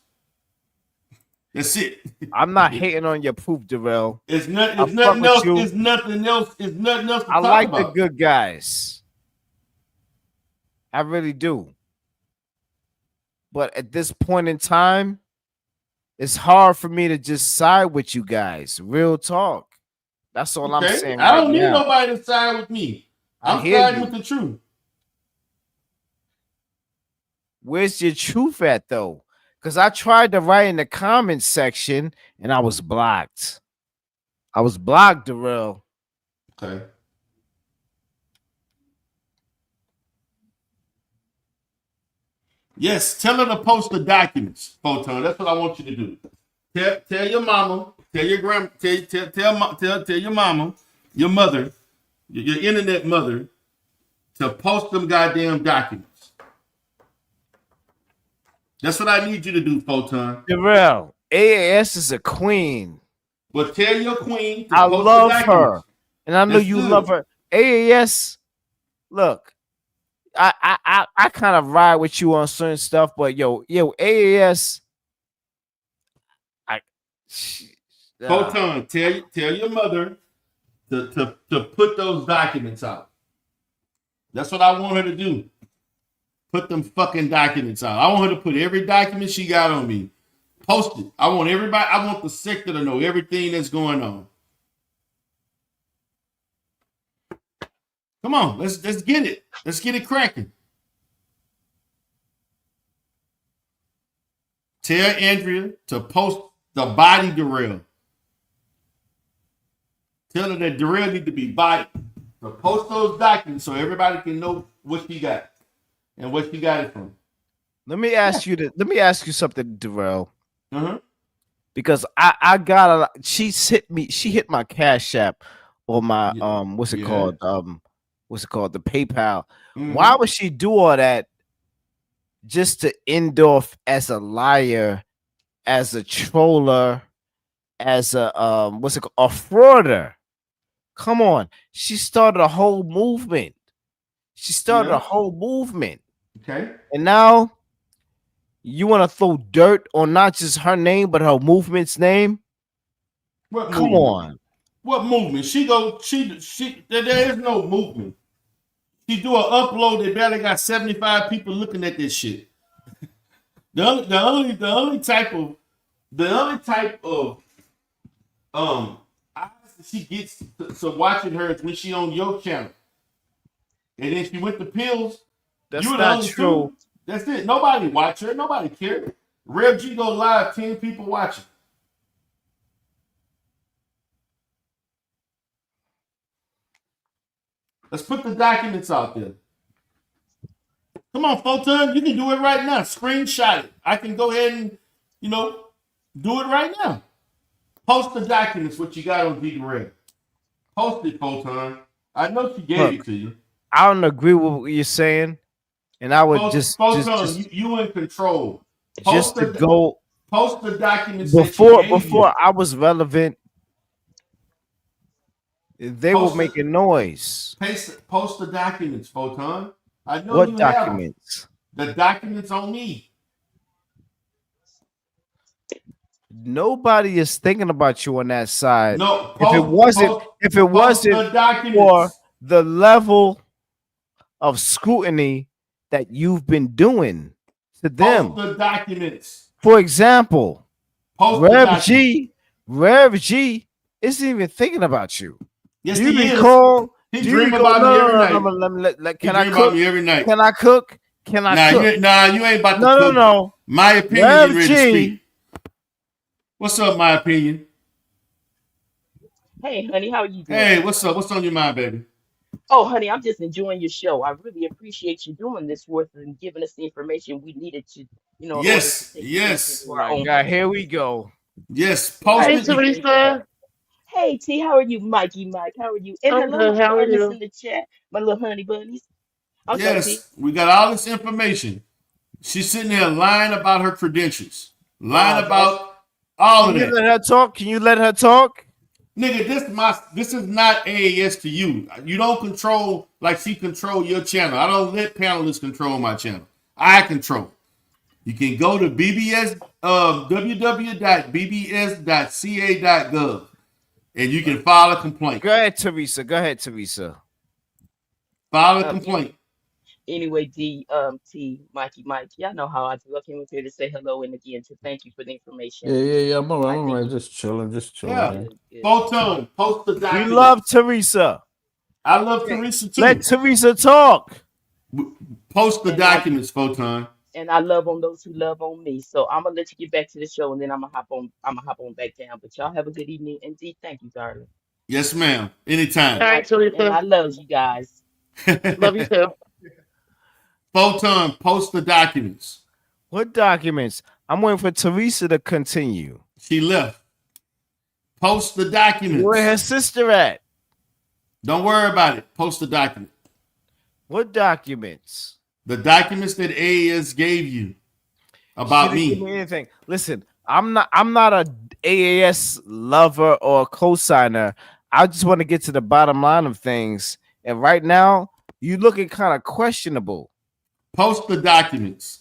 [SPEAKER 5] That's it.
[SPEAKER 4] I'm not hating on your proof, Darrell.
[SPEAKER 5] It's nothing else. It's nothing else. It's nothing else to talk
[SPEAKER 4] like
[SPEAKER 5] about.
[SPEAKER 4] The good guys. I really do. But at this point in time, it's hard for me to just side with you guys. Real talk. That's all I'm saying.
[SPEAKER 5] I don't need nobody to side with me. I'm siding with the truth.
[SPEAKER 4] Where's your truth at, though? Because I tried to write in the comments section and I was blocked. I was blocked, Darrell.
[SPEAKER 5] Okay. Yes, tell her to post the documents, Photon. That's what I want you to do. Tell your mama, tell your grandma, tell your mama, your mother, your internet mother, to post them goddamn documents. That's what I need you to do, Photon.
[SPEAKER 4] Darrell, AAS is a queen.
[SPEAKER 5] Well, tell your queen to
[SPEAKER 4] I
[SPEAKER 5] post
[SPEAKER 4] love
[SPEAKER 5] the
[SPEAKER 4] her. And I know
[SPEAKER 5] That's
[SPEAKER 4] you
[SPEAKER 5] good.
[SPEAKER 4] love her. AAS, look, I kind of ride with you on certain stuff, but yo, AAS,
[SPEAKER 5] Photon, tell your mother to put those documents out. That's what I want her to do. Put them fucking documents out. I want her to put every document she got on me. Post it. I want everybody. I want the sector to know everything that's going on. Come on, let's get it. Let's get it cracking. Tell Andrea to post the body Darrell. Tell her that Darrell need to be bodied. So post those documents so everybody can know what she got and what she got it from.
[SPEAKER 4] Let me ask you something, Darrell. Because I got she hit my Cash App or my what's it called? The PayPal. Why would she do all that just to end off as a liar, as a troller, as a a frauder? Come on. She started a whole movement.
[SPEAKER 5] Okay.
[SPEAKER 4] And now you want to throw dirt on not just her name, but her movement's name? Come on.
[SPEAKER 5] What movement? There is no movement. She do an upload, they barely got 75 people looking at this shit. The only type of eyes that she gets to watching her is when she on your channel. And then she went to pills.
[SPEAKER 4] That's not true.
[SPEAKER 5] That's it. Nobody watch her. Nobody care. Rev G go live, 10 people watching. Let's put the documents out there. Come on, Photon. You can do it right now. Screenshot it. I can go ahead and, do it right now. Post the documents, what you got on D-Red. Post it, Photon. I know she gave it to you.
[SPEAKER 4] I don't agree with what you're saying. And I would
[SPEAKER 5] Photon, you in control.
[SPEAKER 4] Post
[SPEAKER 5] the documents
[SPEAKER 4] before I was relevant. They were making noise.
[SPEAKER 5] Post the documents, Photon. I know
[SPEAKER 4] what
[SPEAKER 5] you
[SPEAKER 4] documents?
[SPEAKER 5] Have the documents on me.
[SPEAKER 4] Nobody is thinking about you on that side.
[SPEAKER 5] No,
[SPEAKER 4] if it wasn't for the level of scrutiny that you've been doing to them.
[SPEAKER 5] Post the documents.
[SPEAKER 4] For example, Rev G isn't even thinking about you.
[SPEAKER 5] Yes,
[SPEAKER 4] do you
[SPEAKER 5] he
[SPEAKER 4] recall?
[SPEAKER 5] He dream about me every night.
[SPEAKER 4] Can I cook?
[SPEAKER 5] Every night.
[SPEAKER 4] Can I cook? Can I cook?
[SPEAKER 5] You ain't about to cook.
[SPEAKER 4] No.
[SPEAKER 5] My opinion
[SPEAKER 4] Rev
[SPEAKER 5] is ready to speak. What's up, my opinion?
[SPEAKER 9] Hey, honey, how are you doing?
[SPEAKER 5] Hey, what's up? What's on your mind, baby?
[SPEAKER 9] Oh, honey, I'm just enjoying your show. I really appreciate you doing this for us and giving us the information we needed to,
[SPEAKER 5] Yes.
[SPEAKER 9] For our own
[SPEAKER 4] God, here we go.
[SPEAKER 5] Yes.
[SPEAKER 6] Hey, Teresa.
[SPEAKER 9] Hey, T, how are you, Mikey Mike? How are you? And hello,
[SPEAKER 6] how are you?
[SPEAKER 9] in the chat, my little honey bunnies.
[SPEAKER 5] Yes, we got all this information. She's sitting there lying about her credentials, lying about all of that.
[SPEAKER 4] Can you let her talk? Can you let her talk?
[SPEAKER 5] Nigga, this is not AAS to you. You don't control like she control your channel. I don't let panelists control my channel. I control. You can go to www.bbs.ca.gov and you can file a complaint.
[SPEAKER 4] Go ahead, Teresa.
[SPEAKER 5] File a complaint.
[SPEAKER 9] Anyway, T, Mikey Mike, y'all know how I do. I came up here to say hello and again to thank you for the information.
[SPEAKER 7] Yeah. I'm all right. Just chilling.
[SPEAKER 5] Yeah. Photon, post the document.
[SPEAKER 4] We love Teresa.
[SPEAKER 5] I love Teresa too.
[SPEAKER 4] Let Teresa talk.
[SPEAKER 5] Post the documents, Photon.
[SPEAKER 9] And I love on those who love on me. So I'm gonna let you get back to the show, and then I'm gonna hop on back down. But y'all have a good evening, and D, thank you, darling.
[SPEAKER 5] Yes, ma'am. Anytime.
[SPEAKER 6] All right, Teresa.
[SPEAKER 9] And I love you guys.
[SPEAKER 6] Love you too.
[SPEAKER 5] Photon, post the documents.
[SPEAKER 4] What documents? I'm waiting for Teresa to continue.
[SPEAKER 5] She left. Post the documents.
[SPEAKER 4] Where her sister at?
[SPEAKER 5] Don't worry about it. Post the document.
[SPEAKER 4] What documents?
[SPEAKER 5] The documents that AAS gave you about me.
[SPEAKER 4] Give me anything. Listen, I'm not a AAS lover or co-signer. I just want to get to the bottom line of things. And right now, you looking kind of questionable.
[SPEAKER 5] Post the documents.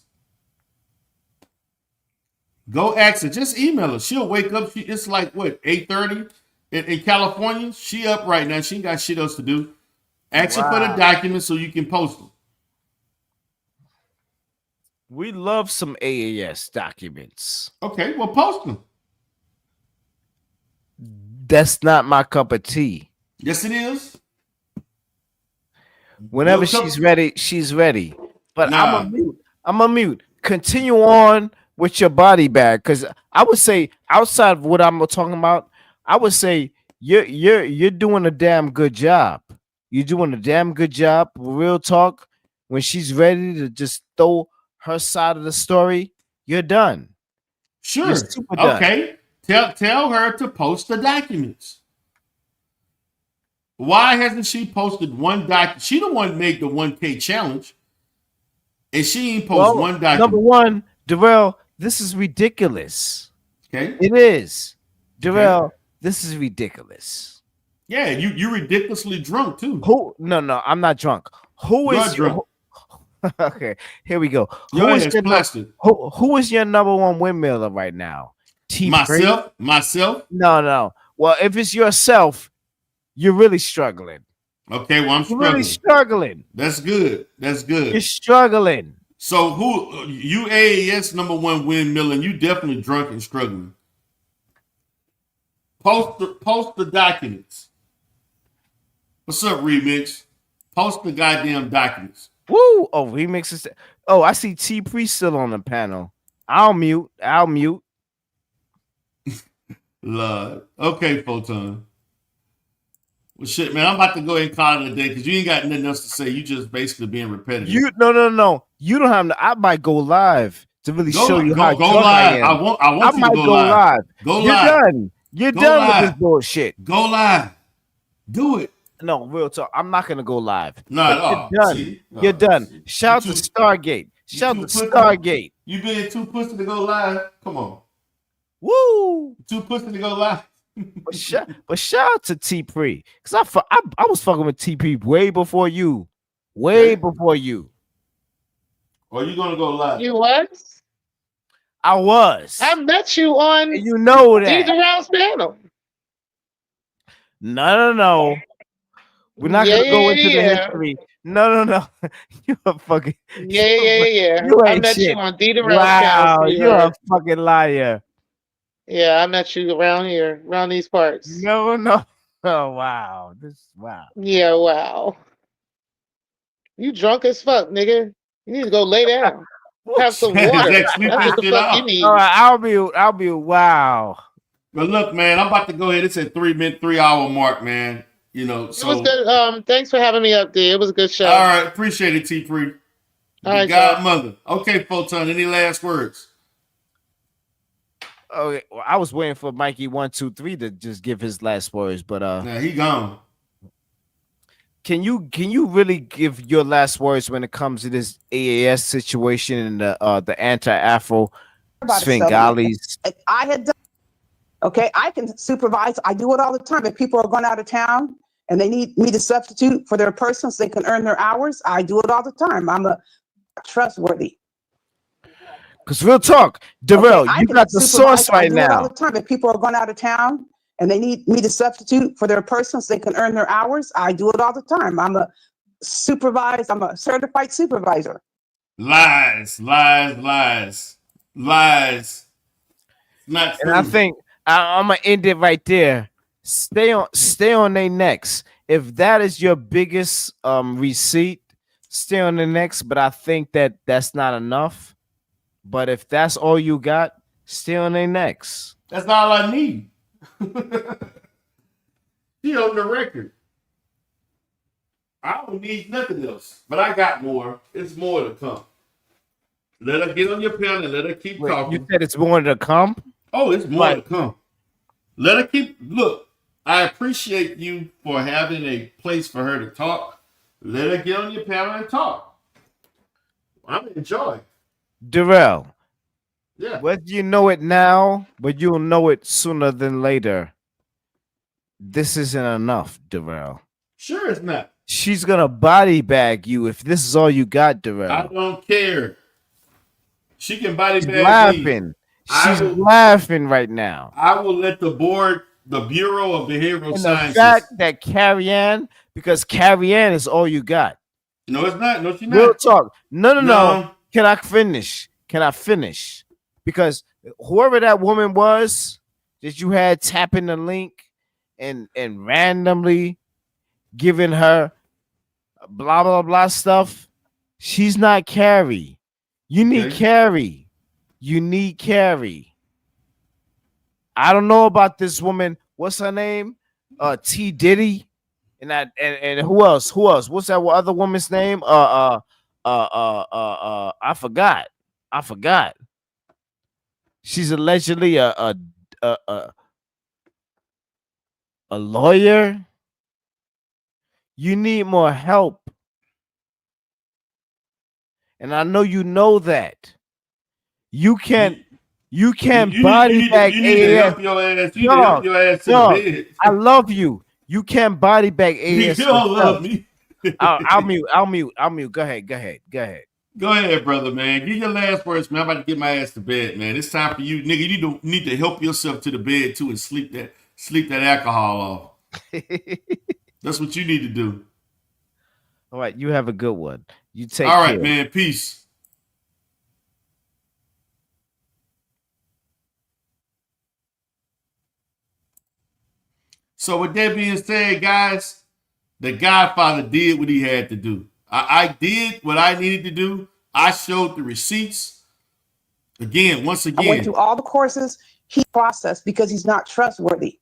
[SPEAKER 5] Go ask her. Just email her. She'll wake up. It's like what, 8:30 in California. She up right now. She ain't got shit else to do. Ask her for the documents so you can post them.
[SPEAKER 4] We love some AAS documents.
[SPEAKER 5] Okay, well, post them.
[SPEAKER 4] That's not my cup of tea.
[SPEAKER 5] Yes, it is.
[SPEAKER 4] Whenever she's ready, she's ready. But I'm a mute. Continue on with your body bag, because I would say outside of what I'm talking about, I would say you're doing a damn good job. You're doing a damn good job. Real talk. When she's ready to just throw her side of the story, you're done.
[SPEAKER 5] Sure.
[SPEAKER 4] You're super done.
[SPEAKER 5] Okay. Tell her to post the documents. Why hasn't she posted one document? She the one made the 1K challenge, and she ain't post one document.
[SPEAKER 4] Number one, Darrell, this is ridiculous.
[SPEAKER 5] Okay.
[SPEAKER 4] It is. Darrell, this is ridiculous.
[SPEAKER 5] Yeah, you're ridiculously drunk too.
[SPEAKER 4] Who? No, I'm not drunk. Who is
[SPEAKER 5] drunk?
[SPEAKER 4] Okay, here we go.
[SPEAKER 5] Who is
[SPEAKER 4] your number one windmiller right now?
[SPEAKER 5] Myself?
[SPEAKER 4] No. Well, if it's yourself, you're really struggling.
[SPEAKER 5] Okay, well, I'm struggling.
[SPEAKER 4] You're really struggling.
[SPEAKER 5] That's good.
[SPEAKER 4] You're struggling.
[SPEAKER 5] So who you AAS number one windmiller, and you definitely drunk and struggling. Post the documents. What's up, Remix? Post the goddamn documents.
[SPEAKER 4] Woo! Oh, Remix is. Oh, I see T Priest still on the panel. I'll mute.
[SPEAKER 5] Lord. Okay, Photon. Well, shit, man. I'm about to go ahead and call it a day because you ain't got nothing else to say. You just basically being repetitive.
[SPEAKER 4] No. You don't have to. I might go live to really show you how
[SPEAKER 5] go live. I want you to go live. Go live.
[SPEAKER 4] You're done. You're done with this bullshit.
[SPEAKER 5] Go live. Do it.
[SPEAKER 4] No, real talk. I'm not gonna go live.
[SPEAKER 5] No,
[SPEAKER 4] you're done. You're done. Shout to Stargate. Shout to Stargate.
[SPEAKER 5] You being too pussy to go live? Come on.
[SPEAKER 4] Woo!
[SPEAKER 5] Too pussy to go live.
[SPEAKER 4] but shout out to T Pre, because I was fucking with T Pre way before you. Before you.
[SPEAKER 5] Or you gonna go live?
[SPEAKER 6] You what?
[SPEAKER 4] I was.
[SPEAKER 6] I met you on
[SPEAKER 4] you know that.
[SPEAKER 6] Darrell's panel.
[SPEAKER 4] No. We're not gonna go into the history. No. You a fucking
[SPEAKER 6] Yeah. I met you on Darrell's
[SPEAKER 4] panel.
[SPEAKER 6] Wow,
[SPEAKER 4] you're a fucking liar.
[SPEAKER 6] Yeah, I met you around here, around these parts.
[SPEAKER 4] No. Oh wow. Wow.
[SPEAKER 6] Yeah, wow. You drunk as fuck, nigga. You need to go lay down. Have some water. That's what the fuck you need.
[SPEAKER 4] All right, I'll be wow.
[SPEAKER 5] But look, man, I'm about to go ahead. It's a 3 hour mark, man. You know, so
[SPEAKER 6] it was good. Thanks for having me up there. It was a good show.
[SPEAKER 5] All right, appreciate it, T3.
[SPEAKER 6] All right,
[SPEAKER 5] godmother. Okay, Photon, any last words?
[SPEAKER 4] Okay, well, I was waiting for Mikey 123 to just give his last words, but
[SPEAKER 5] nah, he gone.
[SPEAKER 4] Can you really give your last words when it comes to this AAS situation and the anti-Afro Svengalis?
[SPEAKER 3] I had done. Okay, I can supervise. I do it all the time. If people are going out of town and they need me to substitute for their person so they can earn their hours, I do it all the time. I'm trustworthy.
[SPEAKER 4] Because real talk, Darrell, you got the source right now.
[SPEAKER 3] All the time. If people are going out of town and they need me to substitute for their person so they can earn their hours, I do it all the time. I'm a certified supervisor.
[SPEAKER 5] Lies. Not true.
[SPEAKER 4] And I think I'm gonna end it right there. Stay on their necks. If that is your biggest receipt, stay on the necks. But I think that's not enough. But if that's all you got, stay on their necks.
[SPEAKER 5] That's all I need. She on the record. I don't need nothing else. But I got more. It's more to come. Let her get on your panel and let her keep talking.
[SPEAKER 4] You said it's more to come?
[SPEAKER 5] Oh, it's more to come. Let her keep. Look, I appreciate you for having a place for her to talk. Let her get on your panel and talk. I'm enjoying.
[SPEAKER 4] Darrell.
[SPEAKER 5] Yeah.
[SPEAKER 4] Whether you know it now, but you'll know it sooner than later. This isn't enough, Darrell.
[SPEAKER 5] Sure it's not.
[SPEAKER 4] She's gonna body bag you if this is all you got, Darrell.
[SPEAKER 5] I don't care. She can body bag
[SPEAKER 4] laughing.
[SPEAKER 5] me.
[SPEAKER 4] She's laughing right now.
[SPEAKER 5] I will let the board, the Bureau of Behavioral Sciences.
[SPEAKER 4] The fact that Carrie Ann, because Carrie Ann is all you got.
[SPEAKER 5] No, it's not. No, she's not.
[SPEAKER 4] Real talk. No. Can I finish? Because whoever that woman was that you had tapping the link and randomly giving her blah blah blah stuff, she's not Carrie. You need Carrie. You need Carrie. I don't know about this woman. What's her name? T Diddy. And who else? What's that other woman's name? I forgot. She's allegedly a lawyer. You need more help. And I know you know that. You can't body bag
[SPEAKER 5] you need to
[SPEAKER 4] AAS.
[SPEAKER 5] help your ass. You need to help your ass to the
[SPEAKER 4] Dog,
[SPEAKER 5] bed.
[SPEAKER 4] I love you. You can't body bag AAS.
[SPEAKER 5] You don't love me.
[SPEAKER 4] I'll mute. Go ahead.
[SPEAKER 5] Go ahead, brother, man. Give your last words, man. I'm about to get my ass to bed, man. It's time for you, nigga. You need to help yourself to the bed too and sleep that alcohol off. That's what you need to do.
[SPEAKER 4] All right, you have a good one. You take
[SPEAKER 5] All right,
[SPEAKER 4] care.
[SPEAKER 5] man. Peace. So with that being said, guys, the Godfather did what he had to do. I did what I needed to do. I showed the receipts. Once again.
[SPEAKER 3] I went through all the courses he processed because he's not trustworthy.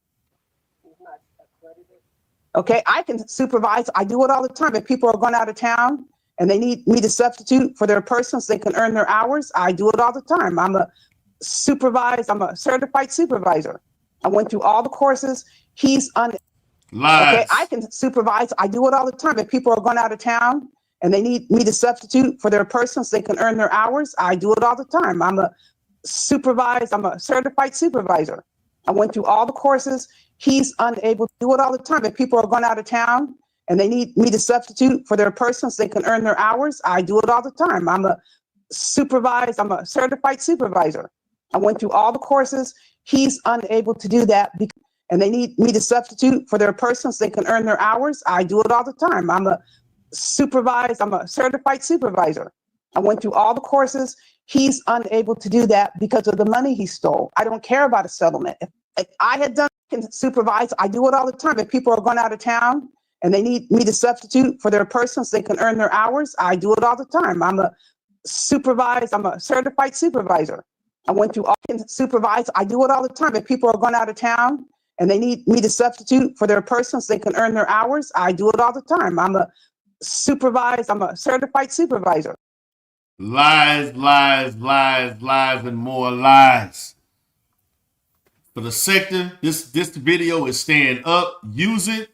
[SPEAKER 3] Okay, I can supervise. I do it all the time. If people are going out of town and they need me to substitute for their person so they can earn their hours, I do it all the time. I'm a certified supervisor. I went through all the courses. He's
[SPEAKER 5] Lies.
[SPEAKER 3] Okay, I can supervise. I do it all the time. If people are going out of town and they need me to substitute for their person so they can earn their hours, I do it all the time. I'm a certified supervisor. I went through all the courses. He's unable to do it all the time. If people are going out of town and they need me to substitute for their person so they can earn their hours, I do it all the time. I'm a certified supervisor. I went through all the courses. He's unable to do that and they need me to substitute for their person so they can earn their hours. I do it all the time. I'm a certified supervisor. I went through all the courses. He's unable to do that because of the money he stole. I don't care about a settlement. If I had done supervise, I do it all the time. If people are going out of town and they need me to substitute for their person so they can earn their hours, I do it all the time. I'm a certified supervisor. I went through all supervise. I do it all the time. If people are going out of town and they need me to substitute for their person so they can earn their hours, I do it all the time. I'm a certified supervisor.
[SPEAKER 5] Lies, lies, lies, lies, and more lies. For the sector, this video is staying up. Use it.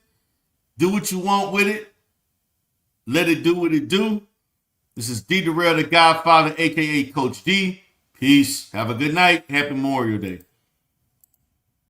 [SPEAKER 5] Do what you want with it. Let it do what it do. This is D. Darrell, the Godfather, a.k.a. Coach D. Peace. Have a good night. Happy Memorial Day.